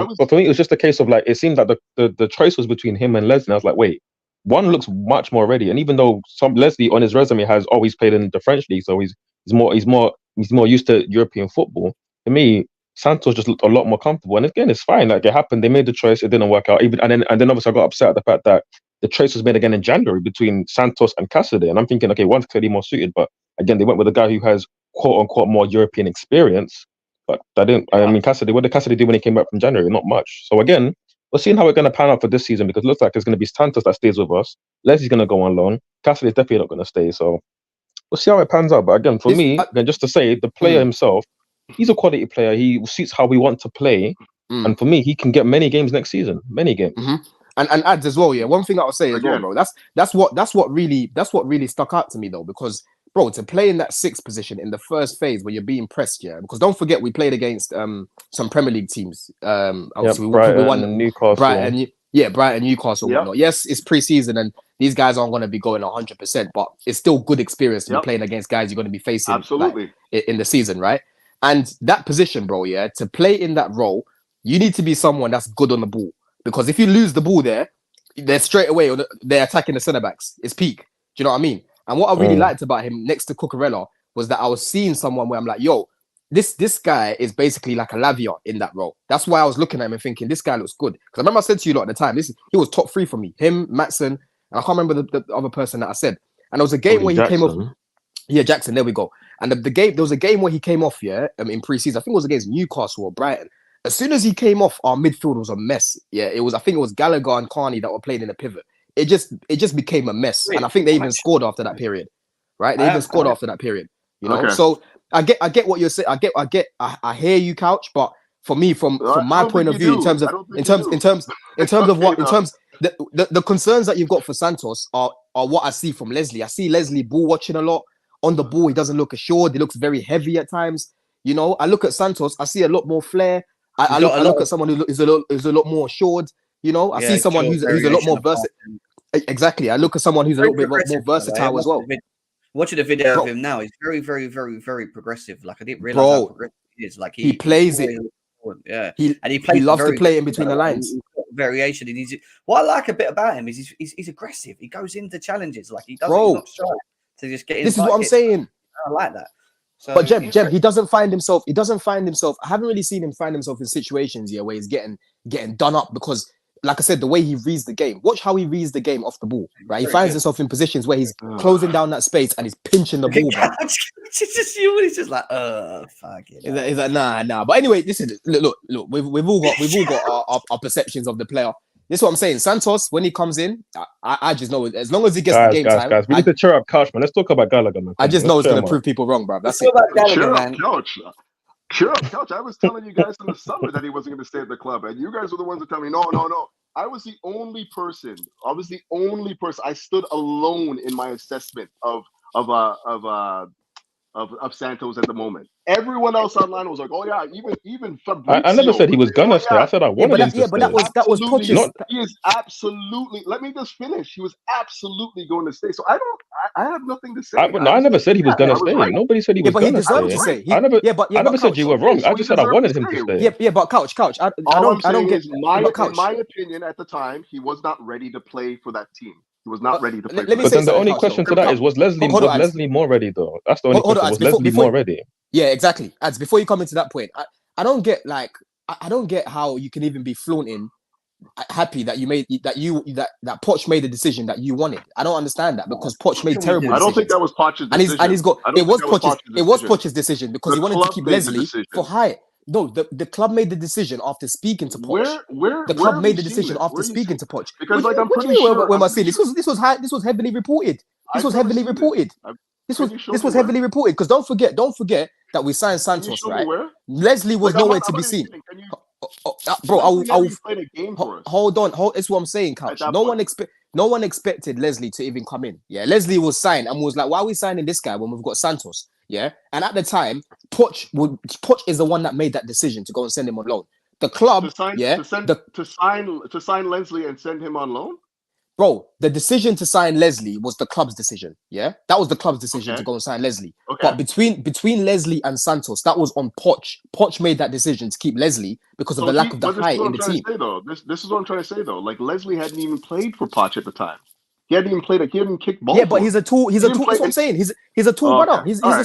of like, it seemed like the choice was between him and Leslie. I was like, wait, one looks much more ready. And even though Leslie on his resume has always played in the French league, so he's more used to European football. To me, Santos just looked a lot more comfortable, and again, it's fine. Like, it happened, they made the choice, it didn't work out. And then obviously I got upset at the fact that the choice was made again in January between Santos and Cassidy, and I'm thinking, okay, one's clearly more suited, but again, they went with a guy who has quote unquote more European experience. But I didn't. I mean, Cassidy. What did Cassidy do when he came back from January? Not much. So again, we're seeing how we're going to pan out for this season because it looks like it's going to be Santos that stays with us. Leslie's going to go on loan. Cassidy's definitely not going to stay. So we'll see how it pans out. But again, for me, again, just to say, the player himself. He's a quality player. He suits how we want to play, and for me, he can get many games next season. Many games, and adds as well. Yeah, one thing I would say as well, bro. That's what really stuck out to me though, because bro, to play in that 6th position in the first phase where you're being pressed, yeah. Because don't forget, we played against some Premier League teams. Obviously, we won Newcastle. Brighton, Yeah, Brighton, Newcastle, whatnot. Yes, it's pre-season and these guys aren't going to be going 100%, but it's still good experience to be playing against guys you're going to be facing Absolutely. like, in the season, right? And that position, bro, to play in that role, you need to be someone that's good on the ball. Because if you lose the ball there, they're straight away, they're attacking the centre-backs. It's peak. Do you know what I mean? And what I really liked about him next to Cucurella was that I was seeing someone where I'm like, yo, this guy is basically like a Lavia in that role. That's why I was looking at him and thinking, this guy looks good. Because I remember I said to you lot at the time, he was top 3 for me. Him, Matson, and I can't remember the other person that I said. And there was a game where he came off. Yeah, Jackson, there we go. And there was a game where he came off, in pre-season. I think it was against Newcastle or Brighton. As soon as he came off, our midfield was a mess. Yeah, I think it was Gallagher and Carney that were playing in the pivot. It just became a mess. And I think they even scored after that period. Right? They even scored after that period. You know, so I get what you're saying. I hear you, Couch, but for me, from my point of view, in terms of the concerns that you've got for Santos are what I see from Leslie. I see Leslie ball watching a lot. On the ball, he doesn't look assured. He looks very heavy at times. You know, I look at Santos, I see a lot more flair. I look at someone who is a lot more assured. You know, I see someone who's a lot more versatile. Exactly. I look at someone who's a little bit more versatile as well. Watching the video of him now, he's very, very, very, very progressive. Like I didn't realize how progressive he is. Like he plays it. Yeah, and he loves to play in between the lines. Variation. And what I like a bit about him is he's aggressive. He goes into challenges. Like he doesn't. He's not shy to just get in. This is what I'm saying. I like that. So, but Jeb, he doesn't find himself. I haven't really seen him find himself in situations where he's getting done up because, like I said, the way he reads the game. Watch how he reads the game off the ball. Right, he finds himself in positions where he's closing down that space and he's pinching the ball. He's just like, fuck it. He's like, nah. But anyway, listen, look. We've all got our perceptions of the player. This is what I'm saying. Santos, when he comes in, I just know as long as he gets the game time. Guys, we need to cheer up Couch, man. Let's talk about Gallagher, man. I just know it's going to prove people wrong, bro. That's it. Cheer up, Couch. I was telling you guys in the summer that he wasn't going to stay at the club, and you guys were the ones that tell me, no. I was the only person. I stood alone in my assessment of Santos at the moment. Everyone else online was like, "Oh yeah, even Fabrizio." I never said he was gonna stay. I said I wanted him to stay. But that was Poch's. He is absolutely. Let me just finish. He was absolutely going to stay. So I have nothing to say. I never said he was gonna stay. Right. Nobody said he was gonna stay. But he deserved to stay. I never said you were wrong. I just said I wanted him to stay. Yeah, but Couch. I don't get. In my opinion, at the time, he was not ready to play for that team. He was not ready to play. But then the only question to that is, was Leslie more ready though? That's the only question. Was Leslie more ready? Yeah, exactly. Ads, before you come into that point, I don't get I don't get how you can even be flaunting happy that that Poch made the decision that you wanted. I don't understand that because Poch made terrible decisions. I don't think that was Poch's decision. It was Poch's decision because he wanted to keep Leslie for high. No, the club made the decision after speaking to Poch. The club made the decision after speaking to Poch. Because I'm pretty sure. When I see this was heavily reported. This was heavily reported. This was heavily reported because don't forget that we signed Santos, right? Leslie was nowhere to be seen. Bro, hold on. It's what I'm saying, Couch. No one expected Leslie to even come in. Yeah, Leslie was signed and was like, why are we signing this guy when we've got Santos? Yeah, and at the time, Poch is the one that made that decision to go and send him on loan. The club, to sign Leslie and send him on loan. Bro, the decision to sign Leslie was the club's decision. Yeah, that was the club's decision to go and sign Leslie. Okay. But between Leslie and Santos, that was on Poch. Poch made that decision to keep Leslie because of the lack of the height in the team. This is what I'm trying to say though. Like Leslie hadn't even played for Poch at the time. He hadn't even played. He hadn't kicked ball. Yeah, but he's a tool. That's what I'm saying. He's a tool runner. He's the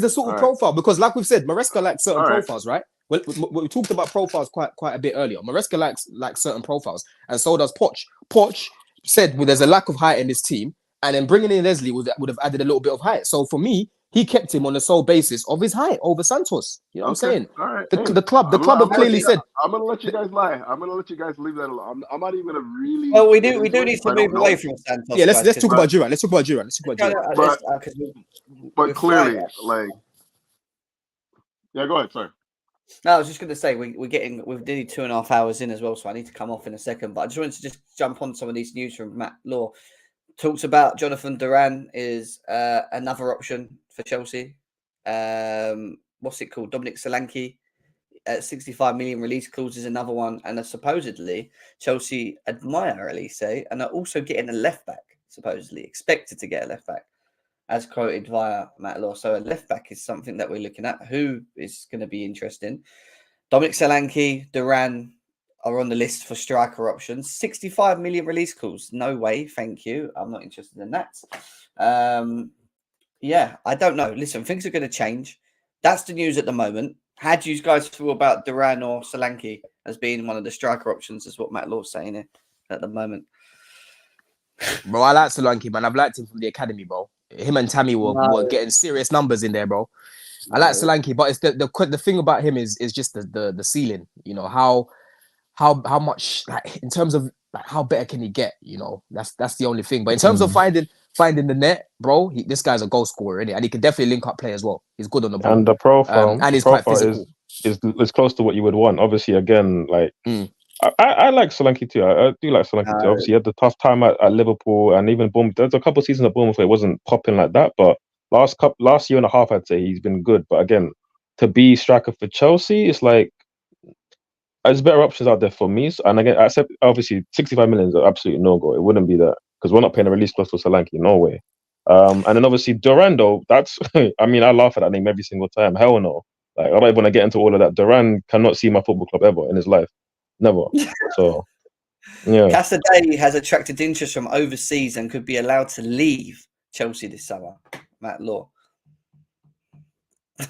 sort of profile because, like we've said, Maresca likes certain profiles, right? Well, we talked about profiles quite a bit earlier. Maresca likes certain profiles, and so does Poch. Poch said, well, there's a lack of height in this team, and then bringing in Leslie would have added a little bit of height. So for me, he kept him on the sole basis of his height over Santos. You know what I'm saying? All right. The club have clearly said. I'm gonna let you guys lie. I'm gonna let you guys leave that alone. I'm not even gonna really. Well, we do need to move away from Santos. Yeah, let's talk about Duran. But clearly, like, yeah, go ahead. Sorry. No, I was just going to say we've nearly 2.5 hours in as well, so I need to come off in a second. But I just wanted to jump on some of these news from Matt Law. Talks about Jonathan Duran is another option for Chelsea. What's it called? Dominic Solanke at 65 million release clause is another one. And supposedly Chelsea admire Olise and are also getting a left back, supposedly expected to get a left back, as quoted via Matt Law. So a left back is something that we're looking at. Who is going to be interesting? Dominic Solanke, Duran are on the list for striker options. 65 million release clause. No way, thank you. I'm not interested in that. Yeah, I don't know. Listen, things are going to change. That's the news at the moment. How do you guys feel about Duran or Solanke as being one of the striker options, is what Matt Law's saying here at the moment? Bro, I like Solanke, man. I've liked him from the academy, bro. Him and Tammy were getting serious numbers in there, bro. I like Solanke, but it's the thing about him is just the ceiling. You know, how much, like, in terms of like how better can he get? You know, that's the only thing. But in terms of finding the net, bro, this guy's a goal scorer, isn't he? And he can definitely link up play as well. He's good on the ball. And the profile, and he's quite physical. Is close to what you would want. Obviously, again, like I like Solanke too. I do like Solanke too. Obviously, he had the tough time at Liverpool and even Bournemouth. There's a couple of seasons at Bournemouth where it wasn't popping like that, but last year and a half, I'd say he's been good. But again, to be striker for Chelsea, it's like there's better options out there for me. And again, except obviously 65 million is absolutely no go. It wouldn't be that, because we're not paying a release clause for Solanke. No way. And then obviously Duran, though, that's I mean, I laugh at that name every single time. Hell no. Like, I don't even want to get into all of that. Duran cannot see my football club ever in his life. Never. So, yeah. Casadei has attracted interest from overseas and could be allowed to leave Chelsea this summer. Matt Law.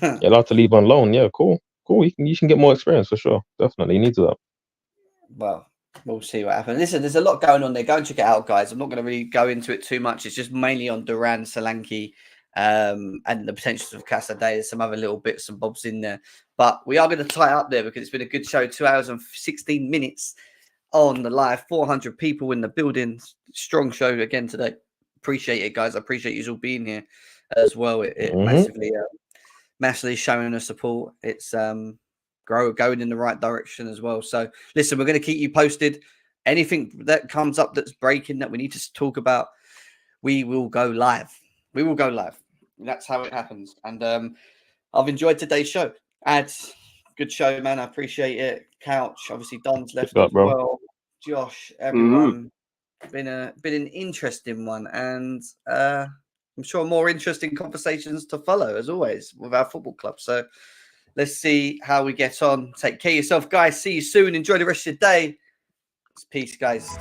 You're allowed to leave on loan. Yeah, cool. You can get more experience for sure. Definitely. He needs that. Well, we'll see what happens. Listen, there's a lot going on there. Go and check it out, guys. I'm not going to really go into it too much. It's just mainly on Duran, Solanke, and the potentials of Casadei. There's some other little bits and bobs in there. But we are going to tie up there because it's been a good show. 2 hours and 16 minutes on the live. 400 people in the building. Strong show again today. Appreciate it, guys. I appreciate you all being here as well. It massively showing us support. It's going in the right direction as well. So listen, we're going to keep you posted. Anything that comes up that's breaking that we need to talk about, we will go live. That's how it happens. And I've enjoyed today's show. Ads, good show, man. I appreciate it. Couch, obviously Don's left as well. Josh, everyone. Been an interesting one, and I'm sure more interesting conversations to follow, as always, with our football club. So let's see how we get on. Take care of yourself, guys. See you soon. Enjoy the rest of your day. Peace, guys.